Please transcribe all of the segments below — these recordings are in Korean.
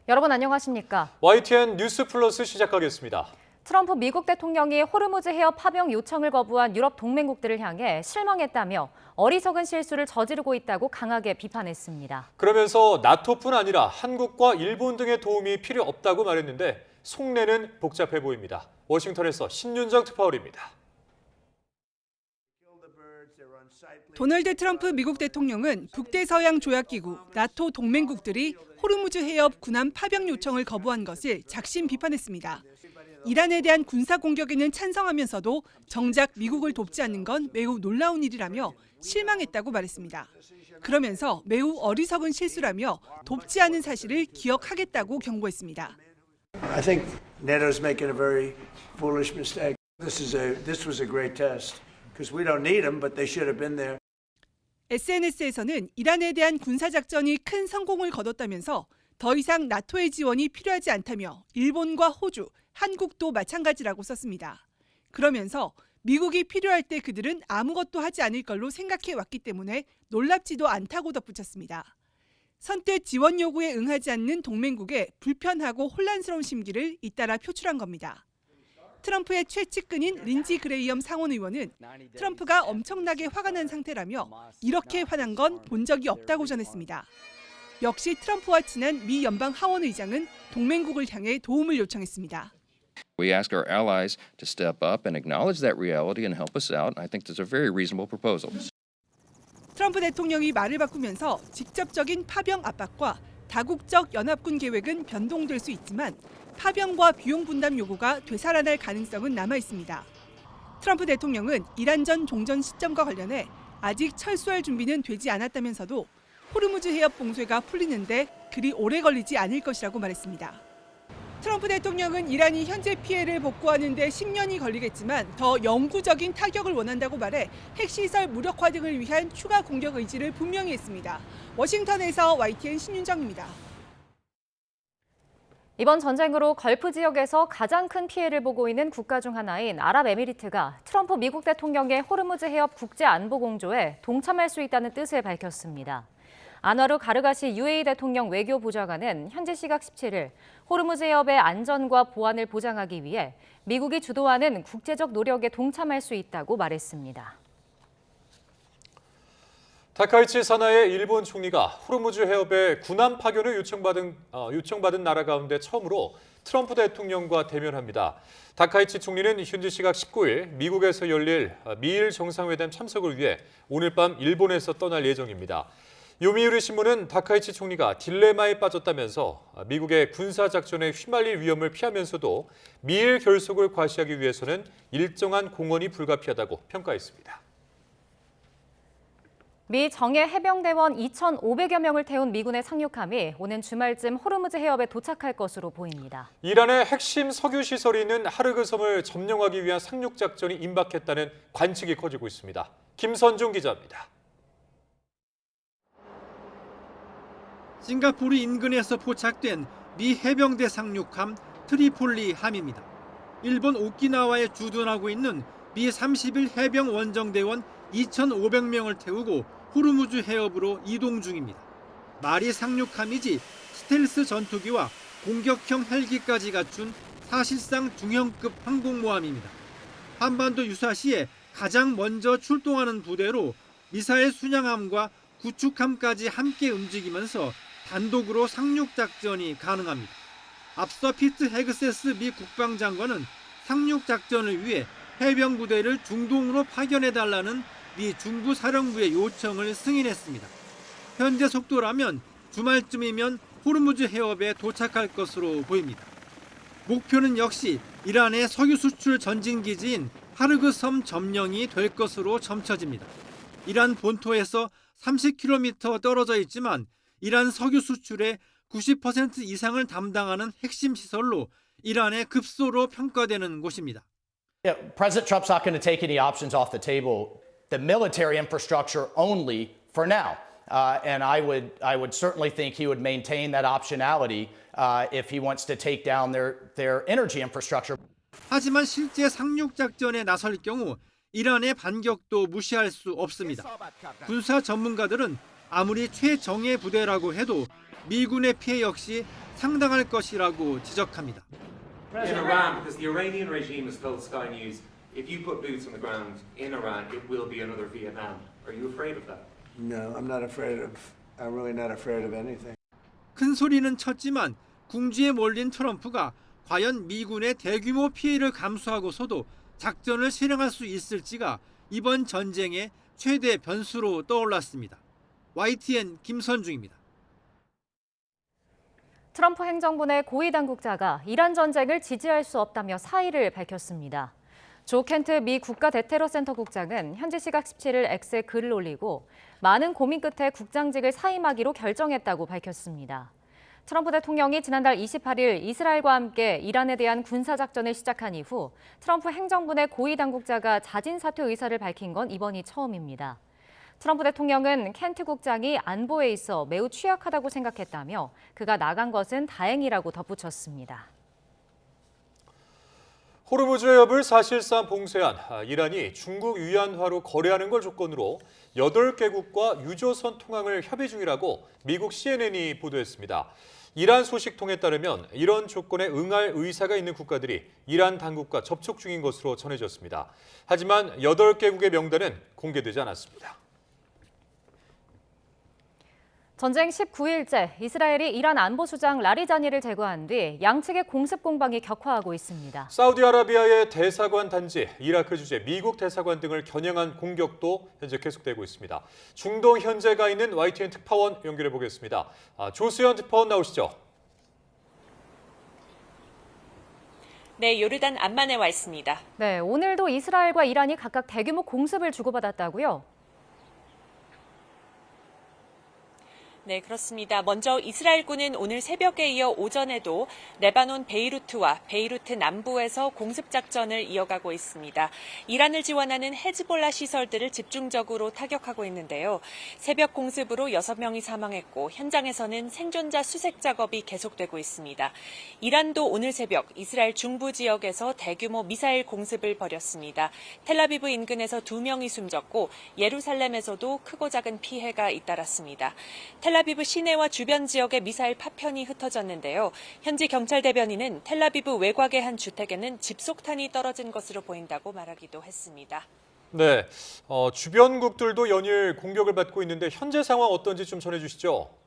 여러분 안녕하십니까? YTN 뉴스 플러스 시작하겠습니다. 트럼프 미국 대통령이 호르무즈 해협 파병 요청을 거부한 유럽 동맹국들을 향해 실망했다며 어리석은 실수를 저지르고 있다고 강하게 비판했습니다. 그러면서 나토뿐 아니라 한국과 일본 등의 도움이 필요 없다고 말했는데 속내는 복잡해 보입니다. 워싱턴에서 신윤정 특파원입니다. 도널드 트럼프 미국 대통령은 북대서양 조약기구 나토 동맹국들이 호르무즈 해협 군함 파병 요청을 거부한 것을 작심 비판했습니다. 이란에 대한 군사 공격에는 찬성하면서도 정작 미국을 돕지 않는 건 매우 놀라운 일이라며 실망했다고 말했습니다. 그러면서 매우 어리석은 실수라며 돕지 않은 사실을 기억하겠다고 경고했습니다. I think NATO's making a very foolish mistake. This was a great test because we don't need them, but they should have been there. SNS에서는 이란에 대한 군사작전이 큰 성공을 거뒀다면서 더 이상 나토의 지원이 필요하지 않다며 일본과 호주, 한국도 마찬가지라고 썼습니다. 그러면서 미국이 필요할 때 그들은 아무것도 하지 않을 걸로 생각해 왔기 때문에 놀랍지도 않다고 덧붙였습니다. 선뜻 지원 요구에 응하지 않는 동맹국의 불편하고 혼란스러운 심기를 잇따라 표출한 겁니다. 트럼프의 최측근인 린지 그레이엄 상원 의원은 트럼프가 엄청나게 화가 난 상태라며 이렇게 화난 건 본 적이 없다고 전했습니다. 역시 트럼프와 친한 미 연방 하원 의장은 동맹국을 향해 도움을 요청했습니다. We ask our allies to step up and acknowledge that reality and help us out. I think that's a very reasonable proposal. 트럼프 대통령이 말을 바꾸면서 직접적인 파병 압박과 다국적 연합군 계획은 변동될 수 있지만 파병과 비용 분담 요구가 되살아날 가능성은 남아 있습니다. 트럼프 대통령은 이란전 종전 시점과 관련해 아직 철수할 준비는 되지 않았다면서도 호르무즈 해협 봉쇄가 풀리는데 그리 오래 걸리지 않을 것이라고 말했습니다. 트럼프 대통령은 이란이 현재 피해를 복구하는 데 10년이 걸리겠지만 더 영구적인 타격을 원한다고 말해 핵시설 무력화 등을 위한 추가 공격 의지를 분명히 했습니다. 워싱턴에서 YTN 신윤정입니다. 이번 전쟁으로 걸프 지역에서 가장 큰 피해를 보고 있는 국가 중 하나인 아랍에미리트가 트럼프 미국 대통령의 호르무즈 해협 국제안보공조에 동참할 수 있다는 뜻을 밝혔습니다. 안와루 가르가시 UAE 대통령 외교보좌관은 현지 시각 17일 호르무즈 해협의 안전과 보안을 보장하기 위해 미국이 주도하는 국제적 노력에 동참할 수 있다고 말했습니다. 타카이치 사나의 일본 총리가 호르무즈 해협의 군함 파견을 요청받은 나라 가운데 처음으로 트럼프 대통령과 대면합니다. 타카이치 총리는 현지 시각 19일 미국에서 열릴 미일 정상회담 참석을 위해 오늘 밤 일본에서 떠날 예정입니다. 요미우리 신문은 타카이치 총리가 딜레마에 빠졌다면서 미국의 군사작전에 휘말릴 위험을 피하면서도 미일 결속을 과시하기 위해서는 일정한 공헌이 불가피하다고 평가했습니다. 미 정예 해병대원 2,500여 명을 태운 미군의 상륙함이 오는 주말쯤 호르무즈 해협에 도착할 것으로 보입니다. 이란의 핵심 석유 시설이 있는 하르그 섬을 점령하기 위한 상륙 작전이 임박했다는 관측이 커지고 있습니다. 김선중 기자입니다. 싱가포르 인근에서 포착된 미 해병대 상륙함 트리폴리 함입니다. 일본 오키나와에 주둔하고 있는 미 30일 해병 원정대원 2,500명을 태우고 호르무즈 해협으로 이동 중입니다. 말이 상륙함이지 스텔스 전투기와 공격형 헬기까지 갖춘 사실상 중형급 항공모함입니다. 한반도 유사시에 가장 먼저 출동하는 부대로 미사일 순양함과 구축함까지 함께 움직이면서 단독으로 상륙 작전이 가능합니다. 앞서 피트 헤그세스 미 국방장관은 상륙 작전을 위해 해병 부대를 중동으로 파견해달라는 미 중부 사령부의 요청을 승인했습니다. 현재 속도라면 주말쯤이면 호르무즈 해협에 도착할 것으로 보입니다. 목표는 역시 이란의 석유 수출 전진기지인 하르그 섬 점령이 될 것으로 점쳐집니다. 이란 본토에서 30km 떨어져 있지만 이란 석유 수출의 90% 이상을 담당하는 핵심 시설로 이란의 급소로 평가되는 곳입니다. President Trump's not going to take any options off the table. The military infrastructure only for now. And I would certainly think he would maintain that optionality if he wants to take down their energy infrastructure. 하지만 실제 상륙 작전에 나설 경우 이란의 반격도 무시할 수 없습니다. 군사 전문가들은 아무리 최정예 부대라고 해도 미군의 피해 역시 상당할 것이라고 지적합니다. In Iran, because the Iranian regime has told Sky News, if you put boots on the ground in Iran, it will be another Vietnam. Are you afraid of that? No, I'm really not afraid of anything. 큰 소리는 쳤지만 궁지에 몰린 트럼프가 과연 미군의 대규모 피해를 감수하고서도 작전을 실행할 수 있을지가 이번 전쟁의 최대 변수로 떠올랐습니다. YTN 김선중입니다. 트럼프 행정부 내 고위 당국자가 이란 전쟁을 지지할 수 없다며 사의를 밝혔습니다. 조 켄트 미 국가대테러센터 국장은 현지 시각 17일 X에 글을 올리고 많은 고민 끝에 국장직을 사임하기로 결정했다고 밝혔습니다. 트럼프 대통령이 지난달 28일 이스라엘과 함께 이란에 대한 군사작전을 시작한 이후 트럼프 행정부 내 고위 당국자가 자진 사퇴 의사를 밝힌 건 이번이 처음입니다. 트럼프 대통령은 켄트 국장이 안보에 있어 매우 취약하다고 생각했다며 그가 나간 것은 다행이라고 덧붙였습니다. 호르무즈 해협을 사실상 봉쇄한 이란이 중국 위안화로 거래하는 걸 조건으로 8개국과 유조선 통항을 협의 중이라고 미국 CNN이 보도했습니다. 이란 소식통에 따르면 이런 조건에 응할 의사가 있는 국가들이 이란 당국과 접촉 중인 것으로 전해졌습니다. 하지만 8개국의 명단은 공개되지 않았습니다. 전쟁 19일째 이스라엘이 이란 안보수장 라리자니를 제거한 뒤 양측의 공습 공방이 격화하고 있습니다. 사우디아라비아의 대사관 단지, 이라크 주재 미국 대사관 등을 겨냥한 공격도 현재 계속되고 있습니다. 중동 현재가 있는 YTN 특파원 연결해 보겠습니다. 조수연 특파원 나오시죠. 네, 요르단 암만에 와 있습니다. 네, 오늘도 이스라엘과 이란이 각각 대규모 공습을 주고받았다고요? 네, 그렇습니다. 먼저 이스라엘군은 오늘 새벽에 이어 오전에도 레바논 베이루트와 베이루트 남부에서 공습작전을 이어가고 있습니다. 이란을 지원하는 헤즈볼라 시설들을 집중적으로 타격하고 있는데요. 새벽 공습으로 6명이 사망했고 현장에서는 생존자 수색 작업이 계속되고 있습니다. 이란도 오늘 새벽 이스라엘 중부 지역에서 대규모 미사일 공습을 벌였습니다. 텔아비브 인근에서 2명이 숨졌고 예루살렘에서도 크고 작은 피해가 잇따랐습니다. 텔아비브 시내와 주변 지역에 미사일 파편이 흩어졌는데요. 현지 경찰 대변인은 텔아비브 외곽의 한 주택에는 집속탄이 떨어진 것으로 보인다고 말하기도 했습니다. 네, 주변국들도 연일 공격을 받고 있는데 현재 상황 어떤지 좀 전해주시죠.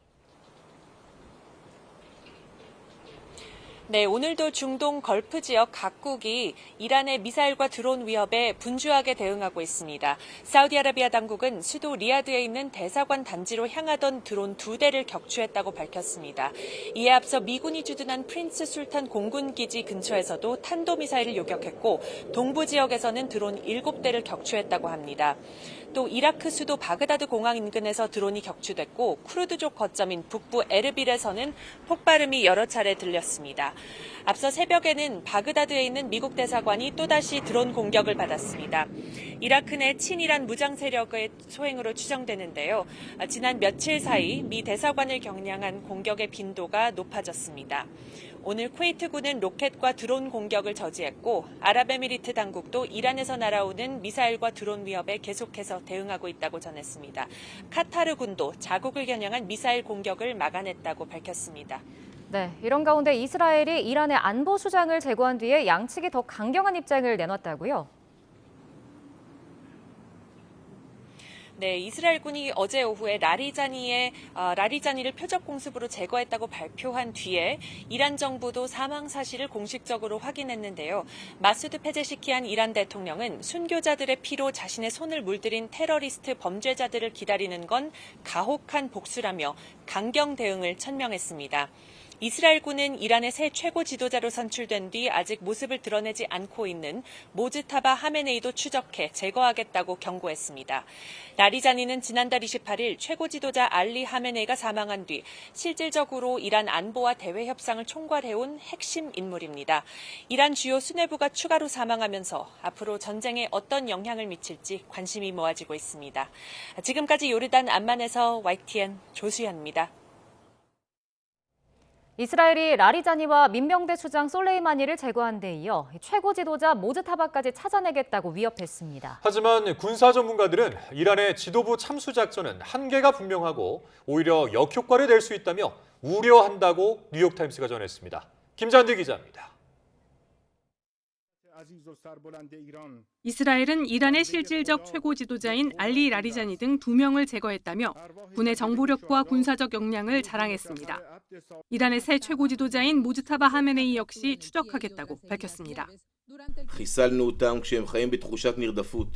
네, 오늘도 중동 걸프 지역 각국이 이란의 미사일과 드론 위협에 분주하게 대응하고 있습니다. 사우디아라비아 당국은 수도 리야드에 있는 대사관 단지로 향하던 드론 2대를 격추했다고 밝혔습니다. 이에 앞서 미군이 주둔한 프린스 술탄 공군 기지 근처에서도 탄도미사일을 요격했고 동부 지역에서는 드론 7대를 격추했다고 합니다. 또 이라크 수도 바그다드 공항 인근에서 드론이 격추됐고 쿠르드족 거점인 북부 에르빌에서는 폭발음이 여러 차례 들렸습니다. 앞서 새벽에는 바그다드에 있는 미국 대사관이 또다시 드론 공격을 받았습니다. 이라크 내 친이란 무장 세력의 소행으로 추정되는데요. 지난 며칠 사이 미 대사관을 겨냥한 공격의 빈도가 높아졌습니다. 오늘 쿠웨이트군은 로켓과 드론 공격을 저지했고 아랍에미리트 당국도 이란에서 날아오는 미사일과 드론 위협에 계속해서 대응하고 있다고 전했습니다. 카타르군도 자국을 겨냥한 미사일 공격을 막아냈다고 밝혔습니다. 네, 이런 가운데 이스라엘이 이란의 안보수장을 제거한 뒤에 양측이 더 강경한 입장을 내놨다고요? 네, 이스라엘군이 어제 오후에 라리자니를 표적 공습으로 제거했다고 발표한 뒤에 이란 정부도 사망 사실을 공식적으로 확인했는데요. 마수드 페제시키안 이란 대통령은 순교자들의 피로 자신의 손을 물들인 테러리스트 범죄자들을 기다리는 건 가혹한 복수라며 강경 대응을 천명했습니다. 이스라엘군은 이란의 새 최고 지도자로 선출된 뒤 아직 모습을 드러내지 않고 있는 모즈타바 하메네이도 추적해 제거하겠다고 경고했습니다. 라리자니는 지난달 28일 최고 지도자 알리 하메네이가 사망한 뒤 실질적으로 이란 안보와 대외 협상을 총괄해온 핵심 인물입니다. 이란 주요 수뇌부가 추가로 사망하면서 앞으로 전쟁에 어떤 영향을 미칠지 관심이 모아지고 있습니다. 지금까지 요르단 암만에서 YTN 조수연입니다. 이스라엘이 라리자니와 민병대 수장 솔레이마니를 제거한 데 이어 최고 지도자 모즈타바까지 찾아내겠다고 위협했습니다. 하지만 군사 전문가들은 이란의 지도부 참수 작전은 한계가 분명하고 오히려 역효과를 낼 수 있다며 우려한다고 뉴욕타임스가 전했습니다. 김잔디 기자입니다. 이스라엘은 이란의 실질적 최고 지도자인 알리 라리자니 등 2명을 제거했다며 군의 정보력과 군사적 역량을 자랑했습니다. 이란의 새 최고 지도자인 모즈타바 하메네이 역시 추적하겠다고 밝혔습니다. חיסלנו אותם כשהם חיים בתחושת נרדפות,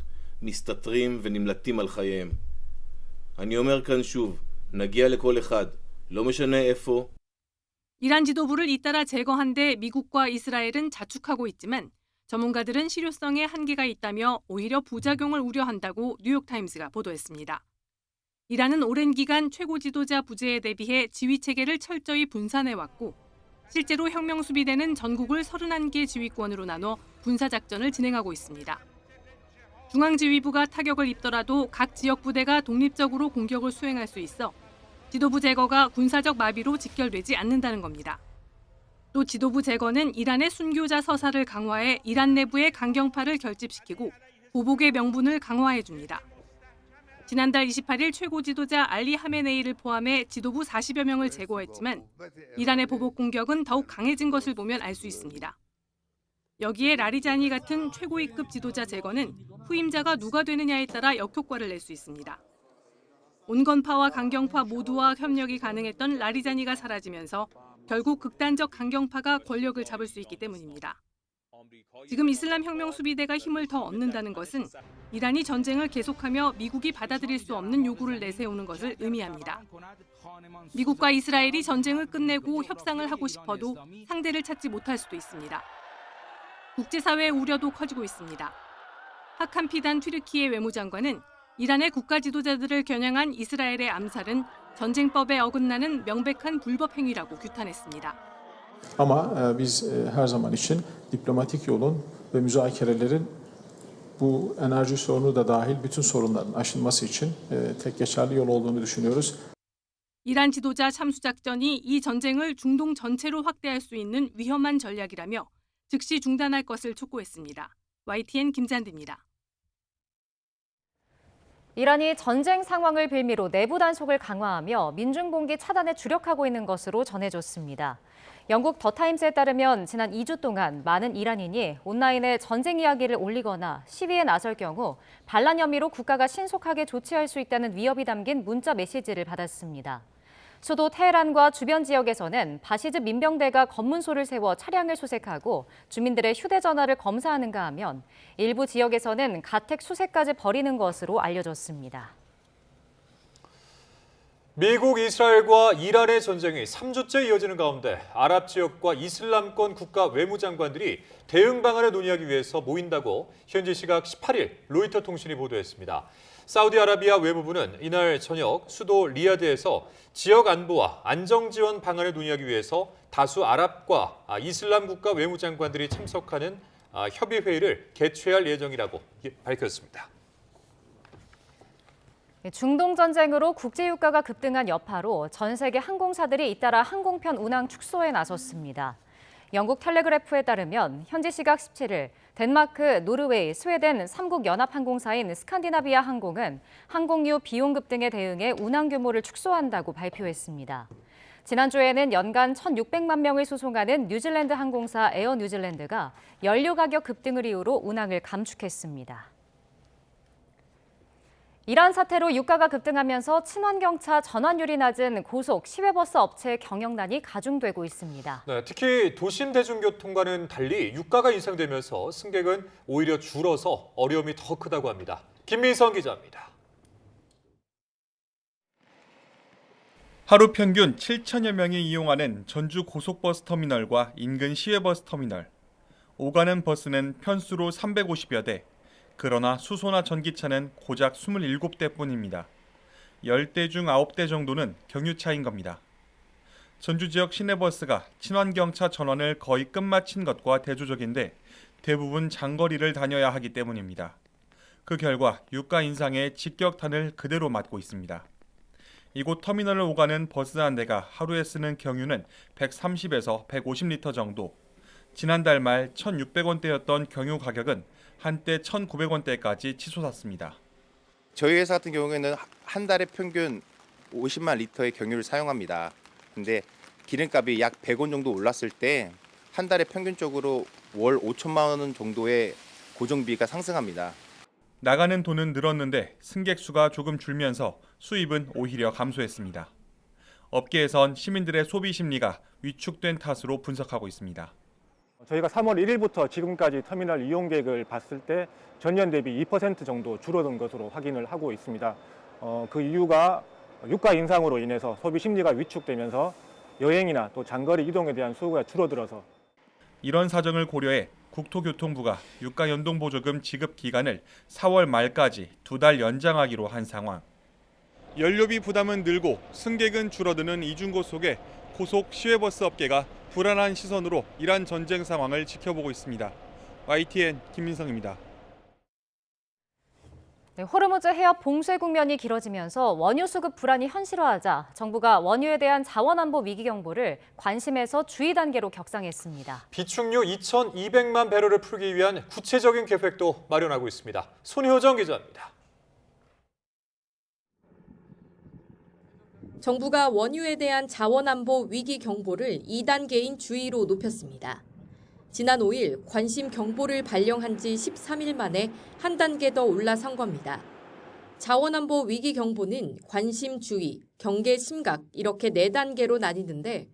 מסתתרים ונמלטים על חייהם. אני אומר כאן שוב, נגיע לכל אחד, לא משנה איפה. 이란 지도부를 잇따라 제거한 데 미국과 이스라엘은 자축하고 있지만 전문가들은 실효성에 한계가 있다며 오히려 부작용을 우려한다고 뉴욕타임스가 보도했습니다. 이란은 오랜 기간 최고 지도자 부재에 대비해 지휘 체계를 철저히 분산해왔고 실제로 혁명 수비대는 전국을 31개 지휘권으로 나눠 군사작전을 진행하고 있습니다. 중앙지휘부가 타격을 입더라도 각 지역 부대가 독립적으로 공격을 수행할 수 있어 지도부 제거가 군사적 마비로 직결되지 않는다는 겁니다. 또 지도부 제거는 이란의 순교자 서사를 강화해 이란 내부의 강경파를 결집시키고 보복의 명분을 강화해줍니다. 지난달 28일 최고 지도자 알리 하메네이를 포함해 지도부 40여 명을 제거했지만 이란의 보복 공격은 더욱 강해진 것을 보면 알 수 있습니다. 여기에 라리자니 같은 최고위급 지도자 제거는 후임자가 누가 되느냐에 따라 역효과를 낼 수 있습니다. 온건파와 강경파 모두와 협력이 가능했던 라리자니가 사라지면서 결국 극단적 강경파가 권력을 잡을 수 있기 때문입니다. 지금 이슬람 혁명 수비대가 힘을 더 얻는다는 것은 이란이 전쟁을 계속하며 미국이 받아들일 수 없는 요구를 내세우는 것을 의미합니다. 미국과 이스라엘이 전쟁을 끝내고 협상을 하고 싶어도 상대를 찾지 못할 수도 있습니다. 국제사회의 우려도 커지고 있습니다. 하칸 피단 튀르키예 외무장관은 이란의 국가 지도자들을 겨냥한 이스라엘의 암살은 전쟁법에 어긋나는 명백한 불법 행위라고 규탄했습니다. Ama biz her zaman için diplomatik yolun ve müzakerelerin bu enerji sorunu da dahil bütün sorunların aşılması için tek geçerli yol olduğunu düşünüyoruz. 이란 지도자 참수 작전이 이 전쟁을 중동 전체로 확대할 수 있는 위험한 전략이라며 즉시 중단할 것을 촉구했습니다. YTN 김잔디입니다. 이란이 전쟁 상황을 빌미로 내부 단속을 강화하며 민중봉기 차단에 주력하고 있는 것으로 전해졌습니다. 영국 더타임스에 따르면 지난 2주 동안 많은 이란인이 온라인에 전쟁 이야기를 올리거나 시위에 나설 경우 반란 혐의로 국가가 신속하게 조치할 수 있다는 위협이 담긴 문자 메시지를 받았습니다. 수도 테헤란과 주변 지역에서는 바시즈 민병대가 검문소를 세워 차량을 수색하고 주민들의 휴대전화를 검사하는가 하면 일부 지역에서는 가택 수색까지 벌이는 것으로 알려졌습니다. 미국, 이스라엘과 이란의 전쟁이 3주째 이어지는 가운데 아랍 지역과 이슬람권 국가 외무장관들이 대응 방안을 논의하기 위해서 모인다고 현지 시각 18일 로이터 통신이 보도했습니다. 사우디아라비아 외무부는 이날 저녁 수도 리야드에서 지역 안보와 안정 지원 방안을 논의하기 위해서 다수 아랍과 이슬람 국가 외무장관들이 참석하는 협의 회의를 개최할 예정이라고 밝혔습니다. 중동 전쟁으로 국제 유가가 급등한 여파로 전 세계 항공사들이 잇따라 항공편 운항 축소에 나섰습니다. 영국 텔레그래프에 따르면 현지 시각 17일 덴마크, 노르웨이, 스웨덴 3국 연합항공사인 스칸디나비아 항공은 항공유 비용 급등에 대응해 운항 규모를 축소한다고 발표했습니다. 지난주에는 연간 1,600만 명을 수송하는 뉴질랜드 항공사 에어 뉴질랜드가 연료 가격 급등을 이유로 운항을 감축했습니다. 이란 사태로 유가가 급등하면서 친환경차 전환율이 낮은 고속 시외버스 업체의 경영난이 가중되고 있습니다. 네, 특히 도심 대중교통과는 달리 유가가 인상되면서 승객은 오히려 줄어서 어려움이 더 크다고 합니다. 김민성 기자입니다. 하루 평균 7천여 명이 이용하는 전주 고속버스 터미널과 인근 시외버스 터미널. 오가는 버스는 편수로 350여 대. 그러나 수소나 전기차는 고작 27대뿐입니다. 10대 중 9대 정도는 경유차인 겁니다. 전주 지역 시내버스가 친환경차 전환을 거의 끝마친 것과 대조적인데 대부분 장거리를 다녀야 하기 때문입니다. 그 결과 유가 인상에 직격탄을 그대로 맞고 있습니다. 이곳 터미널을 오가는 버스 한 대가 하루에 쓰는 경유는 130에서 150리터 정도. 지난달 말 1,600원대였던 경유 가격은 한때 1,900원대까지 치솟았습니다. 저희 회사 같은 경우에는 한 달에 평균 50만 리터의 경유를 사용합니다. 근데 기름값이 약 100원 정도 올랐을 때 한 달에 평균적으로 월 5천만 원 정도의 고정비가 상승합니다. 나가는 돈은 늘었는데 승객 수가 조금 줄면서 수입은 오히려 감소했습니다. 업계에선 시민들의 소비 심리가 위축된 탓으로 분석하고 있습니다. 저희가 3월 1일부터 지금까지 터미널 이용객을 봤을 때 전년 대비 2% 정도 줄어든 것으로 확인을 하고 있습니다. 그 이유가 유가 인상으로 인해서 소비 심리가 위축되면서 여행이나 또 장거리 이동에 대한 수요가 줄어들어서 이런 사정을 고려해 국토교통부가 유가 연동 보조금 지급 기간을 4월 말까지 2달 연장하기로 한 상황. 연료비 부담은 늘고 승객은 줄어드는 이중고 속에 고속 시외버스 업계가 불안한 시선으로 이란 전쟁 상황을 지켜보고 있습니다. YTN 김민성입니다. 네, 호르무즈 해협 봉쇄 국면이 길어지면서 원유 수급 불안이 현실화하자 정부가 원유에 대한 자원안보 위기 경보를 관심에서 주의 단계로 격상했습니다. 비축유 2,200만 배럴을 풀기 위한 구체적인 계획도 마련하고 있습니다. 손효정 기자입니다. 정부가 원유에 대한 자원안보 위기 경보를 2단계인 주의로 높였습니다. 지난 5일 관심 경보를 발령한 지 13일 만에 한 단계 더 올라선 겁니다. 자원안보 위기 경보는 관심 주의, 경계 심각 이렇게 4단계로 나뉘는데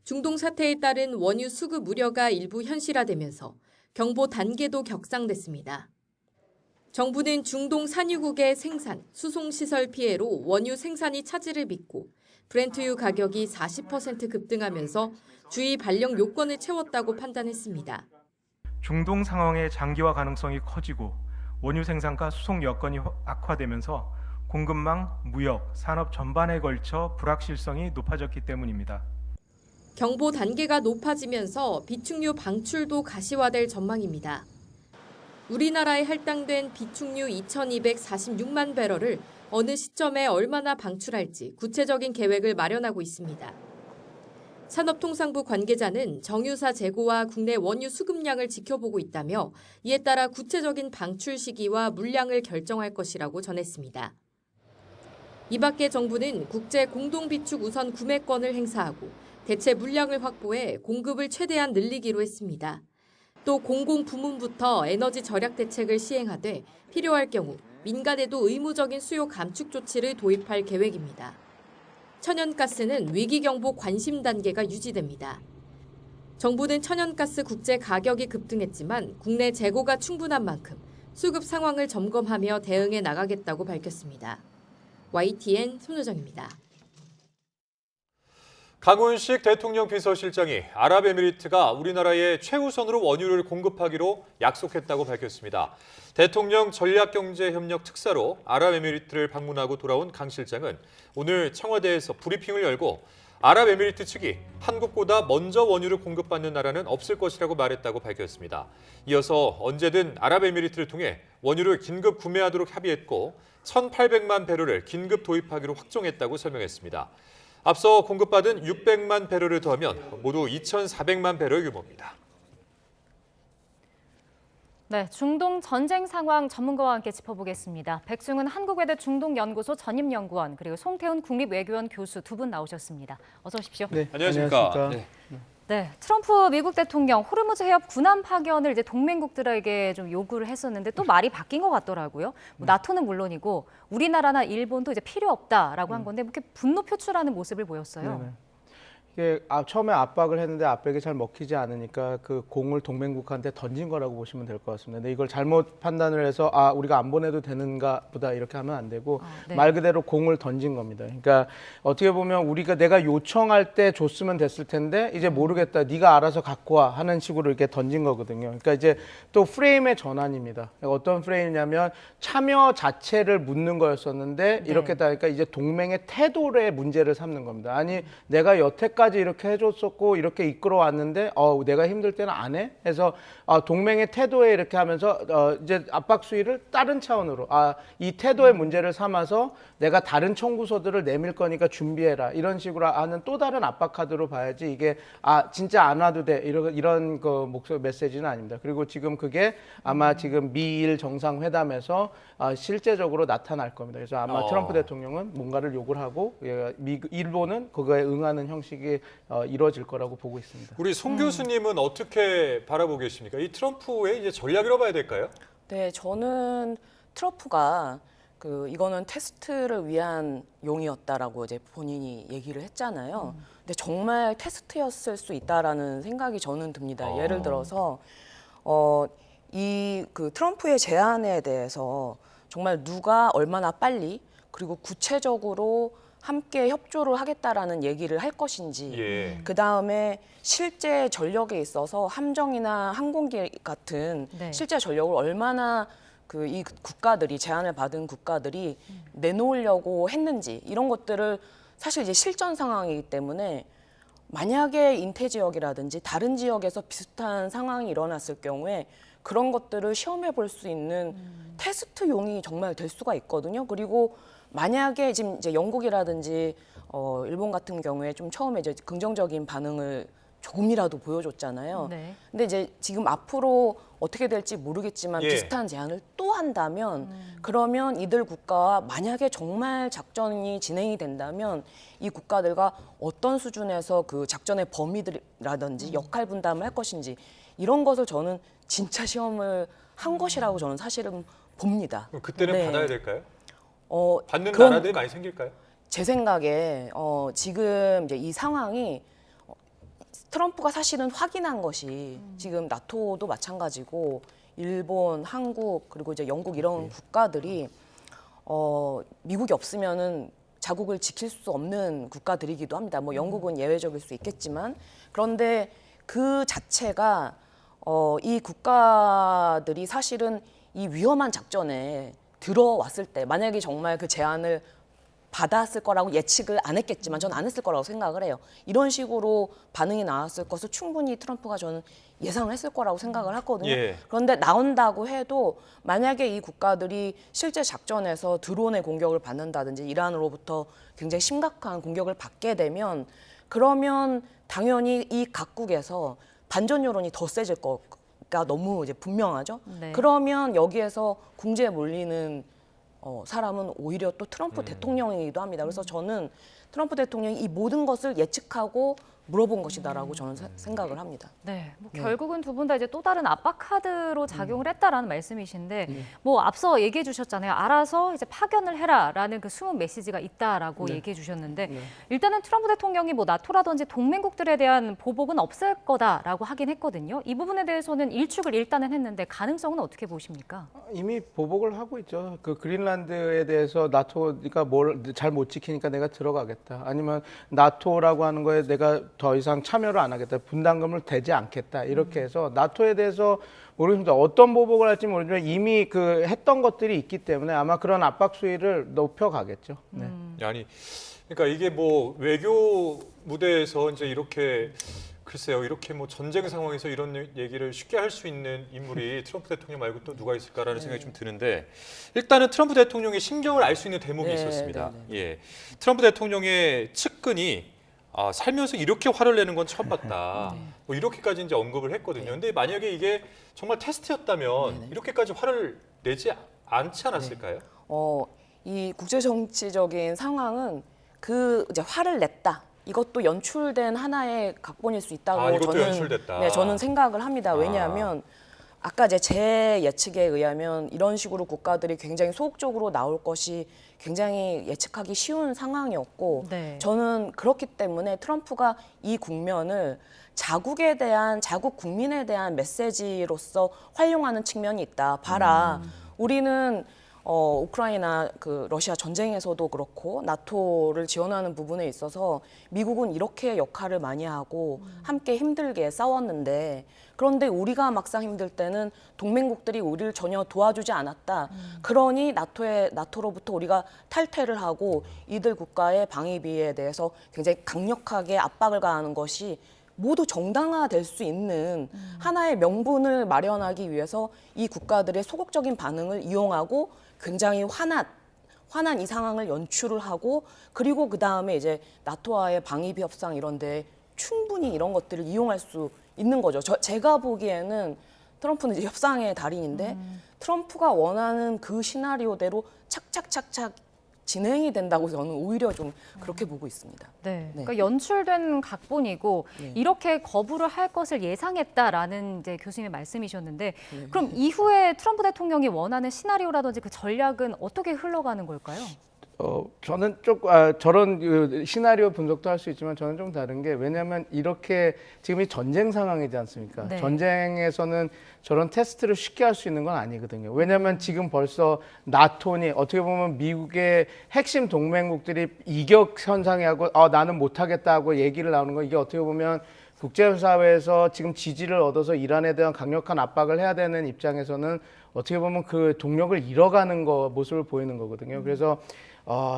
중동 사태에 따른 원유 수급 우려가 일부 현실화되면서 경보 단계도 격상됐습니다. 정부는 중동 산유국의 생산, 수송시설 피해로 원유 생산이 차질을 빚고 브렌트유 가격이 40% 급등하면서 주의 발령 요건을 채웠다고 판단했습니다. 중동 상황의 장기화 가능성이 커지고 원유 생산과 수송 여건이 악화되면서 공급망, 무역, 산업 전반에 걸쳐 불확실성이 높아졌기 때문입니다. 경보 단계가 높아지면서 비축유 방출도 가시화될 전망입니다. 우리나라에 할당된 비축유 2,246만 배럴을 어느 시점에 얼마나 방출할지 구체적인 계획을 마련하고 있습니다. 산업통상부 관계자는 정유사 재고와 국내 원유 수급량을 지켜보고 있다며 이에 따라 구체적인 방출 시기와 물량을 결정할 것이라고 전했습니다. 이 밖에 정부는 국제 공동비축 우선 구매권을 행사하고 대체 물량을 확보해 공급을 최대한 늘리기로 했습니다. 또 공공부문부터 에너지 절약 대책을 시행하되 필요할 경우 민간에도 의무적인 수요 감축 조치를 도입할 계획입니다. 천연가스는 위기경보 관심 단계가 유지됩니다. 정부는 천연가스 국제 가격이 급등했지만 국내 재고가 충분한 만큼 수급 상황을 점검하며 대응해 나가겠다고 밝혔습니다. YTN 손효정입니다. 강훈식 대통령 비서실장이 아랍에미리트가 우리나라에 최우선으로 원유를 공급하기로 약속했다고 밝혔습니다. 대통령 전략경제협력 특사로 아랍에미리트를 방문하고 돌아온 강 실장은 오늘 청와대에서 브리핑을 열고 아랍에미리트 측이 한국보다 먼저 원유를 공급받는 나라는 없을 것이라고 말했다고 밝혔습니다. 이어서 언제든 아랍에미리트를 통해 원유를 긴급 구매하도록 합의했고 1,800만 배럴을 긴급 도입하기로 확정했다고 설명했습니다. 앞서 공급받은 600만 배럴을 더하면 모두 2,400만 배럴 규모입니다. 네, 중동 전쟁 상황 전문가와 함께 짚어보겠습니다. 백승훈 한국외대 중동연구소 전임연구원 그리고 송태훈 국립외교원 교수 두 분 나오셨습니다. 어서 오십시오. 네, 안녕하십니까. 네, 트럼프 미국 대통령 호르무즈 해협 군함 파견을 이제 동맹국들에게 좀 요구를 했었는데 또 말이 바뀐 것 같더라고요. 뭐 나토는 물론이고 우리나라나 일본도 이제 필요 없다라고 한 건데 이렇게 분노 표출하는 모습을 보였어요. 네네. 이게 처음에 압박을 했는데 압박이 잘 먹히지 않으니까 그 공을 동맹국한테 던진 거라고 보시면 될 것 같습니다. 근데 이걸 잘못 판단을 해서 우리가 안 보내도 되는가 보다 이렇게 하면 안 되고 네. 말 그대로 공을 던진 겁니다. 그러니까 어떻게 보면 내가 요청할 때 줬으면 됐을 텐데 이제 모르겠다. 네가 알아서 갖고 와 하는 식으로 이렇게 던진 거거든요. 그러니까 이제 또 프레임의 전환입니다. 어떤 프레임이냐면 참여 자체를 묻는 거였었는데 이렇게 다니까 이제 동맹의 태도의 문제를 삼는 겁니다. 아니 내가 여태까지 이렇게 해줬었고 이렇게 이끌어왔는데 내가 힘들 때는 안 해? 해서 동맹의 태도에 이렇게 하면서 이제 압박 수위를 다른 차원으로 이 태도의 문제를 삼아서 내가 다른 청구서들을 내밀 거니까 준비해라 이런 식으로 하는 또 다른 압박 카드로 봐야지 이게 진짜 안 와도 돼 이런 그 목소리 메시지는 아닙니다. 그리고 지금 그게 아마 지금 미일 정상회담에서 실제적으로 나타날 겁니다. 그래서 아마 트럼프 대통령은 뭔가를 요구를 하고 일본은 그거에 응하는 형식의 것들이 이루어질 거라고 보고 있습니다. 우리 송 교수님은 어떻게 바라보고 계십니까? 이 트럼프의 이제 전략이라고 봐야 될까요? 네, 저는 트럼프가 이거는 테스트를 위한 용이었다라고 이제 본인이 얘기를 했잖아요. 근데 정말 테스트였을 수 있다라는 생각이 저는 듭니다. 예를 들어서 이 트럼프의 제안에 대해서 정말 누가 얼마나 빨리 그리고 구체적으로 함께 협조를 하겠다라는 얘기를 할 것인지, 그 다음에 실제 전력에 있어서 함정이나 항공기 같은 실제 전력을 얼마나 이 국가들이 제안을 받은 국가들이 내놓으려고 했는지 이런 것들을 사실 이제 실전 상황이기 때문에 만약에 인태 지역이라든지 다른 지역에서 비슷한 상황이 일어났을 경우에 그런 것들을 시험해 볼 수 있는 테스트용이 정말 될 수가 있거든요. 그리고 만약에 지금 이제 영국이라든지 일본 같은 경우에 좀 처음에 이제 긍정적인 반응을 조금이라도 보여줬잖아요. 네. 근데 이제 지금 앞으로 어떻게 될지 모르겠지만 예. 비슷한 제안을 또 한다면 그러면 이들 국가와 만약에 정말 작전이 진행이 된다면 이 국가들과 어떤 수준에서 그 작전의 범위들이라든지 역할 분담을 할 것인지 이런 것을 저는 진짜 시험을 한 것이라고 저는 사실은 봅니다. 그럼 그때는 네. 받아야 될까요? 받는 그건 나라들이 많이 생길까요? 제 생각에 지금 이제 이 상황이 트럼프가 사실은 확인한 것이 지금 나토도 마찬가지고 일본, 한국 그리고 이제 영국 이런 국가들이 미국이 없으면은 자국을 지킬 수 없는 국가들이기도 합니다. 뭐 영국은 예외적일 수 있겠지만 그런데 그 자체가 이 국가들이 사실은 이 위험한 작전에 들어왔을 때 만약에 정말 그 제안을 받았을 거라고 예측을 안 했겠지만 전 안 했을 거라고 생각을 해요. 이런 식으로 반응이 나왔을 것을 충분히 트럼프가 저는 예상을 했을 거라고 생각을 하거든요. 예. 그런데 나온다고 해도 만약에 이 국가들이 실제 작전에서 드론의 공격을 받는다든지 이란으로부터 굉장히 심각한 공격을 받게 되면 그러면 당연히 이 각국에서 반전 여론이 더 세질 거가 너무 이제 분명하죠. 네. 그러면 여기에서 궁지에 몰리는 사람은 오히려 또 트럼프 대통령이기도 합니다. 그래서 저는 트럼프 대통령이 이 모든 것을 예측하고 물어본 것이다라고 저는 생각을 합니다. 네, 뭐 결국은 두 분 다 이제 또 다른 압박 카드로 작용을 했다라는 말씀이신데, 뭐 앞서 얘기해 주셨잖아요. 알아서 이제 파견을 해라라는 그 숨은 메시지가 있다라고 얘기해 주셨는데, 일단은 트럼프 대통령이 뭐 나토라든지 동맹국들에 대한 보복은 없을 거다라고 하긴 했거든요. 이 부분에 대해서는 일축을 일단은 했는데 가능성은 어떻게 보십니까? 이미 보복을 하고 있죠. 그 그린란드에 대해서 나토가 뭘 잘 못 지키니까 내가 들어가겠다. 아니면 나토라고 하는 거에 내가 더 이상 참여를 안 하겠다. 분담금을 대지 않겠다. 이렇게 해서 나토에 대해서 모르겠습니다. 어떤 보복을 할지 모르지만 이미 그 했던 것들이 있기 때문에 아마 그런 압박 수위를 높여가겠죠. 네. 아니, 그러니까 이게 뭐 외교 무대에서 이제 이렇게 글쎄요, 이렇게 뭐 전쟁 상황에서 이런 얘기를 쉽게 할 수 있는 인물이 트럼프 대통령 말고 또 누가 있을까라는 생각이 좀 드는데, 일단은 트럼프 대통령의 심경을 알 수 있는 대목이 있었습니다. 예, 트럼프 대통령의 측근이 살면서 이렇게 화를 내는 건 처음 봤다. 뭐 이렇게까지 이제 언급을 했거든요. 근데 만약에 이게 정말 테스트였다면 이렇게까지 화를 내지 않지 않았을까요? 이 국제 정치적인 상황은 이제 화를 냈다. 이것도 연출된 하나의 각본일 수 있다고 이것도 연출됐다. 네, 저는 생각을 합니다. 왜냐하면 아까 이제 제 예측에 의하면 이런 식으로 국가들이 굉장히 소극적으로 나올 것이 굉장히 예측하기 쉬운 상황이었고 저는 그렇기 때문에 트럼프가 이 국면을 자국 국민에 대한 메시지로서 활용하는 측면이 있다. 봐라. 우리는 우크라이나 러시아 전쟁에서도 그렇고 나토를 지원하는 부분에 있어서 미국은 이렇게 역할을 많이 하고 함께 힘들게 싸웠는데 그런데 우리가 막상 힘들 때는 동맹국들이 우리를 전혀 도와주지 않았다. 그러니 나토로부터 우리가 탈퇴를 하고 이들 국가의 방위비에 대해서 굉장히 강력하게 압박을 가하는 것이 모두 정당화될 수 있는 하나의 명분을 마련하기 위해서 이 국가들의 소극적인 반응을 이용하고 굉장히 화난 이 상황을 연출을 하고 그리고 그 다음에 이제 나토와의 방위비 협상 이런 데 충분히 이런 것들을 이용할 수 있는 거죠. 제가 보기에는 트럼프는 이제 협상의 달인인데 트럼프가 원하는 그 시나리오대로 착착착착 진행이 된다고 저는 오히려 좀 그렇게 보고 있습니다. 네. 그러니까 연출된 각본이고 이렇게 거부를 할 것을 예상했다라는 이제 교수님의 말씀이셨는데 그럼 이후에 트럼프 대통령이 원하는 시나리오라든지 그 전략은 어떻게 흘러가는 걸까요? 저는 저런 그 시나리오 분석도 할 수 있지만 저는 좀 다른 게 왜냐하면 이렇게 지금이 전쟁 상황이지 않습니까? 네. 전쟁에서는 저런 테스트를 쉽게 할 수 있는 건 아니거든요. 왜냐하면 지금 벌써 나토니 어떻게 보면 미국의 핵심 동맹국들이 이격 현상이 하고 나는 못하겠다고 얘기를 나오는 거 이게 어떻게 보면 국제사회에서 지금 지지를 얻어서 이란에 대한 강력한 압박을 해야 되는 입장에서는 어떻게 보면 그 동력을 잃어가는 모습을 보이는 거거든요. 그래서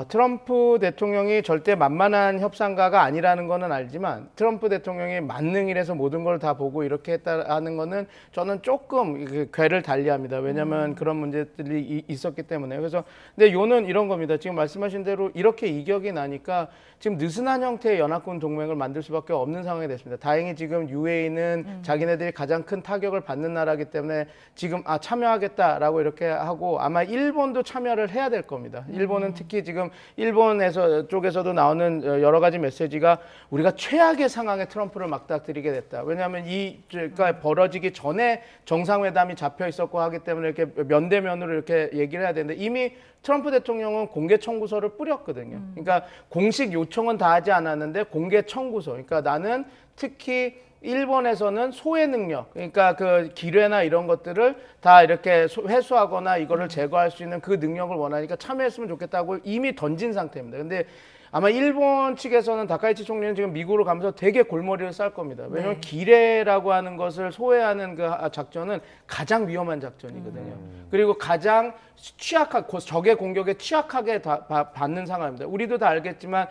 트럼프 대통령이 절대 만만한 협상가가 아니라는 거는 알지만 트럼프 대통령이 만능이라서 모든 걸 다 보고 이렇게 했다는 거는 저는 조금 궤를 달리합니다. 왜냐하면 그런 문제들이 있었기 때문에. 그래서 근데 요는 이런 겁니다. 지금 말씀하신 대로 이렇게 이격이 나니까 지금 느슨한 형태의 연합군 동맹을 만들 수밖에 없는 상황이 됐습니다. 다행히 지금 UAE는 자기네들이 가장 큰 타격을 받는 나라이기 때문에 지금 참여하겠다라고 이렇게 하고 아마 일본도 참여를 해야 될 겁니다. 일본은 특히 지금 일본에서 쪽에서도 나오는 여러 가지 메시지가 우리가 최악의 상황에 트럼프를 맞닥뜨리게 됐다. 왜냐하면 그러니까 벌어지기 전에 정상회담이 잡혀 있었고 하기 때문에 이렇게 면대면으로 이렇게 얘기를 해야 되는데 이미 트럼프 대통령은 공개 청구서를 뿌렸거든요. 그러니까 공식 요청은 다 하지 않았는데 공개 청구서. 그러니까 나는 특히 일본에서는 소외 능력, 그러니까 그 기뢰나 이런 것들을 다 이렇게 회수하거나 이거를 제거할 수 있는 그 능력을 원하니까 참여했으면 좋겠다고 이미 던진 상태입니다. 근데 아마 일본 측에서는 다카이치 총리는 지금 미국으로 가면서 되게 골머리를 쌀 겁니다. 왜냐하면 기뢰라고 하는 것을 소외하는 그 작전은 가장 위험한 작전이거든요. 그리고 가장 적의 공격에 취약하게 받는 상황입니다. 우리도 다 알겠지만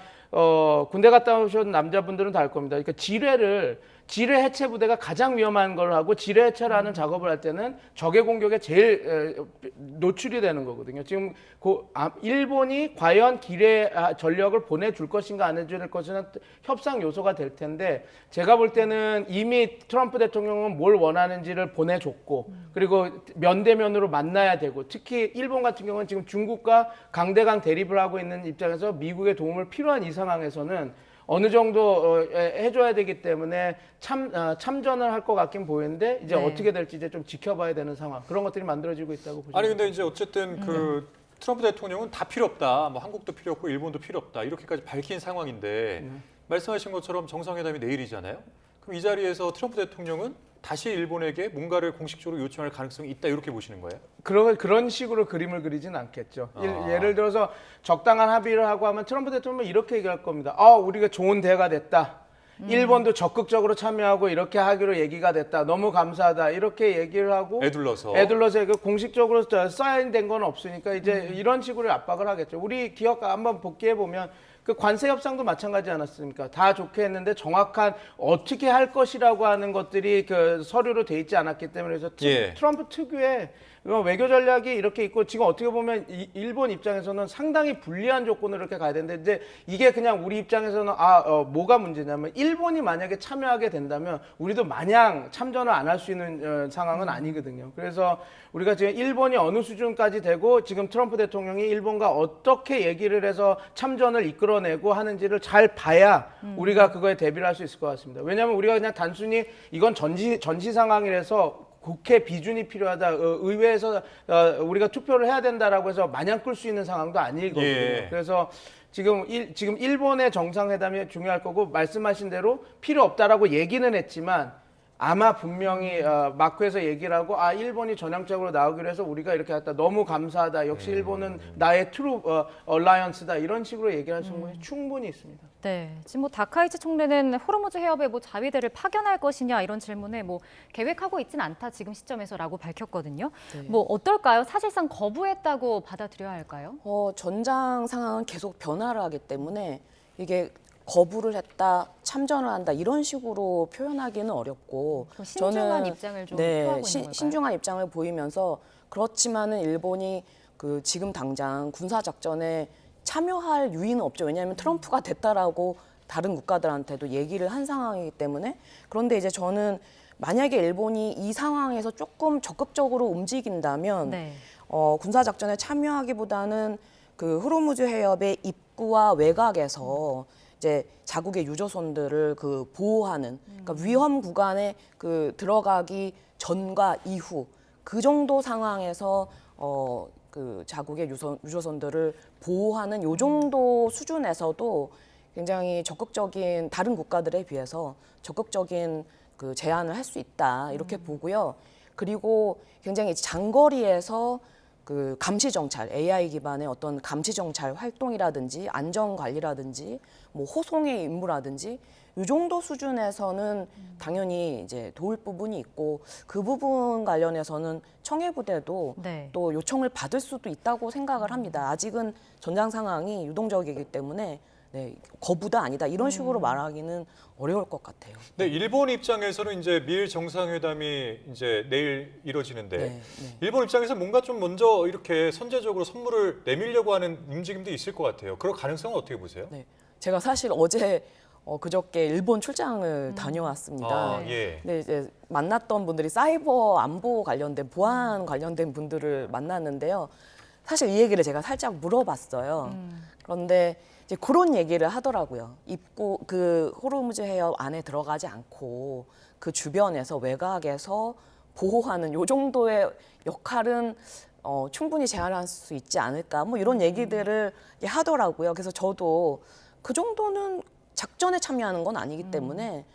군대 갔다 오신 남자분들은 다 알 겁니다. 그러니까 지뢰 해체 부대가 가장 위험한 걸 하고 지뢰 해체를 하는 작업을 할 때는 적의 공격에 제일 노출이 되는 거거든요. 지금 일본이 과연 기뢰 전력을 보내줄 것인가 안 해줄 것인가 협상 요소가 될 텐데 제가 볼 때는 이미 트럼프 대통령은 뭘 원하는지를 보내줬고 그리고 면대면으로 만나야 되고 특히 일본 같은 경우는 지금 중국과 강대강 대립을 하고 있는 입장에서 미국의 도움을 필요한 이 상황에서는 어느 정도 해줘야 되기 때문에 참전을 할 것 같긴 보이는데 이제 어떻게 될지 이제 좀 지켜봐야 되는 상황 그런 것들이 만들어지고 있다고 보시면 아니 근데 이제 어쨌든 그 트럼프 대통령은 다 필요 없다, 뭐 한국도 필요 없고 일본도 필요 없다 이렇게까지 밝힌 상황인데 말씀하신 것처럼 정상회담이 내일이잖아요. 그럼 이 자리에서 트럼프 대통령은 다시 일본에게 뭔가를 공식적으로 요청할 가능성이 있다 이렇게 보시는 거예요? 그런 식으로 그림을 그리진 않겠죠. 예를 들어서 적당한 합의를 하고 하면 트럼프 대통령은 이렇게 얘기할 겁니다. 우리가 좋은 대가 됐다. 일본도 적극적으로 참여하고 이렇게 하기로 얘기가 됐다. 너무 감사하다. 이렇게 얘기를 하고 애둘러서 공식적으로 사인된 건 없으니까 이제 이런 식으로 압박을 하겠죠. 우리 기억 한번 복귀해 보면 그 관세 협상도 마찬가지 않았습니까? 다 좋게 했는데 정확한 어떻게 할 것이라고 하는 것들이 그 서류로 돼 있지 않았기 때문에 그래서 트럼프 특유의 외교 전략이 이렇게 있고 지금 어떻게 보면 일본 입장에서는 상당히 불리한 조건으로 이렇게 가야 되는데 이제 이게 그냥 우리 입장에서는 뭐가 문제냐면 일본이 만약에 참여하게 된다면 우리도 마냥 참전을 안 할 수 있는 상황은 아니거든요. 그래서 우리가 지금 일본이 어느 수준까지 되고 지금 트럼프 대통령이 일본과 어떻게 얘기를 해서 참전을 이끌어내고 하는지를 잘 봐야 우리가 그거에 대비를 할 수 있을 것 같습니다. 왜냐하면 우리가 그냥 단순히 이건 전시 상황이라서 국회 비준이 필요하다. 의회에서 우리가 투표를 해야 된다라고 해서 마냥 끌 수 있는 상황도 아니거든요. 그래서 지금 일본의 정상회담이 중요할 거고 말씀하신 대로 필요 없다라고 얘기는 했지만 아마 분명히 마크에서 얘기를 하고 일본이 전향적으로 나오기로 해서 우리가 이렇게 했다. 너무 감사하다. 역시 일본은 나의 트루 얼라이언스다. 이런 식으로 얘기할 수 있는 충분히 있습니다. 네, 지금 뭐 다카이치 총리는 호르무즈 해협에 뭐 자위대를 파견할 것이냐 이런 질문에 뭐 계획하고 있지는 않다 지금 시점에서라고 밝혔거든요. 뭐 어떨까요? 사실상 거부했다고 받아들여야 할까요? 전장 상황은 계속 변화를 하기 때문에 이게 거부를 했다, 참전을 한다 이런 식으로 표현하기는 어렵고 신중한 입장을 좀 표하고 있는 걸까요? 신중한 입장을 보이면서 그렇지만은 일본이 그 지금 당장 군사 작전에 참여할 유인은 없죠. 왜냐하면 트럼프가 됐다라고 다른 국가들한테도 얘기를 한 상황이기 때문에 그런데 이제 저는 만약에 일본이 이 상황에서 조금 적극적으로 움직인다면 군사 작전에 참여하기보다는 그 호르무즈 해협의 입구와 외곽에서 이제 자국의 유조선들을 그 보호하는 그러니까 위험 구간에 그 들어가기 전과 이후 그 정도 상황에서 그 자국의 유조선들을 보호하는 요 정도 수준에서도 굉장히 적극적인 다른 국가들에 비해서 적극적인 그 제안을 할 수 있다 이렇게 보고요. 그리고 굉장히 장거리에서 그 감시 정찰, AI 기반의 어떤 감시 정찰 활동이라든지 안전 관리라든지 뭐 호송의 임무라든지 이 정도 수준에서는 당연히 이제 도울 부분이 있고 그 부분 관련해서는 청해부대도 네. 또 요청을 받을 수도 있다고 생각을 합니다. 아직은 전장 상황이 유동적이기 때문에 네, 거부다 아니다 이런 식으로 말하기는 어려울 것 같아요. 네, 일본 입장에서는 이제 미일 정상회담이 이제 내일 이루어지는데 네. 일본 입장에서 뭔가 좀 먼저 이렇게 선제적으로 선물을 내밀려고 하는 움직임도 있을 것 같아요. 그럴 가능성은 어떻게 보세요? 네, 제가 사실 어제 그저께 일본 출장을 다녀왔습니다. 예. 근데 이제 만났던 분들이 사이버 안보 관련된 보안 관련된 분들을 만났는데요. 사실 이 얘기를 제가 살짝 물어봤어요. 그런데 이제 그런 얘기를 하더라고요. 입구 그 호르무즈 해협 안에 들어가지 않고 그 주변에서 외곽에서 보호하는 요 정도의 역할은 충분히 제한할 수 있지 않을까 뭐 이런 얘기들을 하더라고요. 그래서 저도 그 정도는 작전에 참여하는 건 아니기 때문에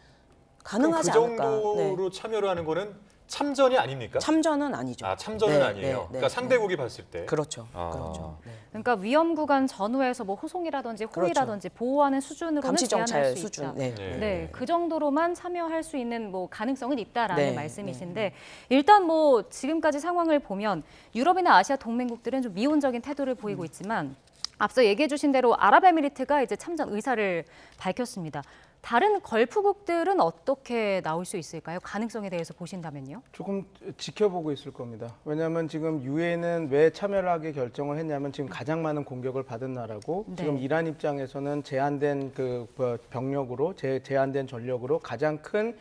가능하지 않을까. 그 정도로 참여를 하는 거는 참전이 아닙니까? 참전은 아니죠. 아, 참전은 네, 아니에요. 네, 그러니까 네, 상대국이 봤을 때. 그렇죠. 그렇죠. 네. 그러니까 위험 구간 전후에서 뭐 호송이라든지 호위라든지 보호하는 수준으로는 감시 제한할 정찰 수 수준. 있다. 네. 네, 그 정도로만 참여할 수 있는 뭐 가능성은 있다라는 네, 말씀이신데 일단 뭐 지금까지 상황을 보면 유럽이나 아시아 동맹국들은 좀 미온적인 태도를 보이고 있지만 앞서 얘기해 주신 대로 아랍에미리트가 이제 참전 의사를 밝혔습니다. 다른 걸프국들은 어떻게 나올 수 있을까요? 가능성에 대해서 보신다면요? 조금 지켜보고 있을 겁니다. 왜냐하면 지금 유엔은 왜 참여를 하게 결정을 했냐면 지금 가장 많은 공격을 받은 나라고 네. 지금 이란 입장에서는 제한된 그 병력으로 제한된 전력으로 가장 큰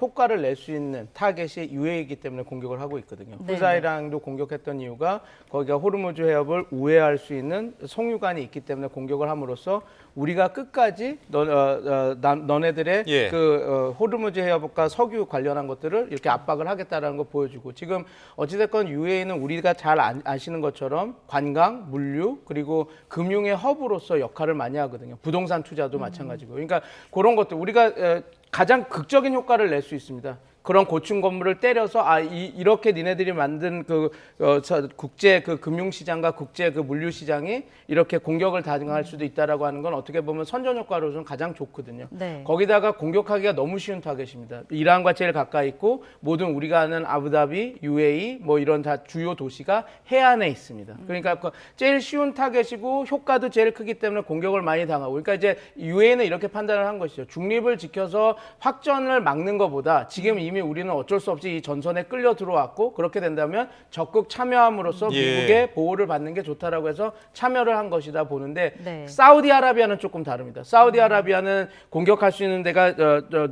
효과를 낼 수 있는 타겟이 UAE이기 때문에 공격을 하고 있거든요. 네. 후사이랑도 공격했던 이유가 거기가 호르무즈 해협을 우회할 수 있는 송유관이 있기 때문에 공격을 함으로써 우리가 끝까지 너네들의 호르무즈 해협과 석유 관련한 것들을 이렇게 압박을 하겠다라는 걸 보여주고 지금 어찌됐건 UAE는 우리가 잘 아시는 것처럼 관광, 물류 그리고 금융의 허브로서 역할을 많이 하거든요. 부동산 투자도 마찬가지고. 그러니까 그런 것들 우리가 가장 극적인 효과를 낼 수 있습니다. 그런 고층 건물을 때려서 이렇게 니네들이 만든 국제 금융 시장과 국제 물류 시장이 이렇게 공격을 당할 수도 있다라고 하는 건 어떻게 보면 선전 효과로서는 가장 좋거든요. 네. 거기다가 공격하기가 너무 쉬운 타겟입니다. 이란과 제일 가까이 있고 모든 우리가 아는 아부다비, UAE 뭐 이런 다 주요 도시가 해안에 있습니다. 그러니까 제일 쉬운 타겟이고 효과도 제일 크기 때문에 공격을 많이 당하고 그러니까 이제 UAE는 이렇게 판단을 한 것이죠. 중립을 지켜서 확전을 막는 것보다 지금 이미 우리는 어쩔 수 없이 이 전선에 끌려 들어왔고 그렇게 된다면 적극 참여함으로써 미국의 보호를 받는 게 좋다라고 해서 참여를 한 것이다 보는데 네. 사우디아라비아는 조금 다릅니다. 사우디아라비아는 공격할 수 있는 데가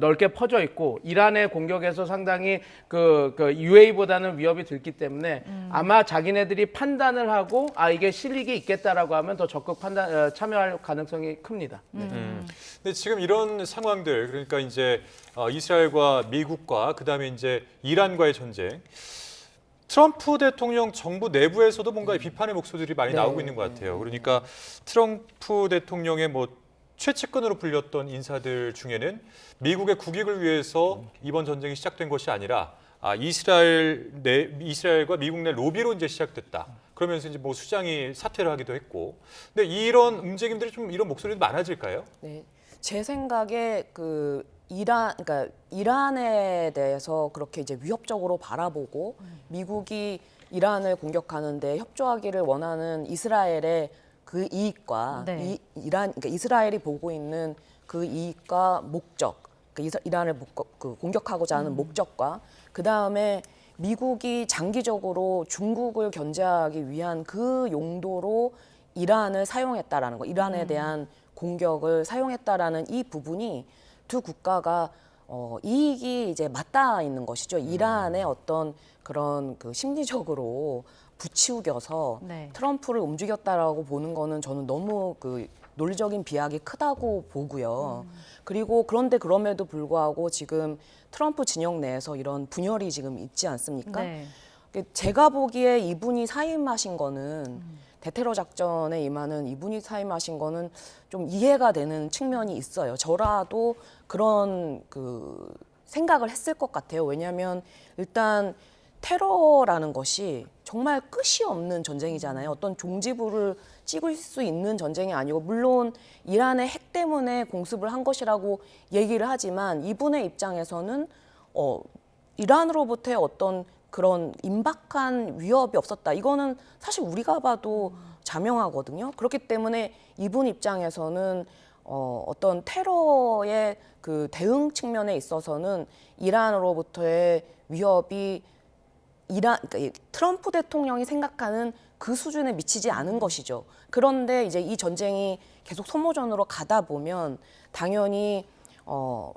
넓게 퍼져 있고 이란의 공격에서 상당히 UAE보다는 위협이 들기 때문에 아마 자기네들이 판단을 하고 이게 실익이 있겠다라고 하면 더 적극 참여할 가능성이 큽니다. 근데 지금 이런 상황들 그러니까 이제 이스라엘과 미국과 그다음에 이제 이란과의 전쟁. 트럼프 대통령 정부 내부에서도 뭔가 비판의 목소리들이 많이 나오고 있는 것 같아요. 그러니까 트럼프 대통령의 뭐 최측근으로 불렸던 인사들 중에는 미국의 국익을 위해서 이번 전쟁이 시작된 것이 아니라 이스라엘과 미국 내 로비로 이제 시작됐다. 그러면서 이제 뭐 수장이 사퇴를 하기도 했고. 근데 이런 움직임들이 좀 이런 목소리도 많아질까요? 네, 제 생각에 그러니까 이란에 대해서 그렇게 이제 위협적으로 바라보고 미국이 이란을 공격하는데 협조하기를 원하는 이스라엘의 그 이익과 그러니까 이스라엘이 보고 있는 그 이익과 목적, 이란을 공격하고자 하는 목적과 그 다음에 미국이 장기적으로 중국을 견제하기 위한 그 용도로 이란을 사용했다라는 거, 이란에 대한 공격을 사용했다라는 이 부분이 두 국가가 이익이 이제 맞닿아 있는 것이죠. 이란의 어떤 그런 심리적으로 부추겨서 네. 트럼프를 움직였다라고 보는 거는 저는 너무 그 논리적인 비약이 크다고 보고요. 그리고 그럼에도 불구하고 지금 트럼프 진영 내에서 이런 분열이 지금 있지 않습니까? 네. 제가 보기에 이분이 사임하신 거는 대테러 작전에 임하는 이분이 사임하신 거는 좀 이해가 되는 측면이 있어요. 저라도 그런 그 생각을 했을 것 같아요. 왜냐하면 일단 테러라는 것이 정말 끝이 없는 전쟁이잖아요. 어떤 종지부를 찍을 수 있는 전쟁이 아니고, 물론 이란의 핵 때문에 공습을 한 것이라고 얘기를 하지만 이분의 입장에서는 이란으로부터의 어떤 그런 임박한 위협이 없었다. 이거는 사실 우리가 봐도 자명하거든요. 그렇기 때문에 이분 입장에서는 어떤 테러의 그 대응 측면에 있어서는 이란으로부터의 위협이 그러니까 트럼프 대통령이 생각하는 그 수준에 미치지 않은 것이죠. 그런데 이제 이 전쟁이 계속 소모전으로 가다 보면 당연히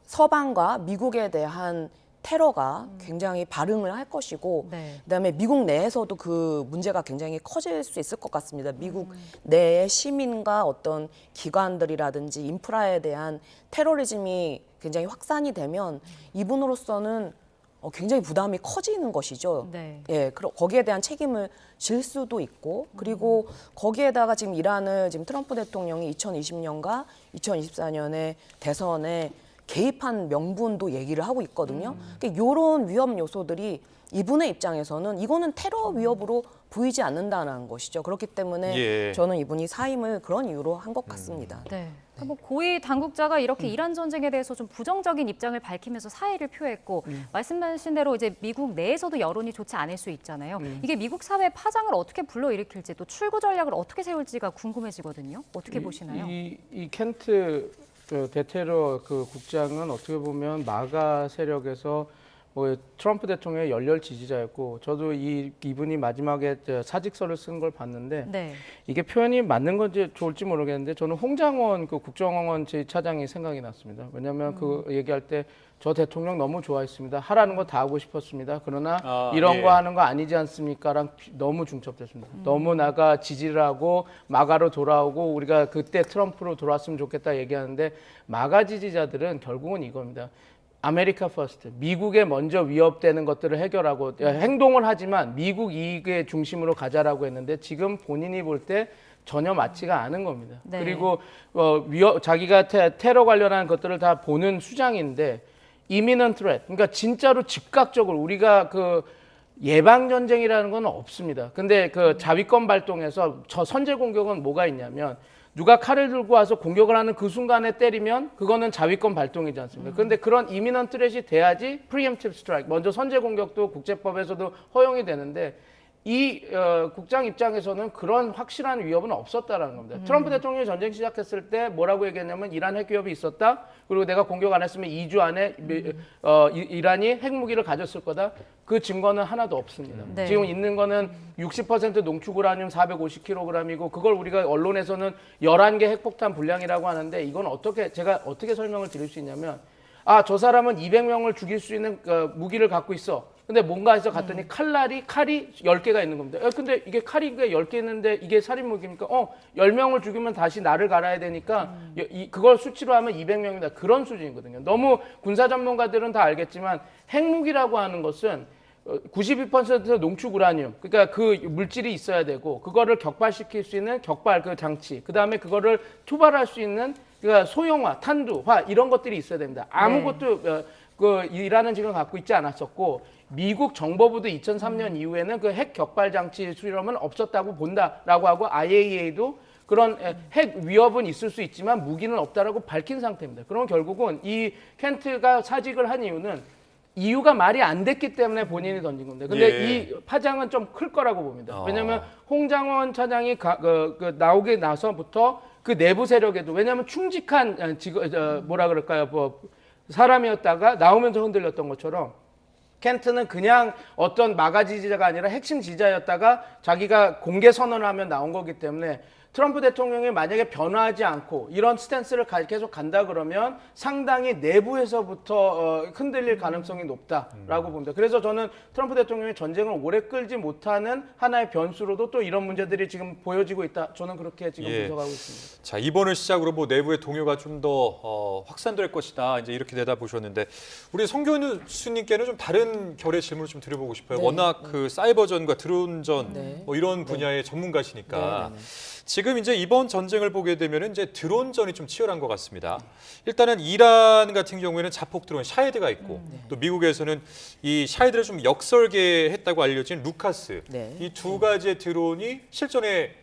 서방과 미국에 대한 테러가 굉장히 발응을 할 것이고, 그다음에 미국 내에서도 그 문제가 굉장히 커질 수 있을 것 같습니다. 미국 내의 시민과 어떤 기관들이라든지 인프라에 대한 테러리즘이 굉장히 확산이 되면 이분으로서는 굉장히 부담이 커지는 것이죠. 네. 예, 거기에 대한 책임을 질 수도 있고, 그리고 거기에다가 지금 이란을 지금 트럼프 대통령이 2020년과 2024년의 대선에 개입한 명분도 얘기를 하고 있거든요. 그러니까 이런 위험 요소들이 이분의 입장에서는 이거는 테러 위협으로 보이지 않는다는 것이죠. 그렇기 때문에 저는 이분이 사임을 그런 이유로 한 것 같습니다. 네. 뭐 고위 당국자가 이렇게 이란 전쟁에 대해서 좀 부정적인 입장을 밝히면서 사의를 표했고, 말씀하신 대로 이제 미국 내에서도 여론이 좋지 않을 수 있잖아요. 이게 미국 사회 파장을 어떻게 불러일으킬지, 또 출구 전략을 어떻게 세울지가 궁금해지거든요. 어떻게 보시나요? 이 켄트 대테러 그 국장은 어떻게 보면 마가 세력에서 뭐 트럼프 대통령의 열렬 지지자였고, 저도 이분이 마지막에 사직서를 쓴 걸 봤는데 이게 표현이 맞는 건지 좋을지 모르겠는데 저는 홍장원 그 국정원 제2차장이 생각이 났습니다. 왜냐하면 그 얘기할 때 저 대통령 너무 좋아했습니다. 하라는 거 다 하고 싶었습니다. 그러나 이런 거 하는 거 아니지 않습니까랑 너무 중첩됐습니다. 너무 나가 지지를 하고 마가로 돌아오고 우리가 그때 트럼프로 돌아왔으면 좋겠다 얘기하는데, 마가 지지자들은 결국은 이겁니다. 아메리카 퍼스트, 미국에 먼저 위협되는 것들을 해결하고 행동을 하지만 미국 이익의 중심으로 가자라고 했는데, 지금 본인이 볼 때 전혀 맞지가 않은 겁니다. 그리고 자기가 테러 관련한 것들을 다 보는 수장인데, imminent threat, 그러니까 진짜로 즉각적으로 우리가 그 예방 전쟁이라는 건 없습니다. 근데 그 자위권 발동해서 저 선제 공격은 뭐가 있냐면, 누가 칼을 들고 와서 공격을 하는 그 순간에 때리면 그거는 자위권 발동이지 않습니까? 그런데 그런 imminent threat이 돼야지 preemptive strike, 먼저 선제 공격도 국제법에서도 허용이 되는데, 이 국장 입장에서는 그런 확실한 위협은 없었다라는 겁니다. 트럼프 대통령이 전쟁 시작했을 때 뭐라고 얘기했냐면, 이란 핵 위협이 있었다. 그리고 내가 공격 안 했으면 2주 안에 이란이 핵무기를 가졌을 거다. 그 증거는 하나도 없습니다. 지금 있는 거는 60% 농축 우라늄 450kg이고, 그걸 우리가 언론에서는 11개 핵폭탄 분량이라고 하는데, 이건 제가 어떻게 설명을 드릴 수 있냐면, 저 사람은 200명을 죽일 수 있는 무기를 갖고 있어. 근데 뭔가 해서 갔더니 칼이 10개가 있는 겁니다. 근데 이게 칼이 10개 있는데 이게 살인무기입니까? 10명을 죽이면 다시 나를 갈아야 되니까 그걸 수치로 하면 200명이다. 그런 수준이거든요. 너무 군사 전문가들은 다 알겠지만, 핵무기라고 하는 것은 92% 농축 우라늄, 그러니까 그 물질이 있어야 되고, 그거를 격발시킬 수 있는 격발 그 장치, 그 다음에 그거를 투발할 수 있는 그러니까 소형화, 탄두화 이런 것들이 있어야 됩니다. 아무것도 이란은 지금 갖고 있지 않았었고, 미국 정보부도 2003년 이후에는 그 핵 격발 장치 수렴은 없었다고 본다라고 하고, IAEA도 그런 핵 위협은 있을 수 있지만 무기는 없다라고 밝힌 상태입니다. 그럼 결국은 이 켄트가 사직을 한 이유는 이유가 말이 안 됐기 때문에 본인이 던진 건데, 근데 이 파장은 좀 클 거라고 봅니다. 왜냐하면 홍장원 차장이 나오게 나서부터 그 내부 세력에도, 왜냐하면 충직한 뭐라 그럴까요, 사람이었다가 나오면서 흔들렸던 것처럼, 켄트는 그냥 어떤 마가 지지자가 아니라 핵심 지지자였다가 자기가 공개 선언을 하면 나온 거기 때문에 트럼프 대통령이 만약에 변화하지 않고 이런 스탠스를 계속 간다 그러면 상당히 내부에서부터 흔들릴 가능성이 높다라고 봅니다. 그래서 저는 트럼프 대통령이 전쟁을 오래 끌지 못하는 하나의 변수로도 또 이런 문제들이 지금 보여지고 있다. 저는 그렇게 지금 분석하고 있습니다. 자, 이번을 시작으로 뭐 내부의 동요가 좀 더 확산될 것이다. 이제 이렇게 내다보셨는데 우리 송 교수님께는 좀 다른 결의 질문을 좀 드려보고 싶어요. 워낙 그 사이버전과 드론전 뭐 이런 분야의 전문가시니까. 지금 이제 이번 전쟁을 보게 되면 이제 드론전이 좀 치열한 것 같습니다. 일단은 이란 같은 경우에는 자폭 드론 샤헤드가 있고 또 미국에서는 이 샤헤드를 좀 역설계했다고 알려진 루카스 이 두 가지의 드론이 실전에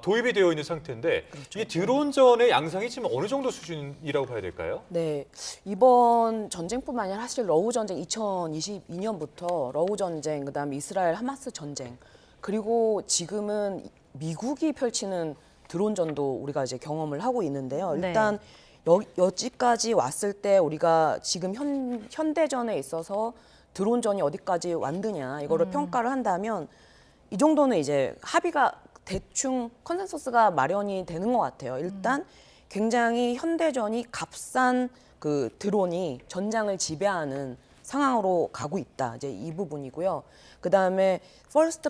도입이 되어 있는 상태인데 이 드론전의 양상이 지금 어느 정도 수준이라고 봐야 될까요? 네, 이번 전쟁뿐만 아니라 사실 러우 전쟁 2022년부터 러우 전쟁, 그다음에 이스라엘 하마스 전쟁, 그리고 지금은 미국이 펼치는 드론전도 우리가 이제 경험을 하고 있는데요. 일단 여기까지 왔을 때 우리가 지금 현대전에 있어서 드론전이 어디까지 왔느냐 이거를 평가를 한다면 이 정도는 이제 합의가 대충 컨센서스가 마련이 되는 것 같아요. 일단 굉장히 현대전이 값싼 그 드론이 전장을 지배하는 상황으로 가고 있다. 이제 이 부분이고요. 그 다음에 First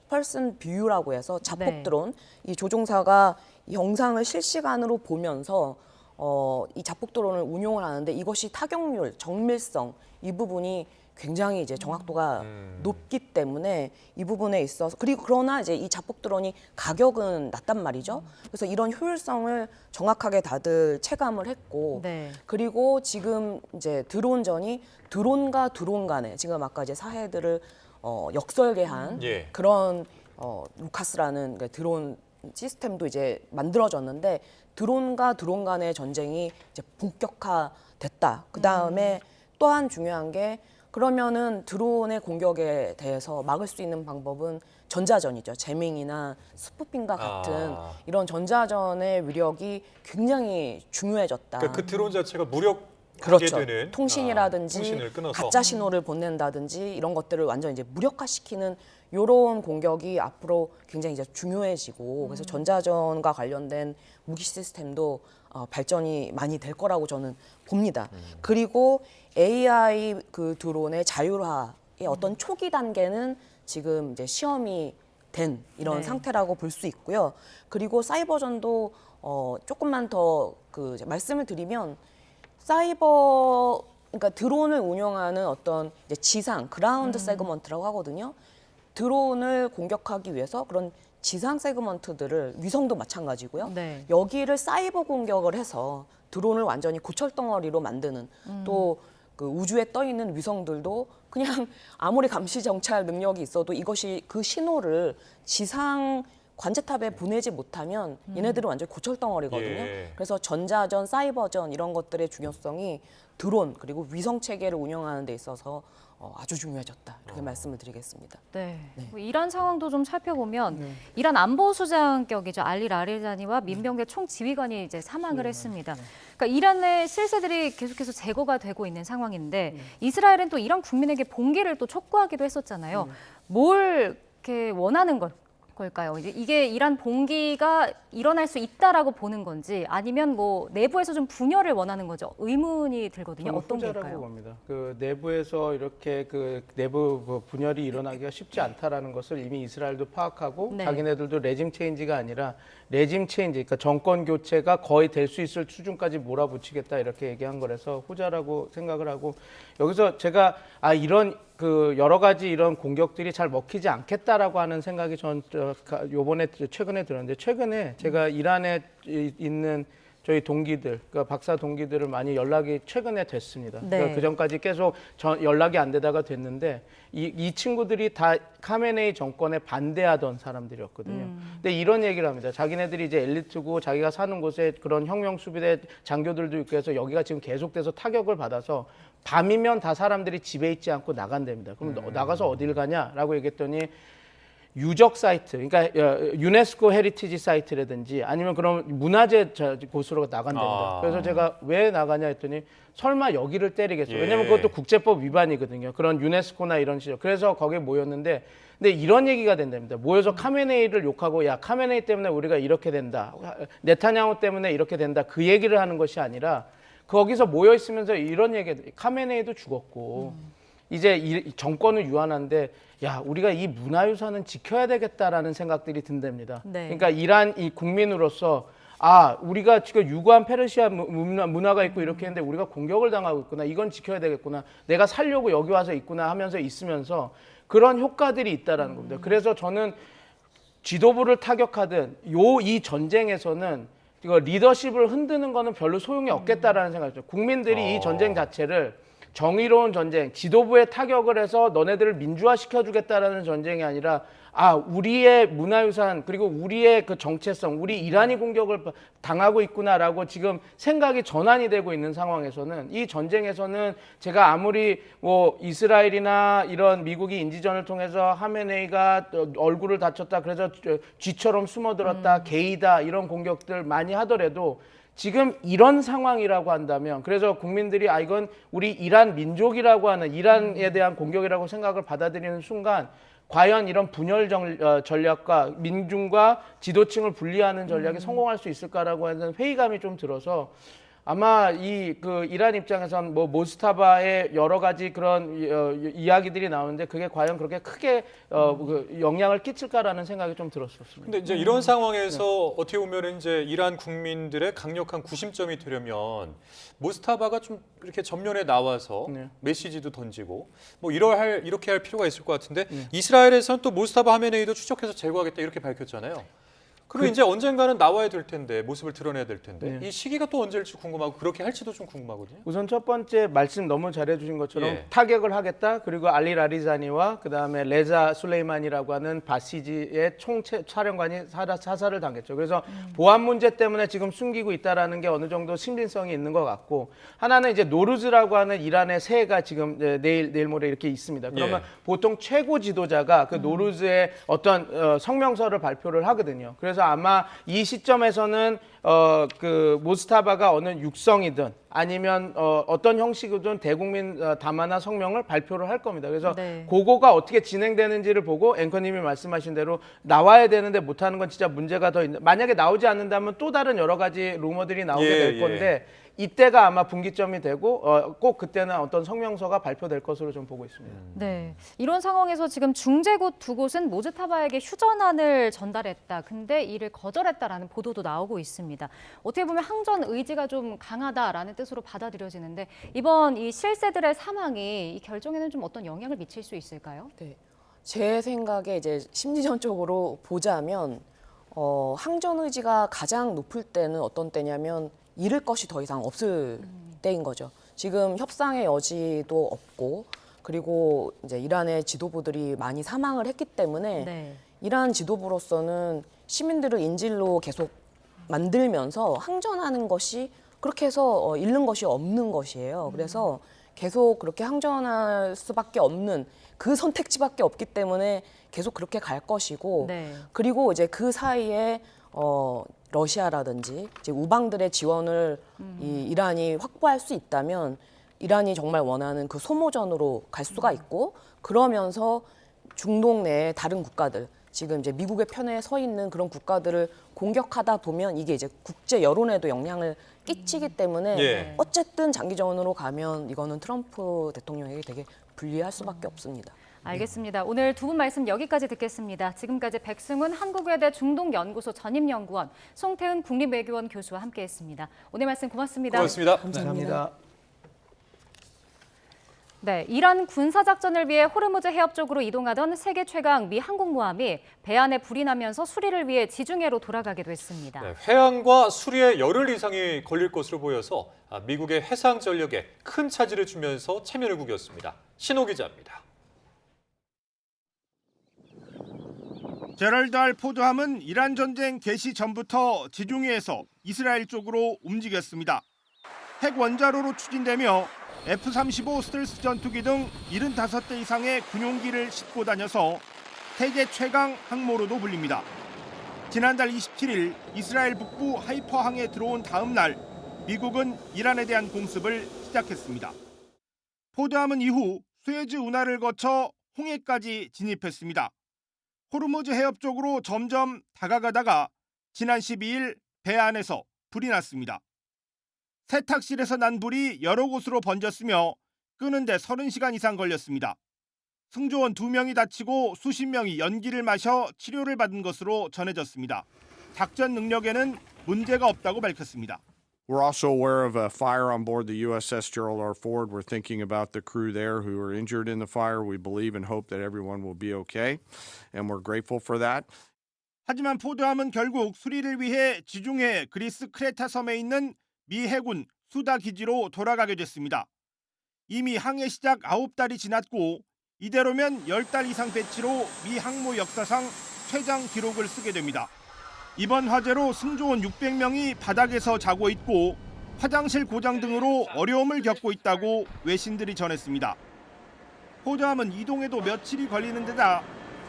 Person View라고 해서 자폭 드론, 이 조종사가 이 영상을 실시간으로 보면서 이 자폭 드론을 운용을 하는데 이것이 타격률, 정밀성 이 부분이 굉장히 이제 정확도가 높기 때문에 이 부분에 있어서 그리고 그러나 이제 이 자폭 드론이 가격은 낮단 말이죠. 그래서 이런 효율성을 정확하게 다들 체감을 했고 그리고 지금 이제 드론전이 드론과 드론 간에 지금 아까 이제 사헤드를 역설계한 그런 루카스라는 드론 시스템도 이제 만들어졌는데 드론과 드론 간의 전쟁이 이제 본격화됐다. 그 다음에 또한 중요한 게 그러면은 드론의 공격에 대해서 막을 수 있는 방법은 전자전이죠. 제밍이나 스푸핑과 같은 이런 전자전의 위력이 굉장히 중요해졌다. 그러니까 그 드론 자체가 무력하게 그렇죠. 되는 통신이라든지 통신을 끊어서. 가짜 신호를 보낸다든지 이런 것들을 완전 이제 무력화시키는 이런 공격이 앞으로 굉장히 이제 중요해지고 그래서 전자전과 관련된 무기 시스템도 발전이 많이 될 거라고 저는 봅니다. 그리고 AI 그 드론의 자율화의 어떤 초기 단계는 지금 이제 시험이 된 이런 상태라고 볼 수 있고요. 그리고 사이버전도 조금만 더 그 말씀을 드리면 그러니까 드론을 운영하는 어떤 이제 지상 그라운드 세그먼트라고 하거든요. 드론을 공격하기 위해서 그런 지상 세그먼트들을 위성도 마찬가지고요. 여기를 사이버 공격을 해서 드론을 완전히 고철덩어리로 만드는 또 그 우주에 떠 있는 위성들도 그냥 아무리 감시 정찰 능력이 있어도 이것이 그 신호를 지상 관제탑에 보내지 못하면 얘네들은 완전 고철덩어리거든요. 그래서 전자전, 사이버전 이런 것들의 중요성이 드론 그리고 위성 체계를 운영하는 데 있어서 아주 중요해졌다. 이렇게 말씀을 드리겠습니다. 뭐 이란 상황도 좀 살펴보면 이란 안보수장격이죠. 알리 라리자니와 민병대 총지휘관이 이제 사망을 했습니다. 그러니까 이란의 실세들이 계속해서 제거가 되고 있는 상황인데 이스라엘은 또 이란 국민에게 봉기를 또 촉구하기도 했었잖아요. 뭘 이렇게 원하는 걸까요? 이게 이란 봉기가 일어날 수 있다라고 보는 건지 아니면 뭐 내부에서 좀 분열을 원하는 거죠? 의문이 들거든요. 어떤 걸까요? 봅니다. 그 내부에서 이렇게 그 내부 분열이 일어나기가 쉽지 않다라는 것을 이미 이스라엘도 파악하고 자기네들도 레짐 체인지가 아니라 레짐 체인지, 그러니까 정권 교체가 거의 될 수 있을 수준까지 몰아붙이겠다 이렇게 얘기한 거라서 후자라고 생각을 하고 여기서 제가 이런 그 여러 가지 이런 공격들이 잘 먹히지 않겠다라고 하는 생각이 전 요번에 최근에 들었는데 최근에 제가 이란에 있는 저희 동기들, 그러니까 박사 동기들을 많이 연락이 최근에 됐습니다. 그러니까 그 전까지 계속 연락이 안 되다가 됐는데 이 친구들이 다 카메네이 정권에 반대하던 사람들이었거든요. 근데 이런 얘기를 합니다. 자기네들이 이제 엘리트고 자기가 사는 곳에 그런 혁명 수비대 장교들도 있고 해서 여기가 지금 계속돼서 타격을 받아서 밤이면 다 사람들이 집에 있지 않고 나간답니다. 그럼 나가서 어딜 가냐라고 얘기했더니 유적 사이트, 그러니까 유네스코 헤리티지 사이트라든지 아니면 그런 문화재 곳으로 나간답니다. 그래서 제가 왜 나가냐 했더니 설마 여기를 때리겠어요. 왜냐면 그것도 국제법 위반이거든요. 그런 유네스코나 이런 시절. 그래서 거기에 모였는데 근데 이런 얘기가 된답니다. 모여서 카메네이를 욕하고 야 카메네이 때문에 우리가 이렇게 된다. 네타냐후 때문에 이렇게 된다. 그 얘기를 하는 것이 아니라 거기서 모여 있으면서 이런 얘기 카메네이도 죽었고 이제 이 정권은 유한한데 야 우리가 이 문화유산은 지켜야 되겠다라는 생각들이 든답니다. 네. 그러니까 이란 이 국민으로서 아 우리가 지금 유구한 페르시아 문화가 있고 이렇게 했는데 우리가 공격을 당하고 있구나. 이건 지켜야 되겠구나. 내가 살려고 여기 와서 있구나 하면서 있으면서 그런 효과들이 있다라는 겁니다. 그래서 저는 지도부를 타격하든 이 전쟁에서는 이거 리더십을 흔드는 거는 별로 소용이 없겠다라는 생각이죠. 국민들이 이 전쟁 자체를 정의로운 전쟁, 지도부에 타격을 해서 너네들을 민주화시켜주겠다라는 전쟁이 아니라 아 우리의 문화유산 그리고 우리의 그 정체성, 우리 이란이 공격을 당하고 있구나라고 지금 생각이 전환이 되고 있는 상황에서는 이 전쟁에서는 제가 아무리 뭐 이스라엘이나 이런 미국이 인지전을 통해서 하메네이가 얼굴을 다쳤다 그래서 쥐처럼 숨어들었다 게이다 이런 공격들 많이 하더라도 지금 이런 상황이라고 한다면 그래서 국민들이 아 이건 우리 이란 민족이라고 하는 이란에 대한 공격이라고 생각을 받아들이는 순간 과연 이런 분열 전략과 민중과 지도층을 분리하는 전략이 성공할 수 있을까라고 하는 회의감이 좀 들어서 아마 그 이란 입장에선 뭐 모스타바의 여러 가지 그런 이야기들이 나오는데 그게 과연 그렇게 크게 그 영향을 끼칠까라는 생각이 좀 들었었습니다. 근데 이제 이런 상황에서 어떻게 보면 이제 이란 국민들의 강력한 구심점이 되려면 모스타바가 좀 이렇게 전면에 나와서 메시지도 던지고 뭐 이렇게 할 필요가 있을 것 같은데 이스라엘에서는 또 모스타바 하메네이도 추적해서 제거하겠다 이렇게 밝혔잖아요. 그리고 이제 언젠가는 나와야 될 텐데 모습을 드러내야 될 텐데 이 시기가 또 언제일지 궁금하고 그렇게 할지도 좀 궁금하거든요. 우선 첫 번째 말씀 너무 잘해주신 것처럼 타격을 하겠다. 그리고 알리 라리자니와 그다음에 레자 술레이만이라고 하는 바시지의 총사령관이 사살을 당했죠. 그래서 보안 문제 때문에 지금 숨기고 있다라는 게 어느 정도 신빙성이 있는 것 같고 하나는 이제 노루즈라고 하는 이란의 새해가 지금 내일 모레 이렇게 있습니다. 그러면 보통 최고 지도자가 그 노루즈의 어떤 성명서를 발표를 하거든요. 그래서 아마 이 시점에서는 그 모스타바가 어느 육성이든 아니면 어떤 형식이든 대국민 담화나 성명을 발표를 할 겁니다. 그래서 그거가 어떻게 진행되는지를 보고 앵커님이 말씀하신 대로 나와야 되는데 못하는 건 진짜 문제가 더 있는. 만약에 나오지 않는다면 또 다른 여러 가지 루머들이 나오게 될 건데 이때가 아마 분기점이 되고 꼭 그때는 어떤 성명서가 발표될 것으로 좀 보고 있습니다. 네, 이런 상황에서 지금 중재국 두 곳은 모스타바에게 휴전안을 전달했다. 근데 이를 거절했다라는 보도도 나오고 있습니다. 어떻게 보면 항전 의지가 좀 강하다라는 뜻으로 받아들여지는데 이번 이 실세들의 사망이 이 결정에는 좀 어떤 영향을 미칠 수 있을까요? 네, 제 생각에 이제 심리전적으로 보자면 항전 의지가 가장 높을 때는 어떤 때냐면 잃을 것이 더 이상 없을 때인 거죠. 지금 협상의 여지도 없고 그리고 이제 이란의 지도부들이 많이 사망을 했기 때문에 이란 지도부로서는 시민들을 인질로 계속 만들면서 항전하는 것이 그렇게 해서 잃는 것이 없는 것이에요. 그래서 계속 그렇게 항전할 수밖에 없는 그 선택지밖에 없기 때문에 계속 그렇게 갈 것이고 그리고 이제 그 사이에 러시아라든지 이제 우방들의 지원을 이 이란이 확보할 수 있다면 이란이 정말 원하는 그 소모전으로 갈 수가 있고 그러면서 중동 내의 다른 국가들 지금 이제 미국의 편에 서 있는 그런 국가들을 공격하다 보면 이게 이제 국제 여론에도 영향을 끼치기 때문에 어쨌든 장기전으로 가면 이거는 트럼프 대통령에게 되게 불리할 수밖에 없습니다. 알겠습니다. 오늘 두 분 말씀 여기까지 듣겠습니다. 지금까지 백승훈 한국외대 중동연구소 전임연구원, 송태훈 국립외교원 교수와 함께했습니다. 오늘 말씀 고맙습니다. 고맙습니다. 감사합니다. 네, 이란 군사작전을 위해 호르무즈 해협 쪽으로 이동하던 세계 최강 미 항공모함이 배 안에 불이 나면서 수리를 위해 지중해로 돌아가기도 했습니다. 네, 해양과 수리에 열흘 이상이 걸릴 것으로 보여서 미국의 해상 전력에 큰 차질을 주면서 체면을 구겼습니다. 신호 기자입니다. 제럴드 알 포드함은 이란 전쟁 개시 전부터 지중해에서 이스라엘 쪽으로 움직였습니다. 핵 원자로로 추진되며 F-35 스텔스 전투기 등 75대 이상의 군용기를 싣고 다녀서 세계 최강 항모로도 불립니다. 지난달 27일 이스라엘 북부 하이퍼항에 들어온 다음 날 미국은 이란에 대한 공습을 시작했습니다. 포드함은 이후 수에즈 운하를 거쳐 홍해까지 진입했습니다. 호르무즈 해협 쪽으로 점점 다가가다가 지난 12일 배 안에서 불이 났습니다. 세탁실에서 난 불이 여러 곳으로 번졌으며 끄는데 30시간 이상 걸렸습니다. 승조원 2명이 다치고 수십 명이 연기를 마셔 치료를 받은 것으로 전해졌습니다. 작전 능력에는 문제가 없다고 밝혔습니다. We're also aware of a fire on board the USS Gerald R. Ford. We're thinking about the crew there who were injured in the fire. We believe and hope that everyone will be okay, and we're grateful for that. 하지만 포드함은 결국 수리를 위해 지중해 그리스 크레타 섬에 있는 미 해군 수다 기지로 돌아가게 됐습니다. 이미 항해 시작 9달이 지났고 이대로면 10달 이상 배치로 미 항모 역사상 최장 기록을 쓰게 됩니다. 이번 화재로 승조원 600명이 바닥에서 자고 있고 화장실 고장 등으로 어려움을 겪고 있다고 외신들이 전했습니다. 포드함은 이동에도 며칠이 걸리는 데다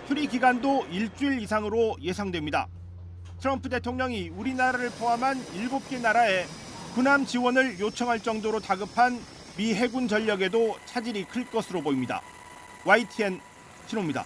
수리 기간도 일주일 이상으로 예상됩니다. 트럼프 대통령이 우리나라를 포함한 7개 나라에 군함 지원을 요청할 정도로 다급한 미 해군 전력에도 차질이 클 것으로 보입니다. YTN 신호입니다.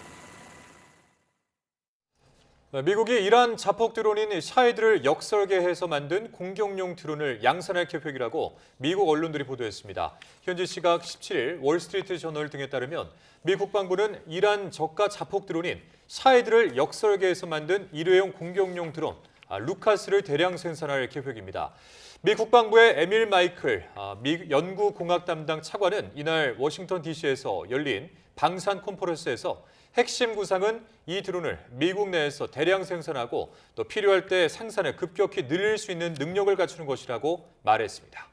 미국이 이란 자폭 드론인 샤헤드를 역설계해서 만든 공격용 드론을 양산할 계획이라고 미국 언론들이 보도했습니다. 현지 시각 17일 월스트리트 저널 등에 따르면 미 국방부는 이란 저가 자폭 드론인 샤헤드를 역설계해서 만든 일회용 공격용 드론 루카스를 대량 생산할 계획입니다. 미 국방부의 에밀 마이클 미 연구공학 담당 차관은 이날 워싱턴 DC에서 열린 방산 컨퍼런스에서 핵심 구상은 이 드론을 미국 내에서 대량 생산하고 또 필요할 때 생산을 급격히 늘릴 수 있는 능력을 갖추는 것이라고 말했습니다.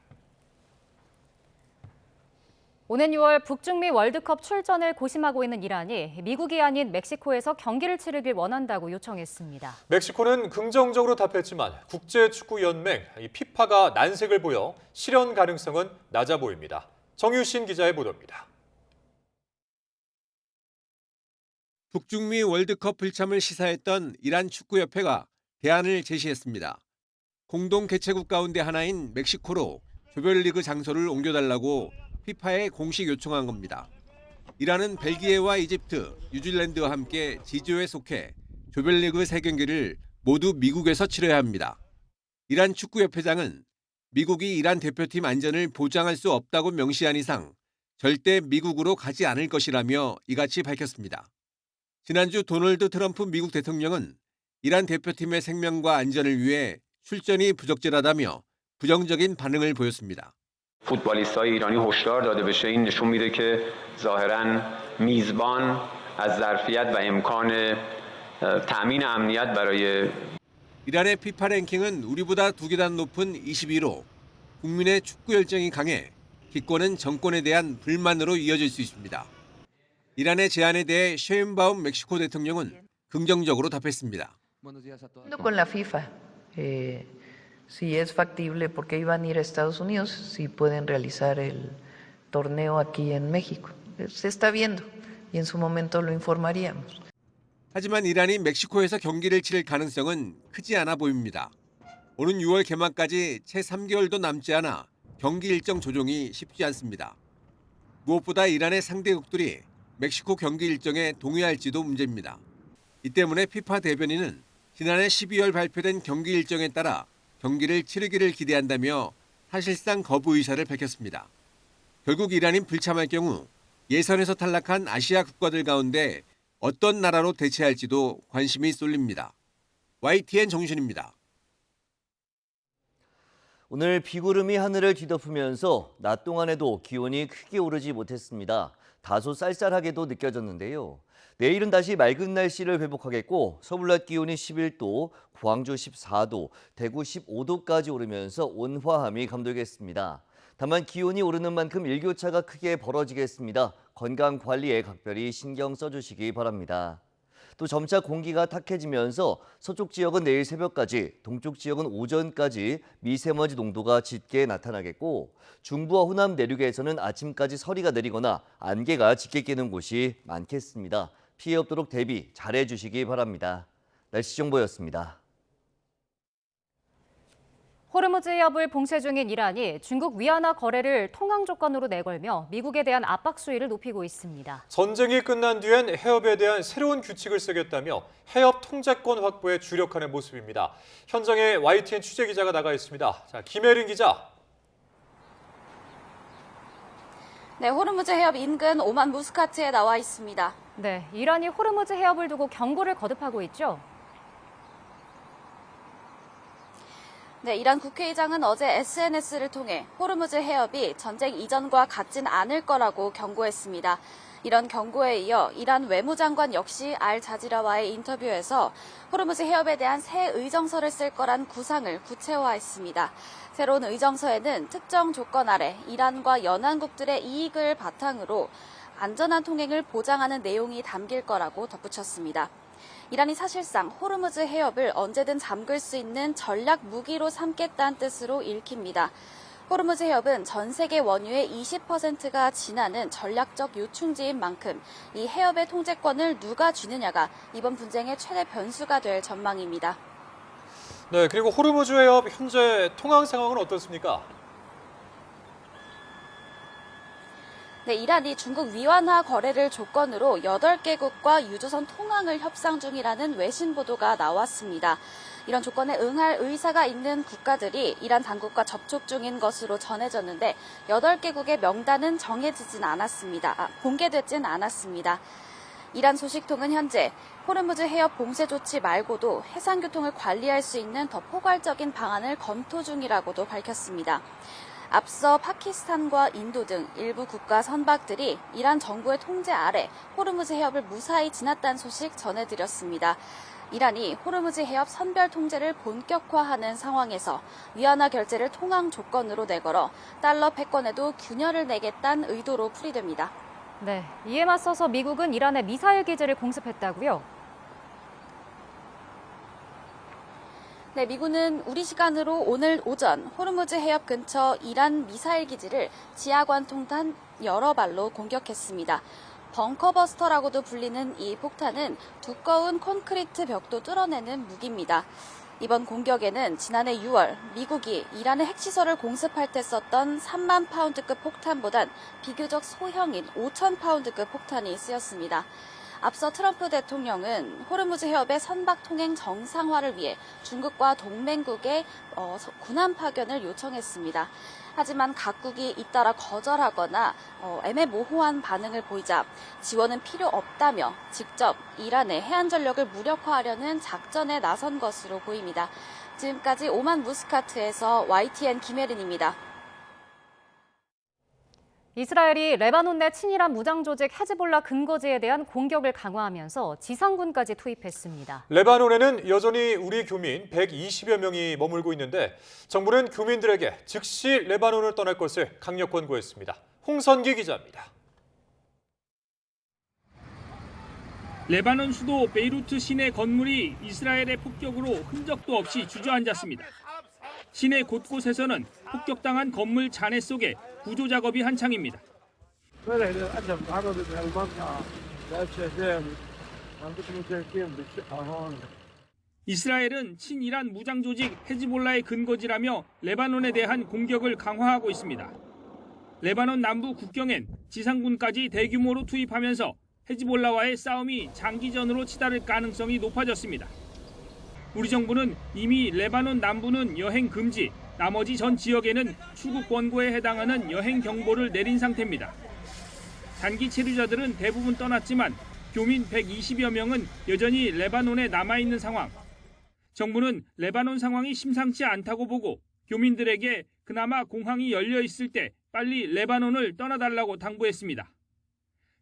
오는 6월 북중미 월드컵 출전을 고심하고 있는 이란이 미국이 아닌 멕시코에서 경기를 치르길 원한다고 요청했습니다. 멕시코는 긍정적으로 답했지만 국제축구연맹 피파가 난색을 보여 실현 가능성은 낮아 보입니다. 정유신 기자의 보도입니다. 북중미 월드컵 불참을 시사했던 이란 축구협회가 대안을 제시했습니다. 공동 개최국 가운데 하나인 멕시코로 조별리그 장소를 옮겨달라고 피파에 공식 요청한 겁니다. 이란은 벨기에와 이집트, 뉴질랜드와 함께 G조에 속해 조별리그 3경기를 모두 미국에서 치러야 합니다. 이란 축구협회장은 미국이 이란 대표팀 안전을 보장할 수 없다고 명시한 이상 절대 미국으로 가지 않을 것이라며 이같이 밝혔습니다. 지난주 도널드 트럼프 미국 대통령은 이란 대표팀의 생명과 안전을 위해 출전이 부적절하다며 부정적인 반응을 보였습니다. فوتبالیستای ایرانی هشدار داده بشه این نشون میده که ظاهراً میزبان از ظرفیت و امکان تأمین امنیت برای 이란의 피파 랭킹은 우리보다 2계단 높은 22로 국민의 축구 열정이 강해 기권은 정권에 대한 불만으로 이어질 수 있습니다. 이란의 제안에 대해 셰인바움 멕시코 대통령은 긍정적으로 답했습니다. Con la FIFA, si es factible, porque iban a ir a Estados Unidos, si pueden realizar el torneo aquí en México. Se está viendo y en su momento lo informaríamos. 하지만 이란이 멕시코에서 경기를 치를 가능성은 크지 않아 보입니다. 오는 6월 개막까지 채 3개월도 남지 않아 경기 일정 조정이 쉽지 않습니다. 무엇보다 이란의 상대국들이 멕시코 경기 일정에 동의할지도 문제입니다. 이 때문에 피파 대변인은 지난해 12월 발표된 경기 일정에 따라 경기를 치르기를 기대한다며 사실상 거부 의사를 밝혔습니다. 결국 이란이 불참할 경우 예선에서 탈락한 아시아 국가들 가운데 어떤 나라로 대체할지도 관심이 쏠립니다. YTN 정신입니다. 오늘 비구름이 하늘을 뒤덮으면서 낮 동안에도 기온이 크게 오르지 못했습니다. 다소 쌀쌀하게도 느껴졌는데요. 내일은 다시 맑은 날씨를 회복하겠고 서울 낮 기온이 11도, 광주 14도, 대구 15도까지 오르면서 온화함이 감돌겠습니다. 다만 기온이 오르는 만큼 일교차가 크게 벌어지겠습니다. 건강 관리에 각별히 신경 써주시기 바랍니다. 또 점차 공기가 탁해지면서 서쪽 지역은 내일 새벽까지, 동쪽 지역은 오전까지 미세먼지 농도가 짙게 나타나겠고 중부와 호남 내륙에서는 아침까지 서리가 내리거나 안개가 짙게 끼는 곳이 많겠습니다. 피해 없도록 대비 잘해 주시기 바랍니다. 날씨 정보였습니다. 호르무즈 해협을 봉쇄 중인 이란이 중국 위안화 거래를 통항 조건으로 내걸며 미국에 대한 압박 수위를 높이고 있습니다. 전쟁이 끝난 뒤엔 해협에 대한 새로운 규칙을 쓰겠다며 해협 통제권 확보에 주력하는 모습입니다. 현장에 YTN 취재 기자가 나가 있습니다. 자, 김혜린 기자. 네, 호르무즈 해협 인근 오만 무스카트에 나와 있습니다. 네, 이란이 호르무즈 해협을 두고 경고를 거듭하고 있죠. 네, 이란 국회의장은 어제 SNS를 통해 호르무즈 해협이 전쟁 이전과 같진 않을 거라고 경고했습니다. 이런 경고에 이어 이란 외무장관 역시 알자지라와의 인터뷰에서 호르무즈 해협에 대한 새 의정서를 쓸 거란 구상을 구체화했습니다. 새로운 의정서에는 특정 조건 아래 이란과 연안국들의 이익을 바탕으로 안전한 통행을 보장하는 내용이 담길 거라고 덧붙였습니다. 이란이 사실상 호르무즈 해협을 언제든 잠글 수 있는 전략 무기로 삼겠다는 뜻으로 읽힙니다. 호르무즈 해협은 전 세계 원유의 20%가 지나는 전략적 요충지인 만큼 이 해협의 통제권을 누가 쥐느냐가 이번 분쟁의 최대 변수가 될 전망입니다. 네, 그리고 호르무즈 해협 현재 통항 상황은 어떻습니까? 네, 이란이 중국 위안화 거래를 조건으로 8개국과 유조선 통항을 협상 중이라는 외신 보도가 나왔습니다. 이런 조건에 응할 의사가 있는 국가들이 이란 당국과 접촉 중인 것으로 전해졌는데 8개국의 명단은 정해지진 않았습니다. 공개되진 않았습니다. 이란 소식통은 현재 호르무즈 해협 봉쇄 조치 말고도 해상교통을 관리할 수 있는 더 포괄적인 방안을 검토 중이라고도 밝혔습니다. 앞서 파키스탄과 인도 등 일부 국가 선박들이 이란 정부의 통제 아래 호르무즈 해협을 무사히 지났다는 소식 전해드렸습니다. 이란이 호르무즈 해협 선별 통제를 본격화하는 상황에서 위안화 결제를 통항 조건으로 내걸어 달러 패권에도 균열을 내겠다는 의도로 풀이됩니다. 네, 이에 맞서서 미국은 이란의 미사일 기지를 공습했다고요? 네, 미군은 우리 시간으로 오늘 오전 호르무즈 해협 근처 이란 미사일 기지를 지하관 통탄 여러 발로 공격했습니다. 벙커버스터라고도 불리는 이 폭탄은 두꺼운 콘크리트 벽도 뚫어내는 무기입니다. 이번 공격에는 지난해 6월 미국이 이란의 핵시설을 공습할 때 썼던 3만 파운드급 폭탄보단 비교적 소형인 5천 파운드급 폭탄이 쓰였습니다. 앞서 트럼프 대통령은 호르무즈 해협의 선박 통행 정상화를 위해 중국과 동맹국의 군함 파견을 요청했습니다. 하지만 각국이 잇따라 거절하거나 애매모호한 반응을 보이자 지원은 필요 없다며 직접 이란의 해안 전력을 무력화하려는 작전에 나선 것으로 보입니다. 지금까지 오만 무스카트에서 YTN 김혜린입니다. 이스라엘이 레바논 내 친이란 무장 조직 헤즈볼라 근거지에 대한 공격을 강화하면서 지상군까지 투입했습니다. 레바논에는 여전히 우리 교민 120여 명이 머물고 있는데 정부는 교민들에게 즉시 레바논을 떠날 것을 강력 권고했습니다. 홍선기 기자입니다. 레바논 수도 베이루트 시내 건물이 이스라엘의 폭격으로 흔적도 없이 주저앉았습니다. 시내 곳곳에서는 폭격당한 건물 잔해 속에 구조 작업이 한창입니다. 이스라엘은 친이란 무장 조직 헤즈볼라의 근거지라며 레바논에 대한 공격을 강화하고 있습니다. 레바논 남부 국경엔 지상군까지 대규모로 투입하면서 헤즈볼라와의 싸움이 장기전으로 치달을 가능성이 높아졌습니다. 우리 정부는 이미 레바논 남부는 여행 금지, 나머지 전 지역에는 출국 권고에 해당하는 여행 경보를 내린 상태입니다. 단기 체류자들은 대부분 떠났지만 교민 120여 명은 여전히 레바논에 남아있는 상황. 정부는 레바논 상황이 심상치 않다고 보고 교민들에게 그나마 공항이 열려 있을 때 빨리 레바논을 떠나달라고 당부했습니다.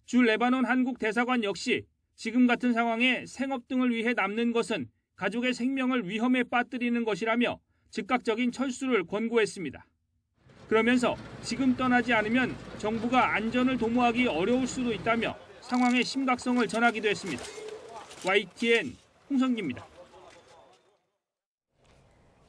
주 레바논 한국 대사관 역시 지금 같은 상황에 생업 등을 위해 남는 것은 가족의 생명을 위험에 빠뜨리는 것이라며 즉각적인 철수를 권고했습니다. 그러면서 지금 떠나지 않으면 정부가 안전을 도모하기 어려울 수도 있다며 상황의 심각성을 전하기도 했습니다. YTN 홍성기입니다.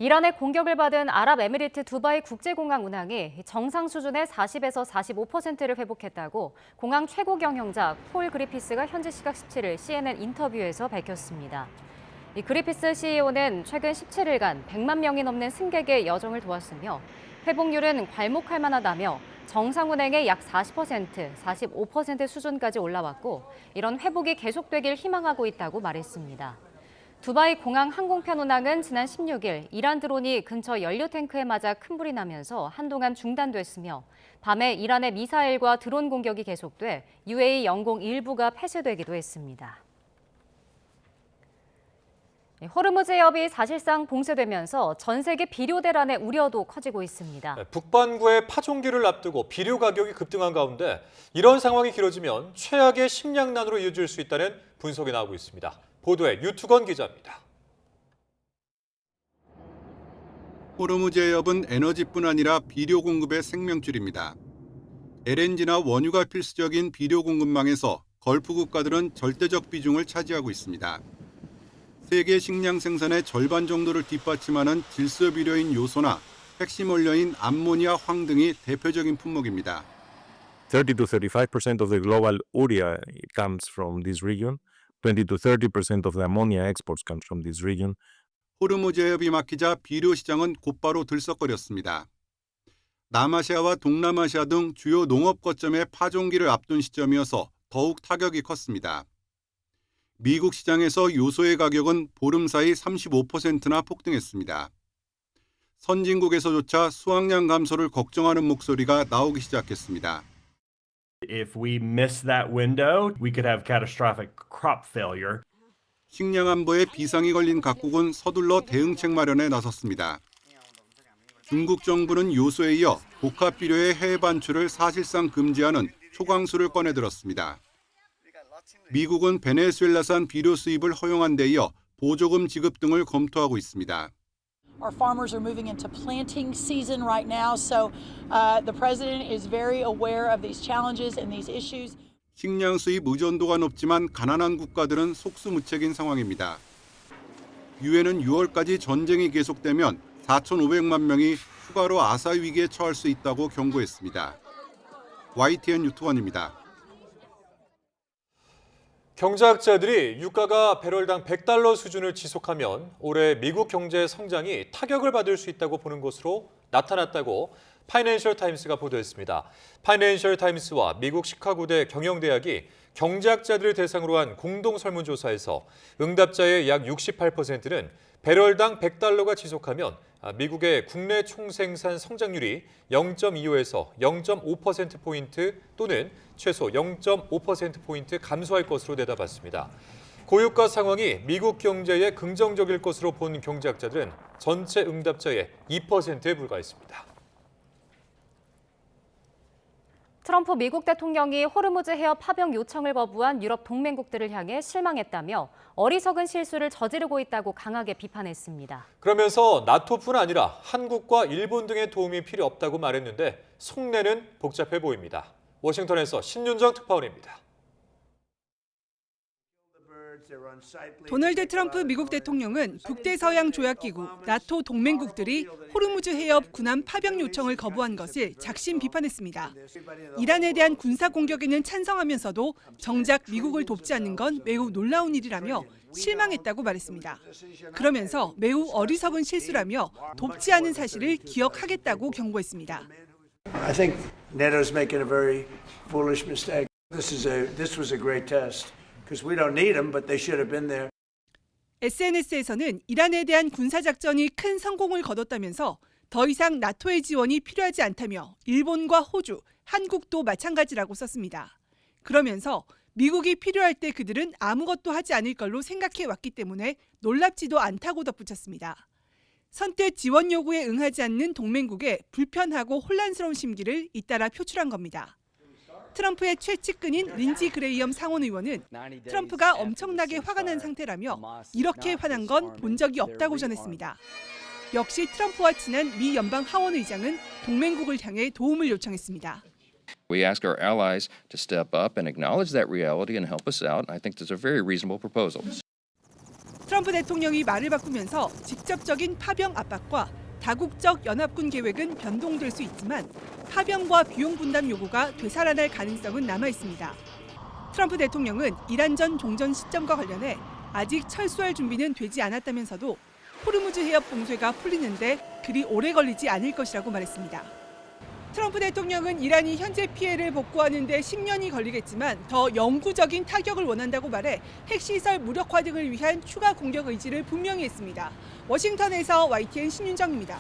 이란의 공격을 받은 아랍에미리트 두바이 국제공항 운항이 정상 수준의 40에서 45%를 회복했다고 공항 최고 경영자 폴 그리피스가 현지 시각 17일 CNN 인터뷰에서 밝혔습니다. 이 그리피스 CEO는 최근 17일간 100만 명이 넘는 승객의 여정을 도왔으며 회복률은 괄목할 만하다며 정상 운행의 약 40%, 45% 수준까지 올라왔고 이런 회복이 계속되길 희망하고 있다고 말했습니다. 두바이 공항 항공편 운항은 지난 16일 이란 드론이 근처 연료 탱크에 맞아 큰 불이 나면서 한동안 중단됐으며 밤에 이란의 미사일과 드론 공격이 계속돼 UAE 영공 일부가 폐쇄되기도 했습니다. 호르무즈 해협이 사실상 봉쇄되면서 전 세계 비료 대란의 우려도 커지고 있습니다. 북반구의 파종기를 앞두고 비료 가격이 급등한 가운데 이런 상황이 길어지면 최악의 식량난으로 이어질 수 있다는 분석이 나오고 있습니다. 보도에 유투건 기자입니다. 호르무즈 해협은 에너지뿐 아니라 비료 공급의 생명줄입니다. LNG나 원유가 필수적인 비료 공급망에서 걸프 국가들은 절대적 비중을 차지하고 있습니다. 세계 식량 생산의 절반 정도를 뒷받침하는 질소 비료인 요소나 핵심 원료인 암모니아, 황 등이 대표적인 품목입니다. 30 to 35% of the global urea comes from this region. 20 to 30% of the ammonia exports comes from this region. 호르무즈 해협이 막히자 비료 시장은 곧바로 들썩거렸습니다. 남아시아와 동남아시아 등 주요 농업 거점의 파종기를 앞둔 시점이어서 더욱 타격이 컸습니다. 미국 시장에서 요소의 가격은 보름 사이 35%나 폭등했습니다. 선진국에서조차 수확량 감소를 걱정하는 목소리가 나오기 시작했습니다. If we miss that window, we could have catastrophic crop failure. 식량 안보에 비상이 걸린 각국은 서둘러 대응책 마련에 나섰습니다. 중국 정부는 요소에 이어 복합 비료의 해외 반출을 사실상 금지하는 초강수를 꺼내들었습니다. 미국은 베네수엘라산 비료 수입을 허용한 데 이어 보조금 지급 등을 검토하고 있습니다. Our farmers are moving into planting season right now, so the president is very aware of these challenges and these issues. 식량 수입 의존도가 높지만 가난한 국가들은 속수무책인 상황입니다. 유엔은 6월까지 전쟁이 계속되면 4,500만 명이 추가로 아사 위기에 처할 수 있다고 경고했습니다. YTN 유투원입니다. 경제학자들이 유가가 배럴당 $100 수준을 지속하면 올해 미국 경제 성장이 타격을 받을 수 있다고 보는 것으로 나타났다고 파이낸셜 타임스가 보도했습니다. 파이낸셜 타임스와 미국 시카고대 경영대학이 경제학자들을 대상으로 한 공동 설문조사에서 응답자의 약 68%는 배럴당 $100가 지속하면 미국의 국내 총생산 성장률이 0.25에서 0.5%포인트 또는 최소 0.5%포인트 감소할 것으로 내다봤습니다. 고유가 상황이 미국 경제에 긍정적일 것으로 본 경제학자들은 전체 응답자의 2%에 불과했습니다. 트럼프 미국 대통령이 호르무즈 해협 파병 요청을 거부한 유럽 동맹국들을 향해 실망했다며 어리석은 실수를 저지르고 있다고 강하게 비판했습니다. 그러면서 나토뿐 아니라 한국과 일본 등의 도움이 필요 없다고 말했는데 속내는 복잡해 보입니다. 워싱턴에서 신윤정 특파원입니다. 도널드 트럼프 미국 대통령은 북대서양 조약기구 나토 동맹국들이 호르무즈 해협 군함 파병 요청을 거부한 것을 작심 비판했습니다. 이란에 대한 군사 공격에는 찬성하면서도 정작 미국을 돕지 않는 건 매우 놀라운 일이라며 실망했다고 말했습니다. 그러면서 매우 어리석은 실수라며 돕지 않은 사실을 기억하겠다고 경고했습니다. I think NATO's making a very foolish mistake. This was a great test. Because we don't need them, but they should have been there. SNS에서는 이란에 대한 군사작전이 큰 성공을 거뒀다면서 더 이상 나토의 지원이 필요하지 않다며 일본과 호주, 한국도 마찬가지라고 썼습니다. 그러면서 미국이 필요할 때 그들은 아무것도 하지 않을 걸로 생각해 왔기 때문에 놀랍지도 않다고 덧붙였습니다. 선뜻 지원 요구에 응하지 않는 동맹국의 불편하고 혼란스러운 심기를 잇따라 표출한 겁니다. 트럼프의 최측근인 린지 그레이엄 상원 의원은 트럼프가 엄청나게 화가 난 상태라며 이렇게 화난 건 본 적이 없다고 전했습니다. 역시 트럼프와 친한 미 연방 하원 의장은 동맹국을 향해 도움을 요청했습니다. We ask our allies to step up and acknowledge that reality and help us out. I think that's a very reasonable proposal. 트럼프 대통령이 말을 바꾸면서 직접적인 파병 압박과 다국적 연합군 계획은 변동될 수 있지만 파병과 비용 분담 요구가 되살아날 가능성은 남아 있습니다. 트럼프 대통령은 이란전 종전 시점과 관련해 아직 철수할 준비는 되지 않았다면서도 호르무즈 해협 봉쇄가 풀리는데 그리 오래 걸리지 않을 것이라고 말했습니다. 트럼프 대통령은 이란이 현재 피해를 복구하는 데 10년이 걸리겠지만 더 영구적인 타격을 원한다고 말해 핵시설 무력화 등을 위한 추가 공격 의지를 분명히 했습니다. 워싱턴에서 YTN 신윤정입니다.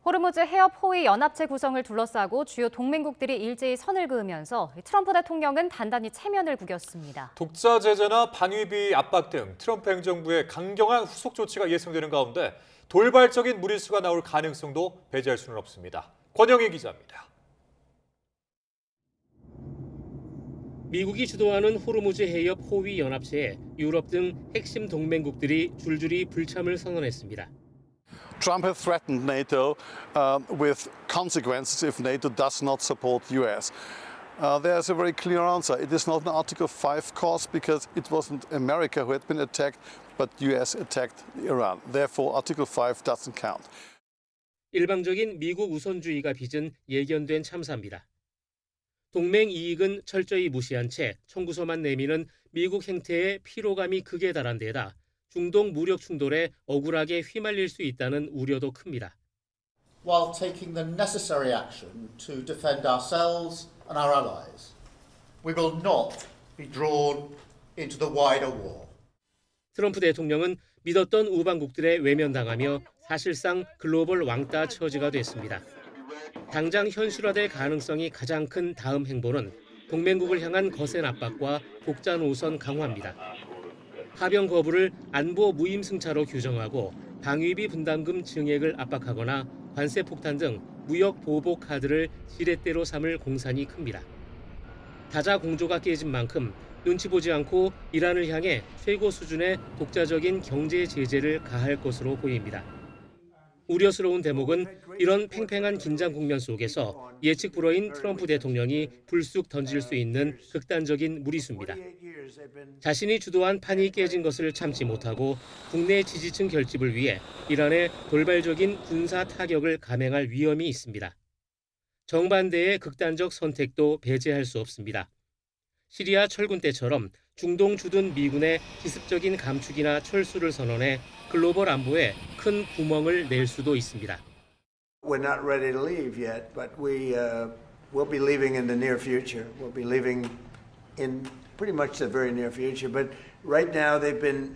호르무즈 해협 호위 연합체 구성을 둘러싸고 주요 동맹국들이 일제히 선을 그으면서 트럼프 대통령은 단단히 체면을 구겼습니다. 독자 제재나 방위비 압박 등 트럼프 행정부의 강경한 후속 조치가 예상되는 가운데 돌발적인 무리수가 나올 가능성도 배제할 수는 없습니다. 권영희 기자입니다. 미국이 주도하는 호르무즈 해협 호위 연합체에 유럽 등 핵심 동맹국들이 줄줄이 불참을 선언했습니다. Trump has threatened NATO with consequences if NATO does not support the US. There's a very clear answer. It is not an Article 5 cause because it wasn't America who had been attacked, but the US attacked Iran. Therefore, Article 5 doesn't count. 일방적인 미국 우선주의가 빚은 예견된 참사입니다. 동맹 이익은 철저히 무시한 채 청구서만 내미는 미국 행태에 피로감이 극에 달한 데다 중동 무력 충돌에 억울하게 휘말릴 수 있다는 우려도 큽니다. While taking the necessary action to defend ourselves and our allies, we will not be drawn into the wider war. 트럼프 대통령은 믿었던 우방국들의 외면당하며 사실상 글로벌 왕따 처지가 됐습니다. 당장 현실화될 가능성이 가장 큰 다음 행보는 동맹국을 향한 거센 압박과 독자 노선 강화입니다. 파병 거부를 안보 무임승차로 규정하고 방위비 분담금 증액을 압박하거나 관세 폭탄 등 무역 보복 카드를 지렛대로 삼을 공산이 큽니다. 다자 공조가 깨진 만큼 눈치 보지 않고 이란을 향해 최고 수준의 독자적인 경제 제재를 가할 것으로 보입니다. 우려스러운 대목은 이런 팽팽한 긴장 국면 속에서 예측 불허인 트럼프 대통령이 불쑥 던질 수 있는 극단적인 무리수입니다. 자신이 주도한 판이 깨진 것을 참지 못하고 국내 지지층 결집을 위해 이란에 돌발적인 군사 타격을 감행할 위험이 있습니다. 정반대의 극단적 선택도 배제할 수 없습니다. 시리아 철군 때처럼 중동 주둔 미군의 기습적인 감축이나 철수를 선언해 글로벌 안보에 큰 구멍을 낼 수도 있습니다. We're not ready to leave yet, but we'll be leaving in the near future. We'll be leaving in pretty much the very near future. But right now they've been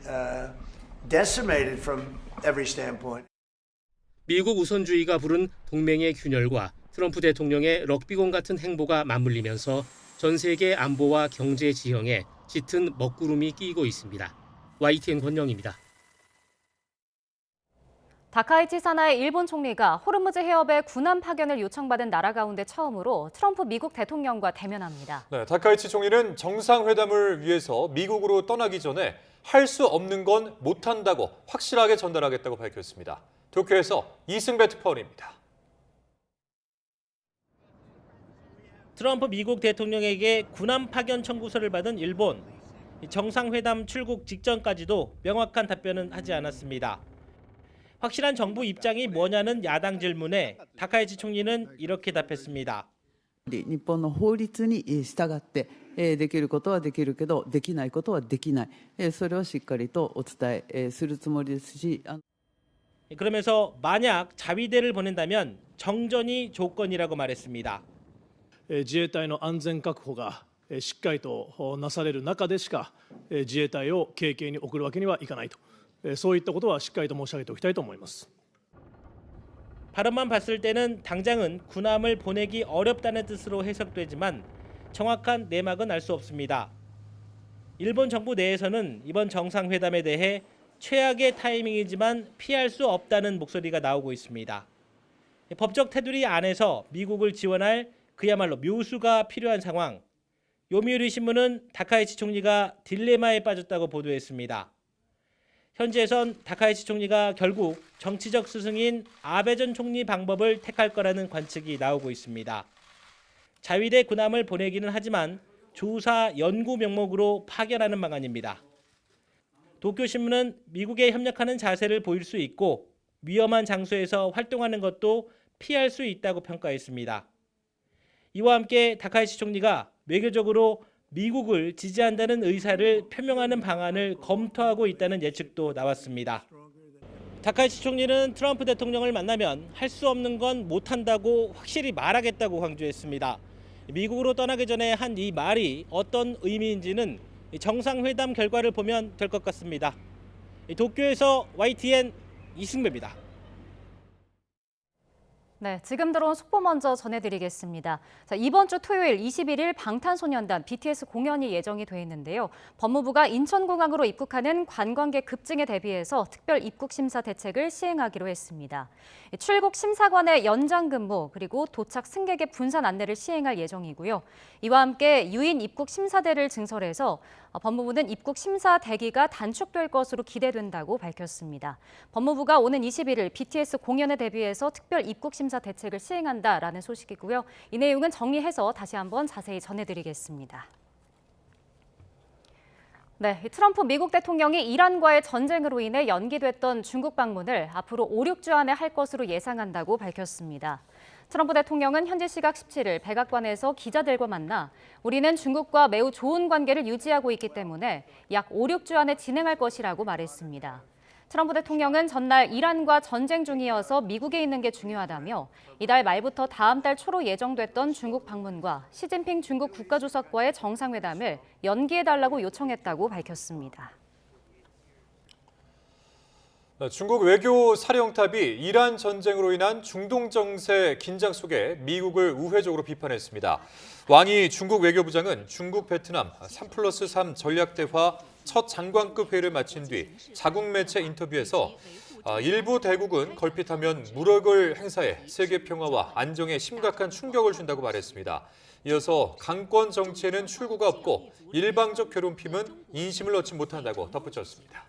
decimated from every standpoint. 미국 우선주의가 부른 동맹의 균열과 트럼프 대통령의 럭비공 같은 행보가 맞물리면서 전 세계 안보와 경제 지형에 짙은 먹구름이 끼고 있습니다. YTN 권영입니다. 다카이치 사나의 일본 총리가 호르무즈 해협에 군함 파견을 요청받은 나라 가운데 처음으로 트럼프 미국 대통령과 대면합니다. 네, 다카이치 총리는 정상회담을 위해서 미국으로 떠나기 전에 할 수 없는 건 못한다고 확실하게 전달하겠다고 밝혔습니다. 도쿄에서 이승배 특파원입니다. 트럼프 미국 대통령에게 군함 파견 청구서를 받은 일본. 정상회담 출국 직전까지도 명확한 답변은 하지 않았습니다. 확실한 정부 입장이 뭐냐는 야당 질문에 다카이치 총리는 이렇게 답했습니다. 日本の法律に従ってできることはできるけどできないことはできない。それをしっかりとお伝えするつもりですし。 그러면서 만약 자위대를 보낸다면 정전이 조건이라고 말했습니다. 自衛隊の安全確保がしっかりとなされる中でしか自衛隊を軽々に送るわけにはいかないと、そういったことはしっかりと申し上げておきたいと思います。 발언만 봤을 때는 당장은 군함을 보내기 어렵다는 뜻으로 해석되지만 정확한 내막은 알 수 없습니다. 일본 정부 내에서는 이번 정상회담에 대해 최악의 타이밍이지만 피할 수 없다는 목소리가 나오고 있습니다. 법적 테두리 안에서 미국을 지원할 그야말로 묘수가 필요한 상황. 요미우리 신문은 다카이치 총리가 딜레마에 빠졌다고 보도했습니다. 현지에선 다카이치 총리가 결국 정치적 스승인 아베 전 총리 방법을 택할 거라는 관측이 나오고 있습니다. 자위대 군함을 보내기는 하지만 조사 연구 명목으로 파견하는 방안입니다. 도쿄신문은 미국에 협력하는 자세를 보일 수 있고 위험한 장소에서 활동하는 것도 피할 수 있다고 평가했습니다. 이와 함께 다카이치 총리가 외교적으로 미국을 지지한다는 의사를 표명하는 방안을 검토하고 있다는 예측도 나왔습니다. 다카이치 총리는 트럼프 대통령을 만나면 할 수 없는 건 못한다고 확실히 말하겠다고 강조했습니다. 미국으로 떠나기 전에 한 이 말이 어떤 의미인지는 정상회담 결과를 보면 될 것 같습니다. 도쿄에서 YTN 이승배입니다. 네, 지금 들어온 속보 먼저 전해드리겠습니다. 자, 이번 주 토요일 21일 방탄소년단 BTS 공연이 예정이 돼 있는데요. 법무부가 인천공항으로 입국하는 관광객 급증에 대비해서 특별 입국 심사 대책을 시행하기로 했습니다. 출국 심사관의 연장 근무 그리고 도착 승객의 분산 안내를 시행할 예정이고요. 이와 함께 유인 입국 심사대를 증설해서 법무부는 입국 심사 대기가 단축될 것으로 기대된다고 밝혔습니다. 법무부가 오는 21일 BTS 공연에 대비해서 특별 입국 심사 대책을 시행한다라는 소식이고요. 이 내용은 정리해서 다시 한번 자세히 전해드리겠습니다. 네, 트럼프 미국 대통령이 이란과의 전쟁으로 인해 연기됐던 중국 방문을 앞으로 5, 6주 안에 할 것으로 예상한다고 밝혔습니다. 트럼프 대통령은 현지 시각 17일 백악관에서 기자들과 만나 우리는 중국과 매우 좋은 관계를 유지하고 있기 때문에 약 5, 6주 안에 진행할 것이라고 말했습니다. 트럼프 대통령은 전날 이란과 전쟁 중이어서 미국에 있는 게 중요하다며 이달 말부터 다음 달 초로 예정됐던 중국 방문과 시진핑 중국 국가주석과의 정상회담을 연기해달라고 요청했다고 밝혔습니다. 중국 외교 사령탑이 이란 전쟁으로 인한 중동 정세 긴장 속에 미국을 우회적으로 비판했습니다. 왕이 중국 외교부장은 중국 베트남 3+3 전략대화 첫 장관급 회의를 마친 뒤 자국 매체 인터뷰에서 일부 대국은 걸핏하면 무력을 행사해 세계 평화와 안정에 심각한 충격을 준다고 말했습니다. 이어서 강권 정치에는 출구가 없고 일방적 괴롭힘은 인심을 얻지 못한다고 덧붙였습니다.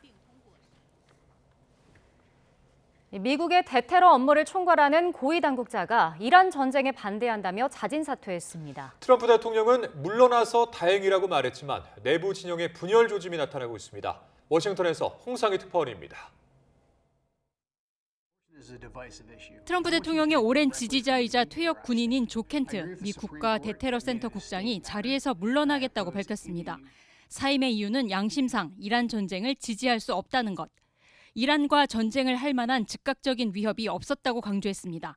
미국의 대테러 업무를 총괄하는 고위 당국자가 이란 전쟁에 반대한다며 자진 사퇴했습니다. 트럼프 대통령은 물러나서 다행이라고 말했지만 내부 진영의 분열 조짐이 나타나고 있습니다. 워싱턴에서 홍상희 특파원입니다. 트럼프 대통령의 오랜 지지자이자 퇴역 군인인 조 켄트 미 국가 대테러 센터 국장이 자리에서 물러나겠다고 밝혔습니다. 사임의 이유는 양심상 이란 전쟁을 지지할 수 없다는 것. 이란과 전쟁을 할 만한 즉각적인 위협이 없었다고 강조했습니다.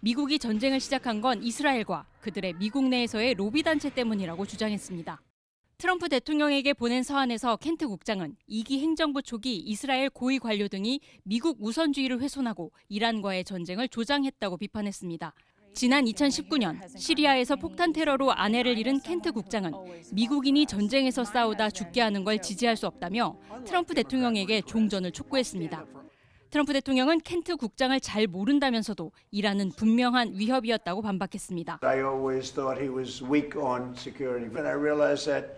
미국이 전쟁을 시작한 건 이스라엘과 그들의 미국 내에서의 로비 단체 때문이라고 주장했습니다. 트럼프 대통령에게 보낸 서한에서 켄트 국장은 2기 행정부 초기 이스라엘 고위 관료 등이 미국 우선주의를 훼손하고 이란과의 전쟁을 조장했다고 비판했습니다. 지난 2019년 시리아에서 폭탄 테러로 아내를 잃은 켄트 국장은 미국인이 전쟁에서 싸우다 죽게 하는 걸 지지할 수 없다며 트럼프 대통령에게 종전을 촉구했습니다. 트럼프 대통령은 켄트 국장을 잘 모른다면서도 이란은 분명한 위협이었다고 반박했습니다. I always thought he was weak on security, but I realized that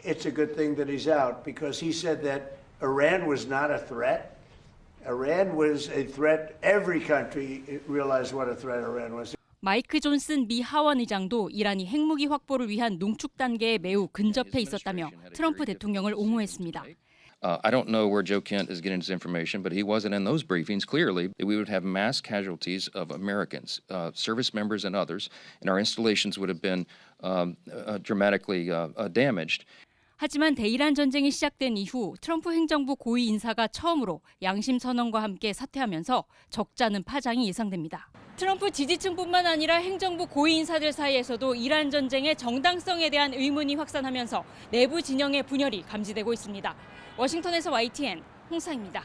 it's a good thing that he's out because he said that Iran was not a threat. Iran was a threat. Every country realized what a threat Iran was. 마이크 존슨 미 하원 의장도 이란이 핵무기 확보를 위한 농축 단계에 매우 근접해 있었다며 트럼프 대통령을 옹호했습니다. I don't know where Joe Kent is getting his information, but he wasn't in those briefings. Clearly, we would have mass casualties of Americans, service members and others, and our installations would have been dramatically damaged. 하지만 대이란 전쟁이 시작된 이후 트럼프 행정부 고위 인사가 처음으로 양심 선언과 함께 사퇴하면서 적잖은 파장이 예상됩니다. 트럼프 지지층뿐만 아니라 행정부 고위 인사들 사이에서도 이란 전쟁의 정당성에 대한 의문이 확산하면서 내부 진영의 분열이 감지되고 있습니다. 워싱턴에서 YTN 홍상입니다.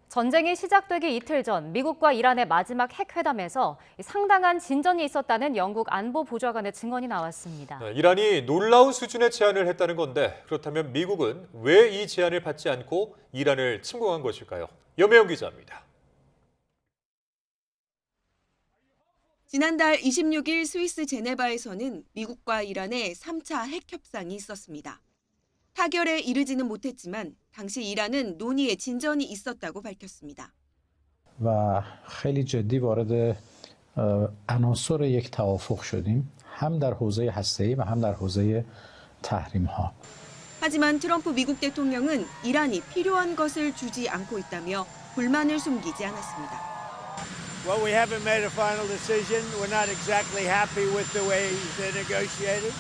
전쟁이 시작되기 이틀 전 미국과 이란의 마지막 핵회담에서 상당한 진전이 있었다는 영국 안보보좌관의 증언이 나왔습니다. 이란이 놀라운 수준의 제안을 했다는 건데 그렇다면 미국은 왜 이 제안을 받지 않고 이란을 침공한 것일까요? 염혜영 기자입니다. 지난달 26일 스위스 제네바에서는 미국과 이란의 3차 핵 협상이 있었습니다. 타결에 이르지는 못했지만 당시 이란은 논의에 진전이 있었다고 밝혔습니다. و خیلی جدی وارد عناصر یک توافق شدیم هم در حوزه هسته‌ای و هم در حوزه تحریم‌ها. 하지만 트럼프 미국 대통령은 이란이 필요한 것을 주지 않고 있다며 불만을 숨기지 않았습니다. Well, we haven't made a final decision. We're not exactly happy with the way they negotiated.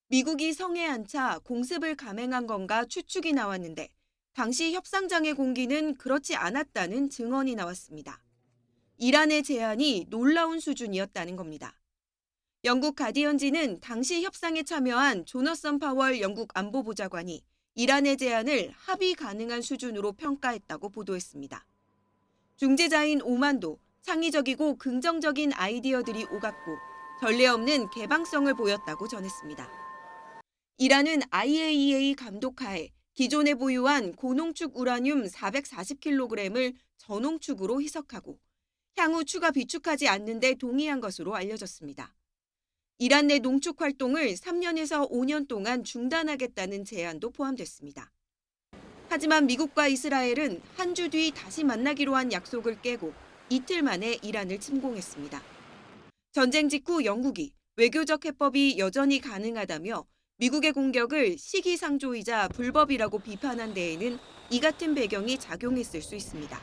미국이 성에 안차 공습을 감행한 건가 추측이 나왔는데 당시 협상장의 공기는 그렇지 않았다는 증언이 나왔습니다. 이란의 제안이 놀라운 수준이었다는 겁니다. 영국 가디언지는 당시 협상에 참여한 조너선 파월 영국 안보보좌관이 이란의 제안을 합의 가능한 수준으로 평가했다고 보도했습니다. 중재자인 오만도 창의적이고 긍정적인 아이디어들이 오갔고 전례 없는 개방성을 보였다고 전했습니다. 이란은 IAEA 감독하에 기존에 보유한 고농축 우라늄 440kg을 저농축으로 희석하고 향후 추가 비축하지 않는 데 동의한 것으로 알려졌습니다. 이란 내 농축 활동을 3년에서 5년 동안 중단하겠다는 제안도 포함됐습니다. 하지만 미국과 이스라엘은 한 주 뒤 다시 만나기로 한 약속을 깨고 이틀 만에 이란을 침공했습니다. 전쟁 직후 영국이 외교적 해법이 여전히 가능하다며 미국의 공격을 시기상조이자 불법이라고 비판한 데에는 이 같은 배경이 작용했을 수 있습니다.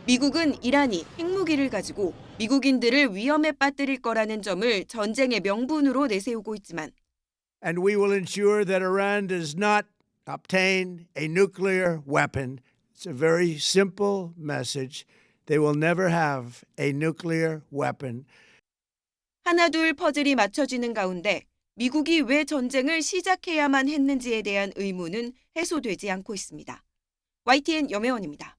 미국은 이란이 핵무기를 가지고 미국인들을 위험에 빠뜨릴 거라는 점을 전쟁의 명분으로 내세우고 있지만 And we will ensure that Iran does not obtain a nuclear weapon. It's a very simple message. They will never have a nuclear weapon. 하나둘 퍼즐이 맞춰지는 가운데 미국이 왜 전쟁을 시작해야만 했는지에 대한 의문은 해소되지 않고 있습니다. YTN 염혜원입니다.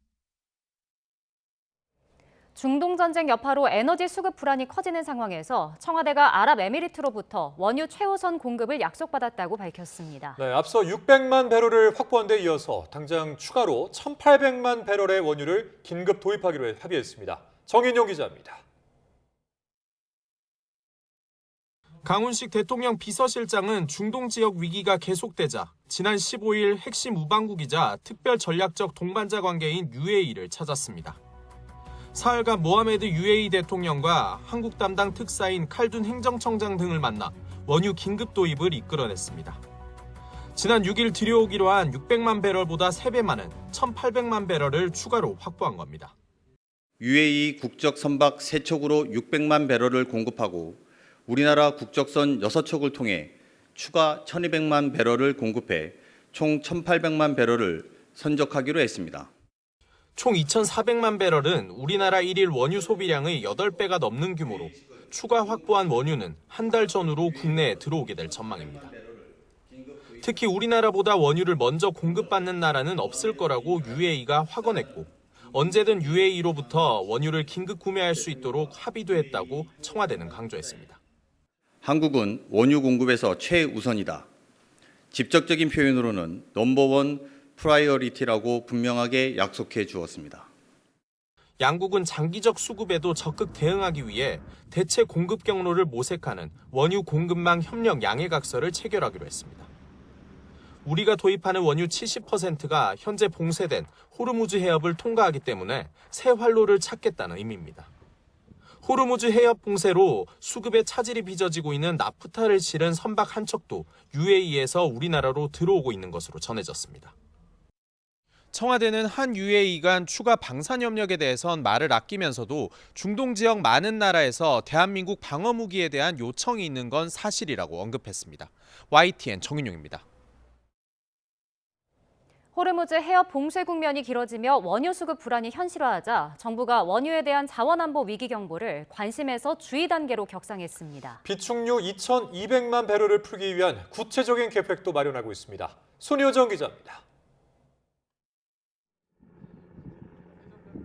중동 전쟁 여파로 에너지 수급 불안이 커지는 상황에서 청와대가 아랍에미리트로부터 원유 최우선 공급을 약속받았다고 밝혔습니다. 네, 앞서 600만 배럴을 확보한 데 이어서 당장 추가로 1,800만 배럴의 원유를 긴급 도입하기로 합의했습니다. 정인용 기자입니다. 강훈식 대통령 비서실장은 중동 지역 위기가 계속되자 지난 15일 핵심 우방국이자 특별 전략적 동반자 관계인 UAE를 찾았습니다. 사흘간 모하메드 UAE 대통령과 한국 담당 특사인 칼둔 행정청장 등을 만나 원유 긴급 도입을 이끌어냈습니다. 지난 6일 들여오기로 한 600만 배럴보다 3배 많은 1,800만 배럴을 추가로 확보한 겁니다. UAE 국적 선박 3척으로 600만 배럴을 공급하고 우리나라 국적선 6척을 통해 추가 1,200만 배럴을 공급해 총 1,800만 배럴을 선적하기로 했습니다. 총 2,400만 배럴은 우리나라 1일 원유 소비량의 8배가 넘는 규모로 추가 확보한 원유는 한 달 전후로 국내에 들어오게 될 전망입니다. 특히 우리나라보다 원유를 먼저 공급받는 나라는 없을 거라고 UAE가 확언했고 언제든 UAE로부터 원유를 긴급 구매할 수 있도록 합의도 했다고 청와대는 강조했습니다. 한국은 원유 공급에서 최우선이다. 직접적인 표현으로는 넘버원 프라이어리티라고 분명하게 약속해 주었습니다. 양국은 장기적 수급에도 적극 대응하기 위해 대체 공급 경로를 모색하는 원유 공급망 협력 양해각서를 체결하기로 했습니다. 우리가 도입하는 원유 70%가 현재 봉쇄된 호르무즈 해협을 통과하기 때문에 새 활로를 찾겠다는 의미입니다. 호르무즈 해협 봉쇄로 수급에 차질이 빚어지고 있는 나프타를 실은 선박 한 척도 UAE에서 우리나라로 들어오고 있는 것으로 전해졌습니다. 청와대는 한 UAE 간 추가 방산 협력에 대해선 말을 아끼면서도 중동 지역 많은 나라에서 대한민국 방어 무기에 대한 요청이 있는 건 사실이라고 언급했습니다. YTN 정인용입니다. 호르무즈 해협 봉쇄 국면이 길어지며 원유 수급 불안이 현실화하자 정부가 원유에 대한 자원안보 위기 경보를 관심에서 주의 단계로 격상했습니다. 비축유 2,200만 배럴을 풀기 위한 구체적인 계획도 마련하고 있습니다. 손효정 기자입니다.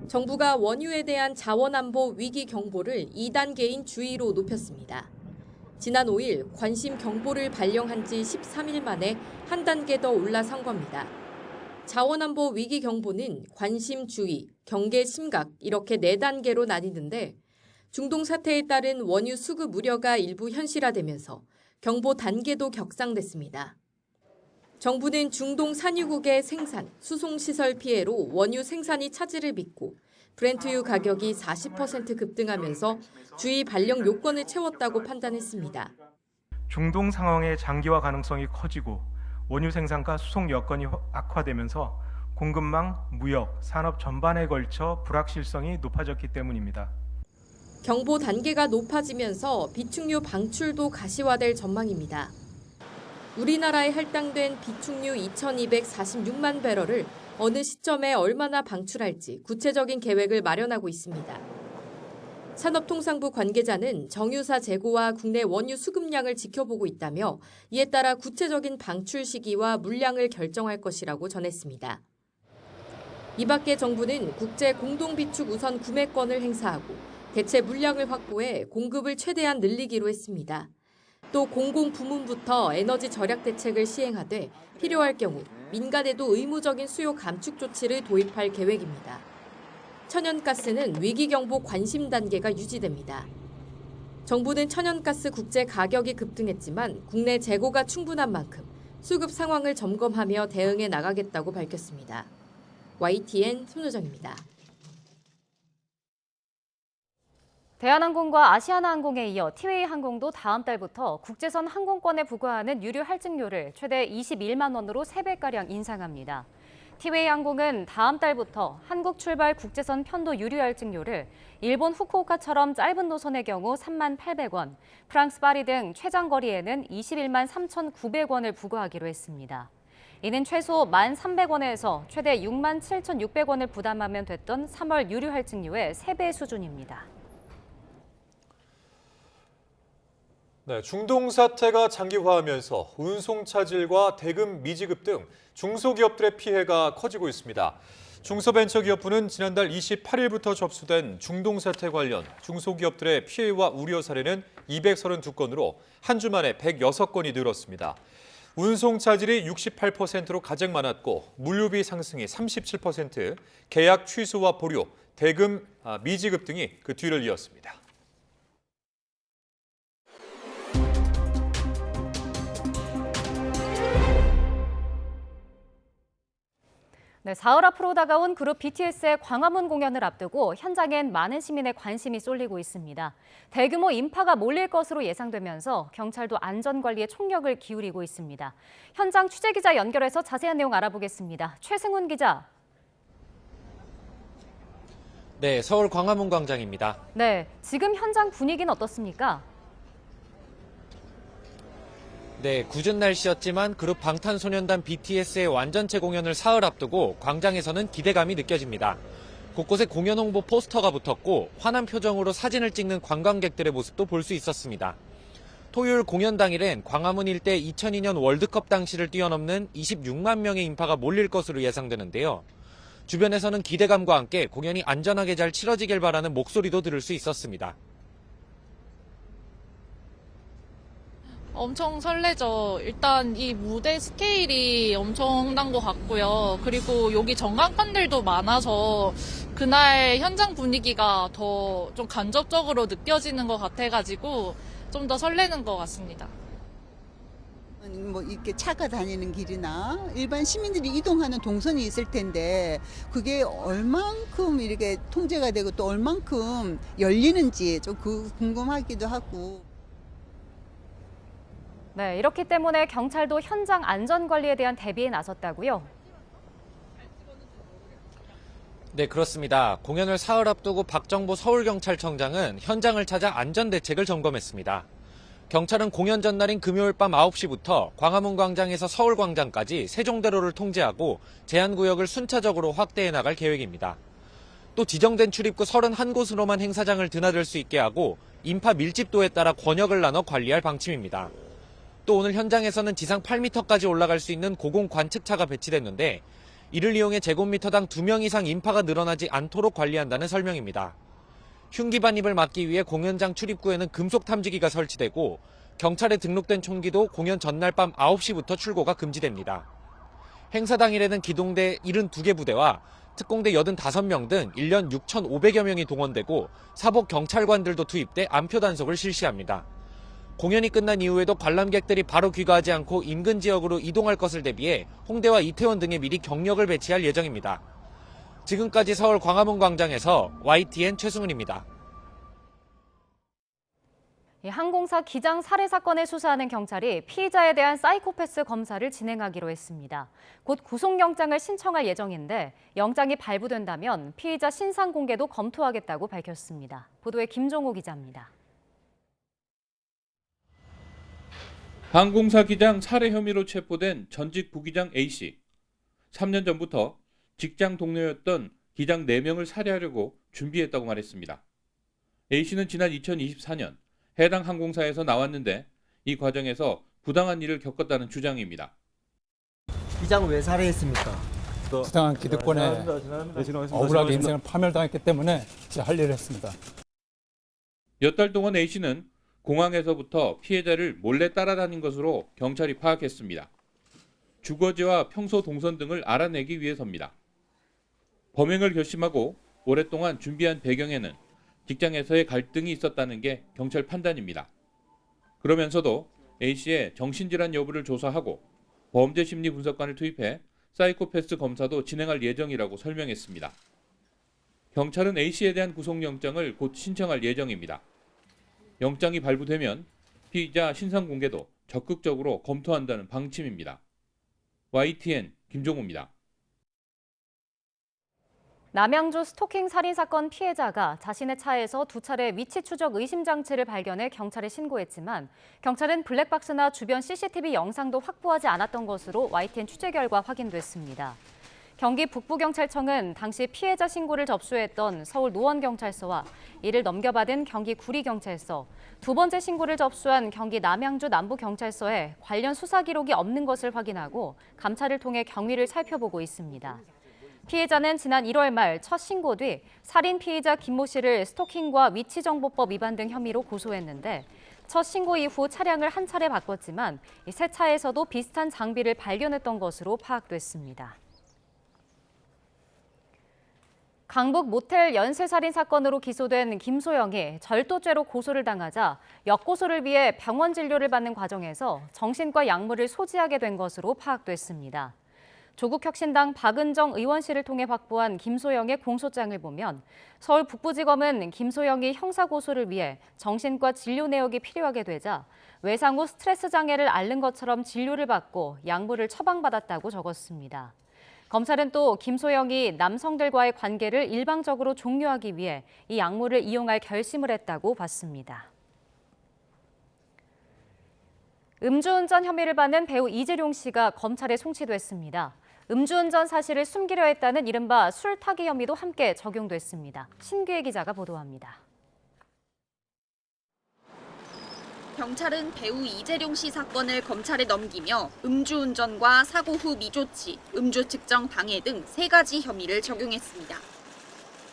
정부가 원유에 대한 자원안보 위기 경보를 2단계인 주의로 높였습니다. 지난 5일 관심 경보를 발령한 지 13일 만에 한 단계 더 올라선 겁니다. 자원안보 위기 경보는 관심 주의, 경계 심각 이렇게 4단계로 나뉘는데 중동 사태에 따른 원유 수급 우려가 일부 현실화되면서 경보 단계도 격상됐습니다. 정부는 중동 산유국의 생산, 수송시설 피해로 원유 생산이 차질을 빚고 브렌트유 가격이 40% 급등하면서 주의 발령 요건을 채웠다고 판단했습니다. 중동 상황의 장기화 가능성이 커지고 원유 생산과 수송 여건이 악화되면서 공급망, 무역, 산업 전반에 걸쳐 불확실성이 높아졌기 때문입니다. 경보 단계가 높아지면서 비축유 방출도 가시화될 전망입니다. 우리나라에 할당된 비축유 2,246만 배럴을 어느 시점에 얼마나 방출할지 구체적인 계획을 마련하고 있습니다. 산업통상부 관계자는 정유사 재고와 국내 원유 수급량을 지켜보고 있다며 이에 따라 구체적인 방출 시기와 물량을 결정할 것이라고 전했습니다. 이 밖에 정부는 국제 공동비축 우선 구매권을 행사하고 대체 물량을 확보해 공급을 최대한 늘리기로 했습니다. 또 공공부문부터 에너지 절약 대책을 시행하되 필요할 경우 민간에도 의무적인 수요 감축 조치를 도입할 계획입니다. 천연가스는 위기경보 관심 단계가 유지됩니다. 정부는 천연가스 국제 가격이 급등했지만 국내 재고가 충분한 만큼 수급 상황을 점검하며 대응해 나가겠다고 밝혔습니다. YTN 손효정입니다. 대한항공과 아시아나항공에 이어 티웨이항공도 다음 달부터 국제선 항공권에 부과하는 유류 할증료를 최대 21만 원으로 3배가량 인상합니다. 티웨이항공은 다음 달부터 한국 출발 국제선 편도 유류 할증료를 일본 후쿠오카처럼 짧은 노선의 경우 3만 800원, 프랑스 파리 등 최장거리에는 21만 3,900원을 부과하기로 했습니다. 이는 최소 1만 300원에서 최대 6만 7,600원을 부담하면 됐던 3월 유류 할증료의 3배 수준입니다. 네, 중동 사태가 장기화하면서 운송 차질과 대금 미지급 등 중소기업들의 피해가 커지고 있습니다. 중소벤처기업부는 지난달 28일부터 접수된 중동 사태 관련 중소기업들의 피해와 우려 사례는 232건으로 한 주 만에 106건이 늘었습니다. 운송 차질이 68%로 가장 많았고 물류비 상승이 37%, 계약 취소와 보류, 대금 미지급 등이 그 뒤를 이었습니다. 네, 사흘 앞으로 다가온 그룹 BTS의 광화문 공연을 앞두고 현장엔 많은 시민의 관심이 쏠리고 있습니다. 대규모 인파가 몰릴 것으로 예상되면서 경찰도 안전관리에 총력을 기울이고 있습니다. 현장 취재기자 연결해서 자세한 내용 알아보겠습니다. 최승훈 기자. 네, 서울 광화문 광장입니다. 네, 지금 현장 분위기는 어떻습니까? 네, 궂은 날씨였지만 그룹 방탄소년단 BTS의 완전체 공연을 사흘 앞두고 광장에서는 기대감이 느껴집니다. 곳곳에 공연 홍보 포스터가 붙었고 환한 표정으로 사진을 찍는 관광객들의 모습도 볼 수 있었습니다. 토요일 공연 당일엔 광화문 일대 2002년 월드컵 당시를 뛰어넘는 26만 명의 인파가 몰릴 것으로 예상되는데요. 주변에서는 기대감과 함께 공연이 안전하게 잘 치러지길 바라는 목소리도 들을 수 있었습니다. 엄청 설레죠. 일단 이 무대 스케일이 엄청난 것 같고요. 그리고 여기 전광판들도 많아서 그날 현장 분위기가 더 좀 간접적으로 느껴지는 것 같아가지고 좀 더 설레는 것 같습니다. 뭐 이렇게 차가 다니는 길이나 일반 시민들이 이동하는 동선이 있을 텐데 그게 얼만큼 이렇게 통제가 되고 또 얼만큼 열리는지 좀 궁금하기도 하고. 네, 이렇기 때문에 경찰도 현장 안전관리에 대한 대비에 나섰다고요? 네, 그렇습니다. 공연을 사흘 앞두고 박정보 서울경찰청장은 현장을 찾아 안전대책을 점검했습니다. 경찰은 공연 전날인 금요일 밤 9시부터 광화문 광장에서 서울광장까지 세종대로를 통제하고 제한구역을 순차적으로 확대해 나갈 계획입니다. 또 지정된 출입구 31곳으로만 행사장을 드나들 수 있게 하고 인파 밀집도에 따라 권역을 나눠 관리할 방침입니다. 또 오늘 현장에서는 지상 8m까지 올라갈 수 있는 고공 관측차가 배치됐는데 이를 이용해 제곱미터당 2명 이상 인파가 늘어나지 않도록 관리한다는 설명입니다. 흉기 반입을 막기 위해 공연장 출입구에는 금속 탐지기가 설치되고 경찰에 등록된 총기도 공연 전날 밤 9시부터 출고가 금지됩니다. 행사 당일에는 기동대 72개 부대와 특공대 85명 등 1년 6,500여 명이 동원되고 사복 경찰관들도 투입돼 안표 단속을 실시합니다. 공연이 끝난 이후에도 관람객들이 바로 귀가하지 않고 인근 지역으로 이동할 것을 대비해 홍대와 이태원 등에 미리 경력을 배치할 예정입니다. 지금까지 서울 광화문 광장에서 YTN 최승훈입니다. 항공사 기장 살해 사건을 수사하는 경찰이 피의자에 대한 사이코패스 검사를 진행하기로 했습니다. 곧 구속영장을 신청할 예정인데 영장이 발부된다면 피의자 신상 공개도 검토하겠다고 밝혔습니다. 보도에 김종호 기자입니다. 항공사 기장 살해 혐의로 체포된 전직 부기장 A씨. 3년 전부터 직장 동료였던 기장 4명을 살해하려고 준비했다고 말했습니다. A씨는 지난 2024년 해당 항공사에서 나왔는데 이 과정에서 부당한 일을 겪었다는 주장입니다. 기장을 왜 살해했습니까? 부당한 기득권에 억울하게 인생을 파멸당했기 때문에 제 할 일을 했습니다. 몇 달 동안 A씨는 공항에서부터 피해자를 몰래 따라다닌 것으로 경찰이 파악했습니다. 주거지와 평소 동선 등을 알아내기 위해서입니다. 범행을 결심하고 오랫동안 준비한 배경에는 직장에서의 갈등이 있었다는 게 경찰 판단입니다. 그러면서도 A씨의 정신질환 여부를 조사하고 범죄심리분석관을 투입해 사이코패스 검사도 진행할 예정이라고 설명했습니다. 경찰은 A씨에 대한 구속영장을 곧 신청할 예정입니다. 영장이 발부되면 피의자 신상 공개도 적극적으로 검토한다는 방침입니다. YTN 김종호입니다. 남양주 스토킹 살인 사건 피해자가 자신의 차에서 2차례 위치 추적 의심 장치를 발견해 경찰에 신고했지만 경찰은 블랙박스나 주변 CCTV 영상도 확보하지 않았던 것으로 YTN 취재 결과 확인됐습니다. 경기 북부경찰청은 당시 피해자 신고를 접수했던 서울 노원경찰서와 이를 넘겨받은 경기 구리경찰서, 두 번째 신고를 접수한 경기 남양주 남부경찰서에 관련 수사 기록이 없는 것을 확인하고 감찰을 통해 경위를 살펴보고 있습니다. 피해자는 지난 1월 말 첫 신고 뒤 살인 피의자 김모 씨를 스토킹과 위치정보법 위반 등 혐의로 고소했는데 첫 신고 이후 차량을 한 차례 바꿨지만 새 차에서도 비슷한 장비를 발견했던 것으로 파악됐습니다. 강북 모텔 연쇄살인 사건으로 기소된 김소영이 절도죄로 고소를 당하자 역고소를 위해 병원 진료를 받는 과정에서 정신과 약물을 소지하게 된 것으로 파악됐습니다. 조국혁신당 박은정 의원실을 통해 확보한 김소영의 공소장을 보면 서울 북부지검은 김소영이 형사고소를 위해 정신과 진료 내역이 필요하게 되자 외상 후 스트레스 장애를 앓는 것처럼 진료를 받고 약물을 처방받았다고 적었습니다. 검찰은 또 김소영이 남성들과의 관계를 일방적으로 종료하기 위해 이 약물을 이용할 결심을 했다고 봤습니다. 음주운전 혐의를 받는 배우 이재룡 씨가 검찰에 송치됐습니다. 음주운전 사실을 숨기려 했다는 이른바 술타기 혐의도 함께 적용됐습니다. 신규혜 기자가 보도합니다. 경찰은 배우 이재룡 씨 사건을 검찰에 넘기며 음주운전과 사고 후 미조치, 음주 측정 방해 등 3가지 혐의를 적용했습니다.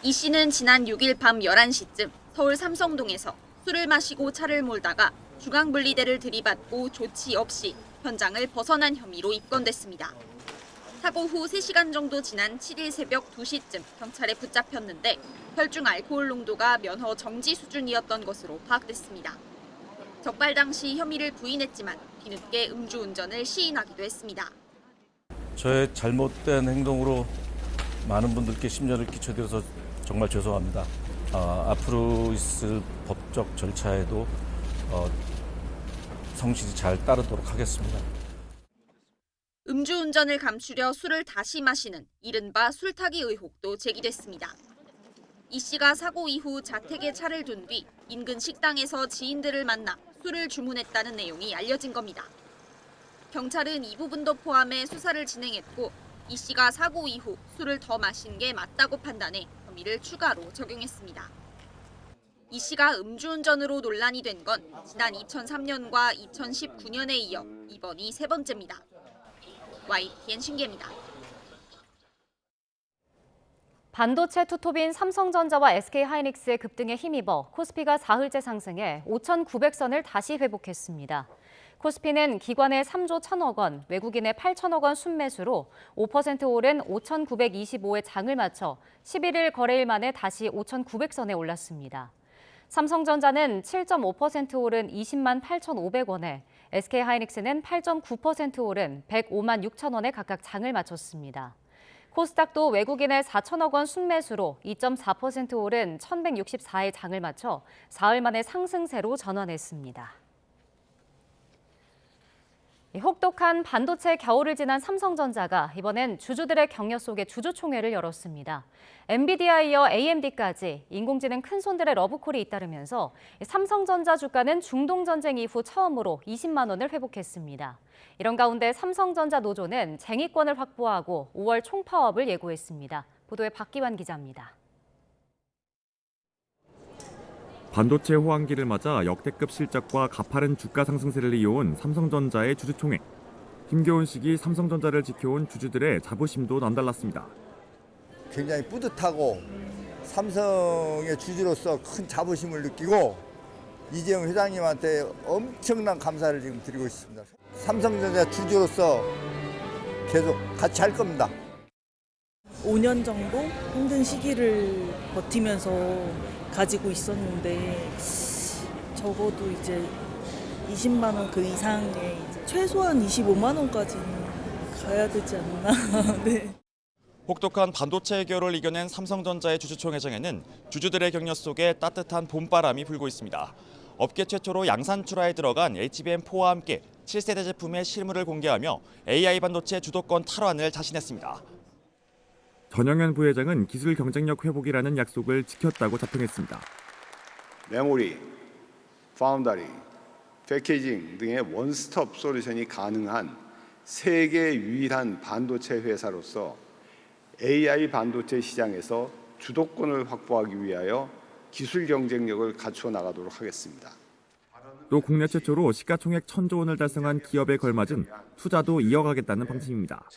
이 씨는 지난 6일 밤 11시쯤 서울 삼성동에서 술을 마시고 차를 몰다가 중앙분리대를 들이받고 조치 없이 현장을 벗어난 혐의로 입건됐습니다. 사고 후 3시간 정도 지난 7일 새벽 2시쯤 경찰에 붙잡혔는데 혈중 알코올 농도가 면허 정지 수준이었던 것으로 파악됐습니다. 적발 당시 혐의를 부인했지만 뒤늦게 음주운전을 시인하기도 했습니다. 저의 잘못된 행동으로 많은 분들께 심려를 끼쳐드려서 정말 죄송합니다. 앞으로 있을 법적 절차에도 성실히 잘 따르도록 하겠습니다. 음주운전을 감추려 술을 다시 마시는 이른바 술타기 의혹도 제기됐습니다. 이 씨가 사고 이후 자택에 차를 둔 뒤 인근 식당에서 지인들을 만나 술을 주문했다는 내용이 알려진 겁니다. 경찰은 이 부분도 포함해 수사를 진행했고 이 씨가 사고 이후 술을 더 마신 게 맞다고 판단해 혐의를 추가로 적용했습니다. 이 씨가 음주운전으로 논란이 된 건 지난 2003년과 2019년에 이어 이번이 3번째입니다. YTN 신기입니다. 반도체 투톱인 삼성전자와 SK하이닉스의 급등에 힘입어 코스피가 사흘째 상승해 5,900선을 다시 회복했습니다. 코스피는 기관의 3조 1,000억 원, 외국인의 8,000억 원 순매수로 5% 오른 5,925의 장을 마쳐 11일 거래일 만에 다시 5,900선에 올랐습니다. 삼성전자는 7.5% 오른 20만 8,500원에 SK하이닉스는 8.9% 오른 105만 6천 원에 각각 장을 마쳤습니다. 코스닥도 외국인의 4천억 원 순매수로 2.4% 오른 1,164의 장을 마쳐 사흘 만에 상승세로 전환했습니다. 혹독한 반도체 겨울을 지난 삼성전자가 이번엔 주주들의 격려 속에 주주총회를 열었습니다. 엔비디아에 이어 AMD까지 인공지능 큰손들의 러브콜이 잇따르면서 삼성전자 주가는 중동전쟁 이후 처음으로 20만 원을 회복했습니다. 이런 가운데 삼성전자 노조는 쟁의권을 확보하고 5월 총파업을 예고했습니다. 보도에 박기환 기자입니다. 반도체 호황기를 맞아 역대급 실적과 가파른 주가 상승세를 이어온 삼성전자의 주주총회. 힘겨운 시기 삼성전자를 지켜온 주주들의 자부심도 남달랐습니다. 굉장히 뿌듯하고 삼성의 주주로서 큰 자부심을 느끼고 이재용 회장님한테 엄청난 감사를 지금 드리고 있습니다. 삼성전자 주주로서 계속 같이 할 겁니다. 5년 정도 힘든 시기를 버티면서 가지고 있었는데 적어도 이제 20만 원 그 이상의 최소한 25만 원까지 가야 되지 않나. 네. 혹독한 반도체 해결을 이겨낸 삼성전자의 주주총회장에는 주주들의 격려 속에 따뜻한 봄바람이 불고 있습니다. 업계 최초로 양산 출하에 들어간 HBM4와 함께 7세대 제품의 실물을 공개하며 AI 반도체 주도권 탈환을 자신했습니다. 전영현 부회장은 기술 경쟁력 회복이라는 약속을 지켰다고 자평했습니다. 메모리, 파운더리, 패키징 등의 원스톱 솔루션이 가능한 세계 유일한 반도체 회사로서 AI 반도체 시장에서 주도권을 확보하기 위하여 기술 경쟁력을 갖추어 나가도록 하겠습니다. 또 국내 최초로 시가총액 1,000조 원을 달성한 기업에 걸맞은 투자도 이어가겠다는 방침입니다.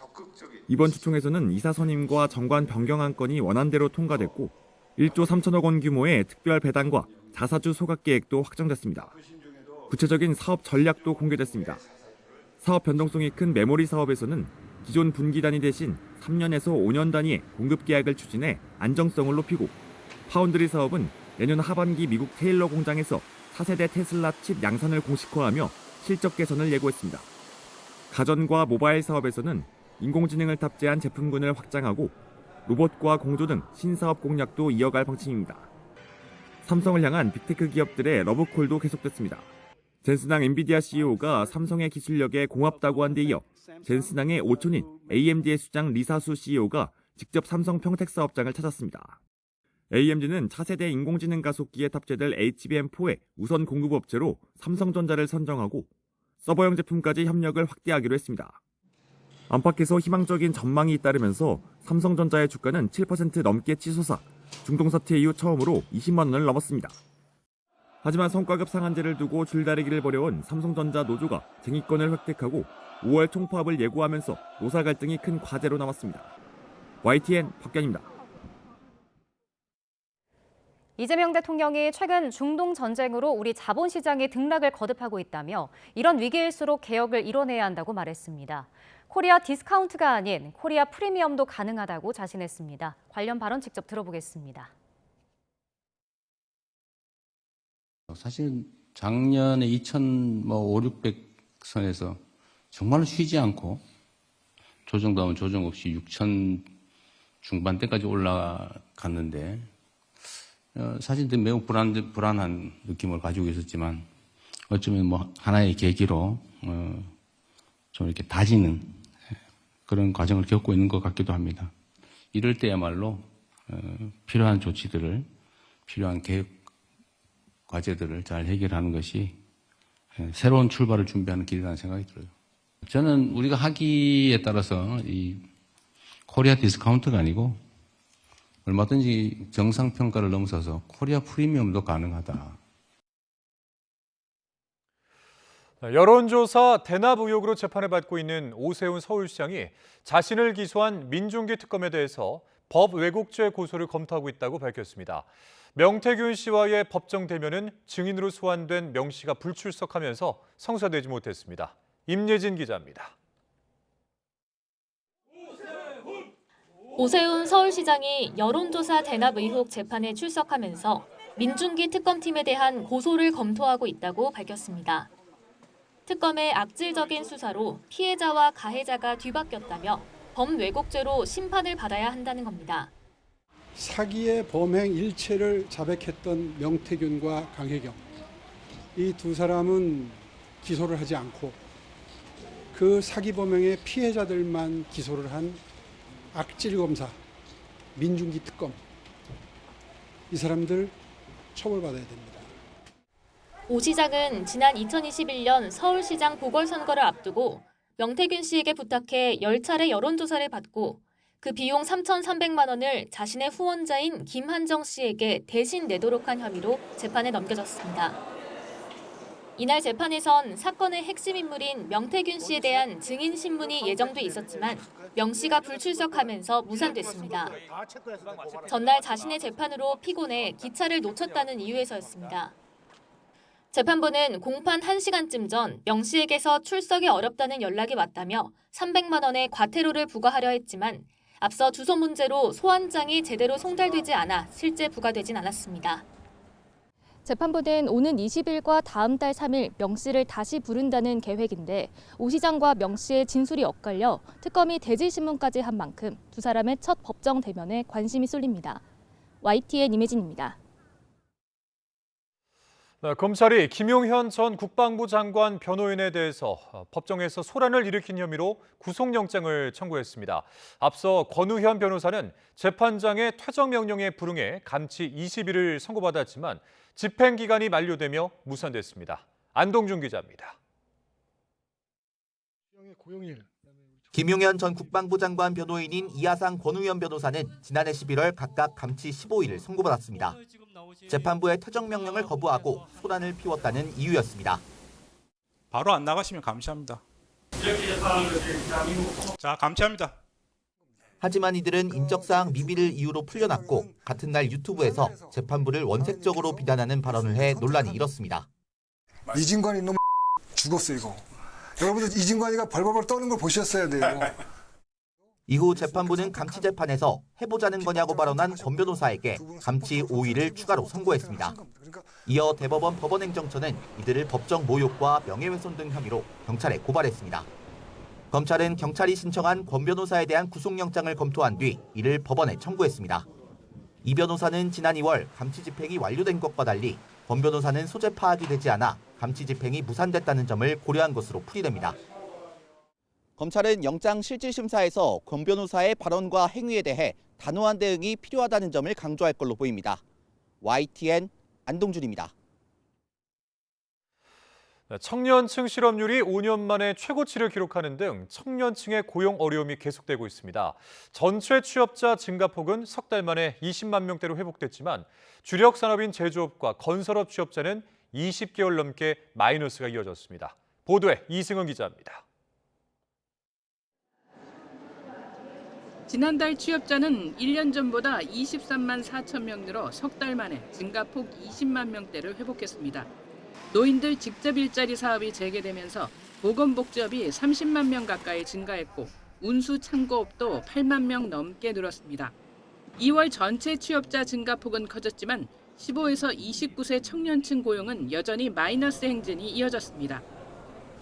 이번 주총에서는 이사 선임과 정관 변경 안건이 원안대로 통과됐고 1조 3천억 원 규모의 특별 배당과 자사주 소각 계획도 확정됐습니다. 구체적인 사업 전략도 공개됐습니다. 사업 변동성이 큰 메모리 사업에서는 기존 분기 단위 대신 3년에서 5년 단위의 공급 계약을 추진해 안정성을 높이고 파운드리 사업은 내년 하반기 미국 테일러 공장에서 4세대 테슬라 칩 양산을 공식화하며 실적 개선을 예고했습니다. 가전과 모바일 사업에서는 인공지능을 탑재한 제품군을 확장하고 로봇과 공조 등 신사업 공략도 이어갈 방침입니다. 삼성을 향한 빅테크 기업들의 러브콜도 계속됐습니다. 젠스낭 엔비디아 CEO가 삼성의 기술력에 고맙다고 한 데 이어 젠스낭의 오촌인 AMD의 수장 리사수 CEO가 직접 삼성 평택 사업장을 찾았습니다. AMD는 차세대 인공지능 가속기에 탑재될 HBM4의 우선 공급업체로 삼성전자를 선정하고 서버형 제품까지 협력을 확대하기로 했습니다. 안팎에서 희망적인 전망이 잇따르면서 삼성전자의 주가는 7% 넘게 치솟아 중동 사태 이후 처음으로 20만 원을 넘었습니다. 하지만 성과급 상한제를 두고 줄다리기를 벌여온 삼성전자 노조가 쟁의권을 획득하고 5월 총파업을 예고하면서 노사 갈등이 큰 과제로 남았습니다. YTN 박견입니다. 이재명 대통령이 최근 중동 전쟁으로 우리 자본시장이 등락을 거듭하고 있다며 이런 위기일수록 개혁을 이뤄내야 한다고 말했습니다. 코리아 디스카운트가 아닌 코리아 프리미엄도 가능하다고 자신했습니다. 관련 발언 직접 들어보겠습니다. 사실 작년에 2,500~600선에서 정말로 쉬지 않고 조정도 하면 조정 없이 6,000 중반대까지 올라갔는데 사실 매우 불안한 느낌을 가지고 있었지만 어쩌면 뭐 하나의 계기로 좀 이렇게 다지는 그런 과정을 겪고 있는 것 같기도 합니다. 이럴 때야말로 필요한 조치들을, 필요한 개혁 과제들을 잘 해결하는 것이 새로운 출발을 준비하는 길이라는 생각이 들어요. 저는 우리가 하기에 따라서 이 코리아 디스카운트가 아니고 얼마든지 정상평가를 넘어서서 코리아 프리미엄도 가능하다. 여론조사 대납 의혹으로 재판을 받고 있는 오세훈 서울시장이 자신을 기소한 민중기 특검에 대해서 법 왜곡죄 고소를 검토하고 있다고 밝혔습니다. 명태균 씨와의 법정 대면은 증인으로 소환된 명 씨가 불출석하면서 성사되지 못했습니다. 임예진 기자입니다. 오세훈 서울시장이 여론조사 대납 의혹 재판에 출석하면서 민중기 특검팀에 대한 고소를 검토하고 있다고 밝혔습니다. 특검의 악질적인 수사로 피해자와 가해자가 뒤바뀌었다며 범왜곡죄로 심판을 받아야 한다는 겁니다. 사기의 범행 일체를 자백했던 명태균과 강혜경, 이 두 사람은 기소를 하지 않고 그 사기 범행의 피해자들만 기소를 한 악질검사, 민중기 특검, 이 사람들 처벌받아야 됩니다. 오 시장은 지난 2021년 서울시장 보궐선거를 앞두고 명태균 씨에게 부탁해 10차례 여론조사를 받고 그 비용 3,300만 원을 자신의 후원자인 김한정 씨에게 대신 내도록 한 혐의로 재판에 넘겨졌습니다. 이날 재판에선 사건의 핵심 인물인 명태균 씨에 대한 증인 신문이 예정돼 있었지만 명 씨가 불출석하면서 무산됐습니다. 전날 자신의 재판으로 피곤해 기차를 놓쳤다는 이유에서였습니다. 재판부는 공판 1시간쯤 전 명 씨에게서 출석이 어렵다는 연락이 왔다며 300만 원의 과태료를 부과하려 했지만 앞서 주소 문제로 소환장이 제대로 송달되지 않아 실제 부과되진 않았습니다. 재판부는 오는 20일과 다음 달 3일 명 씨를 다시 부른다는 계획인데 오 시장과 명 씨의 진술이 엇갈려 특검이 대질신문까지 한 만큼 두 사람의 첫 법정 대면에 관심이 쏠립니다. YTN 임혜진입니다. 네, 검찰이 김용현 전 국방부 장관 변호인에 대해서 법정에서 소란을 일으킨 혐의로 구속영장을 청구했습니다. 앞서 권우현 변호사는 재판장의 퇴정명령에 불응해 감치 20일을 선고받았지만 집행기간이 만료되며 무산됐습니다. 안동준 기자입니다. 김용현 전 국방부 장관 변호인인 이하상 권우현 변호사는 지난해 11월 각각 감치 15일을 선고받았습니다. 재판부의 퇴정명령을 거부하고 소란을 피웠다는 이유였습니다. 바로 안 나가시면 감시합니다. 자, 감시합니다. 하지만 이들은 인적사항 미비를 이유로 풀려났고 같은 날 유튜브에서 재판부를 원색적으로 비난하는 발언을 해 논란이 일었습니다. 이진관이 너무 죽었어 이거. 여러분들 이진관이가 벌벌벌 떠는 걸 보셨어야 돼요. 이후 재판부는 감치 재판에서 해보자는 거냐고 발언한 권 변호사에게 감치 5일을 추가로 선고했습니다. 이어 대법원 법원행정처는 이들을 법정 모욕과 명예훼손 등 혐의로 경찰에 고발했습니다. 검찰은 경찰이 신청한 권 변호사에 대한 구속영장을 검토한 뒤 이를 법원에 청구했습니다. 이 변호사는 지난 2월 감치 집행이 완료된 것과 달리 권 변호사는 소재 파악이 되지 않아 감치 집행이 무산됐다는 점을 고려한 것으로 풀이됩니다. 검찰은 영장 실질심사에서 권 변호사의 발언과 행위에 대해 단호한 대응이 필요하다는 점을 강조할 걸로 보입니다. YTN 안동준입니다. 청년층 실업률이 5년 만에 최고치를 기록하는 등 청년층의 고용 어려움이 계속되고 있습니다. 전체 취업자 증가폭은 석 달 만에 20만 명대로 회복됐지만 주력 산업인 제조업과 건설업 취업자는 20개월 넘게 마이너스가 이어졌습니다. 보도에 이승은 기자입니다. 지난달 취업자는 1년 전보다 23만 4천 명 늘어 석 달 만에 증가폭 20만 명대를 회복했습니다. 노인들 직접 일자리 사업이 재개되면서 보건복지업이 30만 명 가까이 증가했고 운수 창고업도 8만 명 넘게 늘었습니다. 2월 전체 취업자 증가폭은 커졌지만 15에서 29세 청년층 고용은 여전히 마이너스 행진이 이어졌습니다.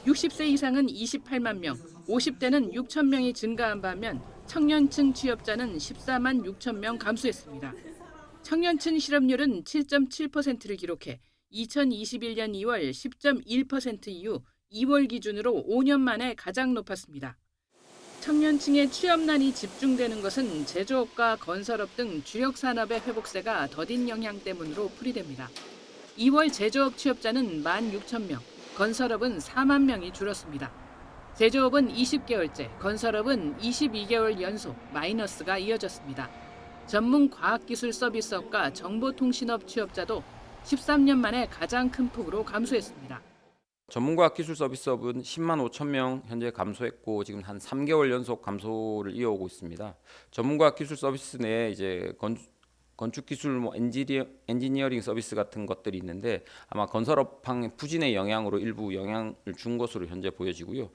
60세 이상은 28만 명, 50대는 6천 명이 증가한 반면 청년층 취업자는 14만 6천 명 감소했습니다. 청년층 실업률은 7.7%를 기록해 2021년 2월 10.1% 이후 2월 기준으로 5년 만에 가장 높았습니다. 청년층의 취업난이 집중되는 것은 제조업과 건설업 등 주력 산업의 회복세가 더딘 영향 때문으로 풀이됩니다. 2월 제조업 취업자는 16,000명, 건설업은 4만 명이 줄었습니다. 제조업은 20개월째, 건설업은 22개월 연속 마이너스가 이어졌습니다. 전문 과학기술 서비스업과 정보통신업 취업자도 13년 만에 가장 큰 폭으로 감소했습니다. 전문과학 기술 서비스업은 10만 5천 명 현재 감소했고 지금 한 3개월 연속 감소를 이어오고 있습니다. 전문과학 기술 서비스 내에 이제 건축 기술 엔지니어링 서비스 같은 것들이 있는데 아마 건설업황 부진의 영향으로 일부 영향을 준 것으로 현재 보여지고요.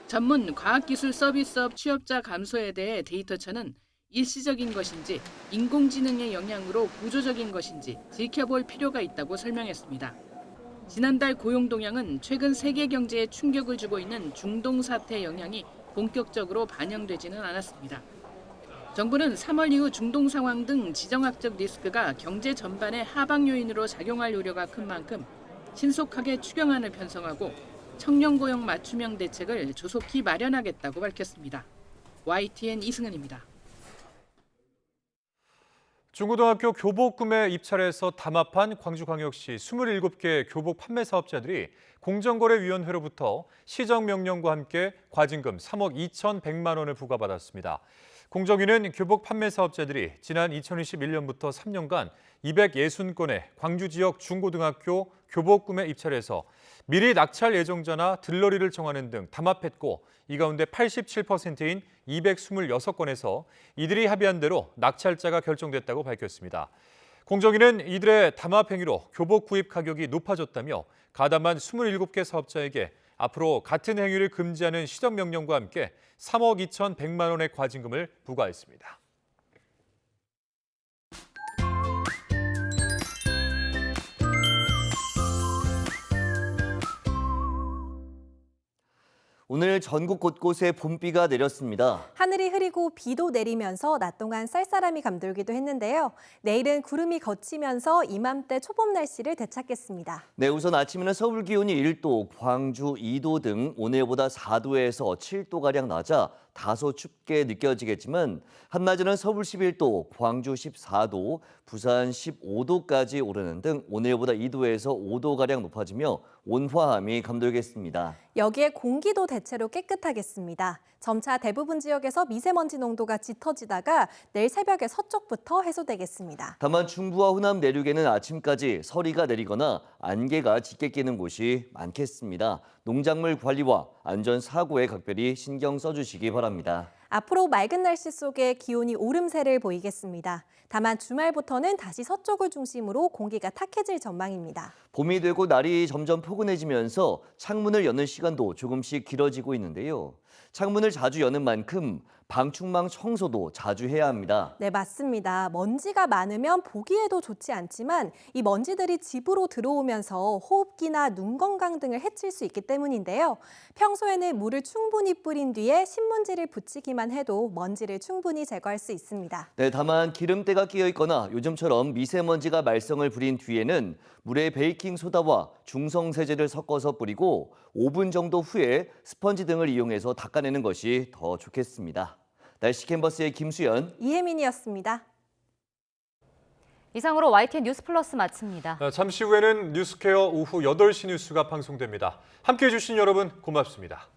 전문 과학기술 서비스업 취업자 감소에 대해 데이터처는 일시적인 것인지 인공지능의 영향으로 구조적인 것인지 지켜볼 필요가 있다고 설명했습니다. 지난달 고용 동향은 최근 세계 경제에 충격을 주고 있는 중동 사태 영향이 본격적으로 반영되지는 않았습니다. 정부는 3월 이후 중동 상황 등 지정학적 리스크가 경제 전반의 하방 요인으로 작용할 우려가 큰 만큼 신속하게 추경안을 편성하고 청년 고용 맞춤형 대책을 조속히 마련하겠다고 밝혔습니다. YTN 이승은입니다. 중고등학교 교복 구매 입찰에서 담합한 광주광역시 27개 교복 판매 사업자들이 공정거래위원회로부터 시정명령과 함께 과징금 3억 2,100만 원을 부과받았습니다. 공정위는 교복 판매 사업자들이 지난 2021년부터 3년간 260건의 광주 지역 중고등학교 교복 구매 입찰에서 미리 낙찰 예정자나 들러리를 정하는 등 담합했고 이 가운데 87%인 226건에서 이들이 합의한 대로 낙찰자가 결정됐다고 밝혔습니다. 공정위는 이들의 담합 행위로 교복 구입 가격이 높아졌다며 가담한 27개 사업자에게 앞으로 같은 행위를 금지하는 시정명령과 함께 3억 2,100만 원의 과징금을 부과했습니다. 오늘 전국 곳곳에 봄비가 내렸습니다. 하늘이 흐리고 비도 내리면서 낮 동안 쌀쌀함이 감돌기도 했는데요. 내일은 구름이 걷히면서 이맘때 초봄 날씨를 되찾겠습니다. 네, 우선 아침에는 서울 기온이 1도, 광주 2도 등 오늘보다 4도에서 7도가량 낮아 다소 춥게 느껴지겠지만 한낮에는 서울 11도, 광주 14도, 부산 15도까지 오르는 등 오늘보다 2도에서 5도가량 높아지며 온화함이 감돌겠습니다. 여기에 공기도 대체로 깨끗하겠습니다. 점차 대부분 지역에서 미세먼지 농도가 짙어지다가 내일 새벽에 서쪽부터 해소되겠습니다. 다만 중부와 호남 내륙에는 아침까지 서리가 내리거나 안개가 짙게 끼는 곳이 많겠습니다. 농작물 관리와 안전사고에 각별히 신경 써주시기 바랍니다. 앞으로 맑은 날씨 속에 기온이 오름세를 보이겠습니다. 다만 주말부터는 다시 서쪽을 중심으로 공기가 탁해질 전망입니다. 봄이 되고 날이 점점 포근해지면서 창문을 여는 시간도 조금씩 길어지고 있는데요. 창문을 자주 여는 만큼 방충망 청소도 자주 해야 합니다. 네, 맞습니다. 먼지가 많으면 보기에도 좋지 않지만 이 먼지들이 집으로 들어오면서 호흡기나 눈 건강 등을 해칠 수 있기 때문인데요. 평소에는 물을 충분히 뿌린 뒤에 신문지를 붙이기만 해도 먼지를 충분히 제거할 수 있습니다. 네, 다만 기름때가 끼어 있거나 요즘처럼 미세먼지가 말썽을 부린 뒤에는 물에 베이킹 소다와 중성 세제를 섞어서 뿌리고 5분 정도 후에 스펀지 등을 이용해서 닦아내는 것이 더 좋겠습니다. 날씨 캔버스의 김수연, 이혜민이었습니다. 이상으로 YTN 뉴스 플러스 마칩니다. 잠시 후에는 뉴스케어 오후 8시 뉴스가 방송됩니다. 함께해 주신 여러분 고맙습니다.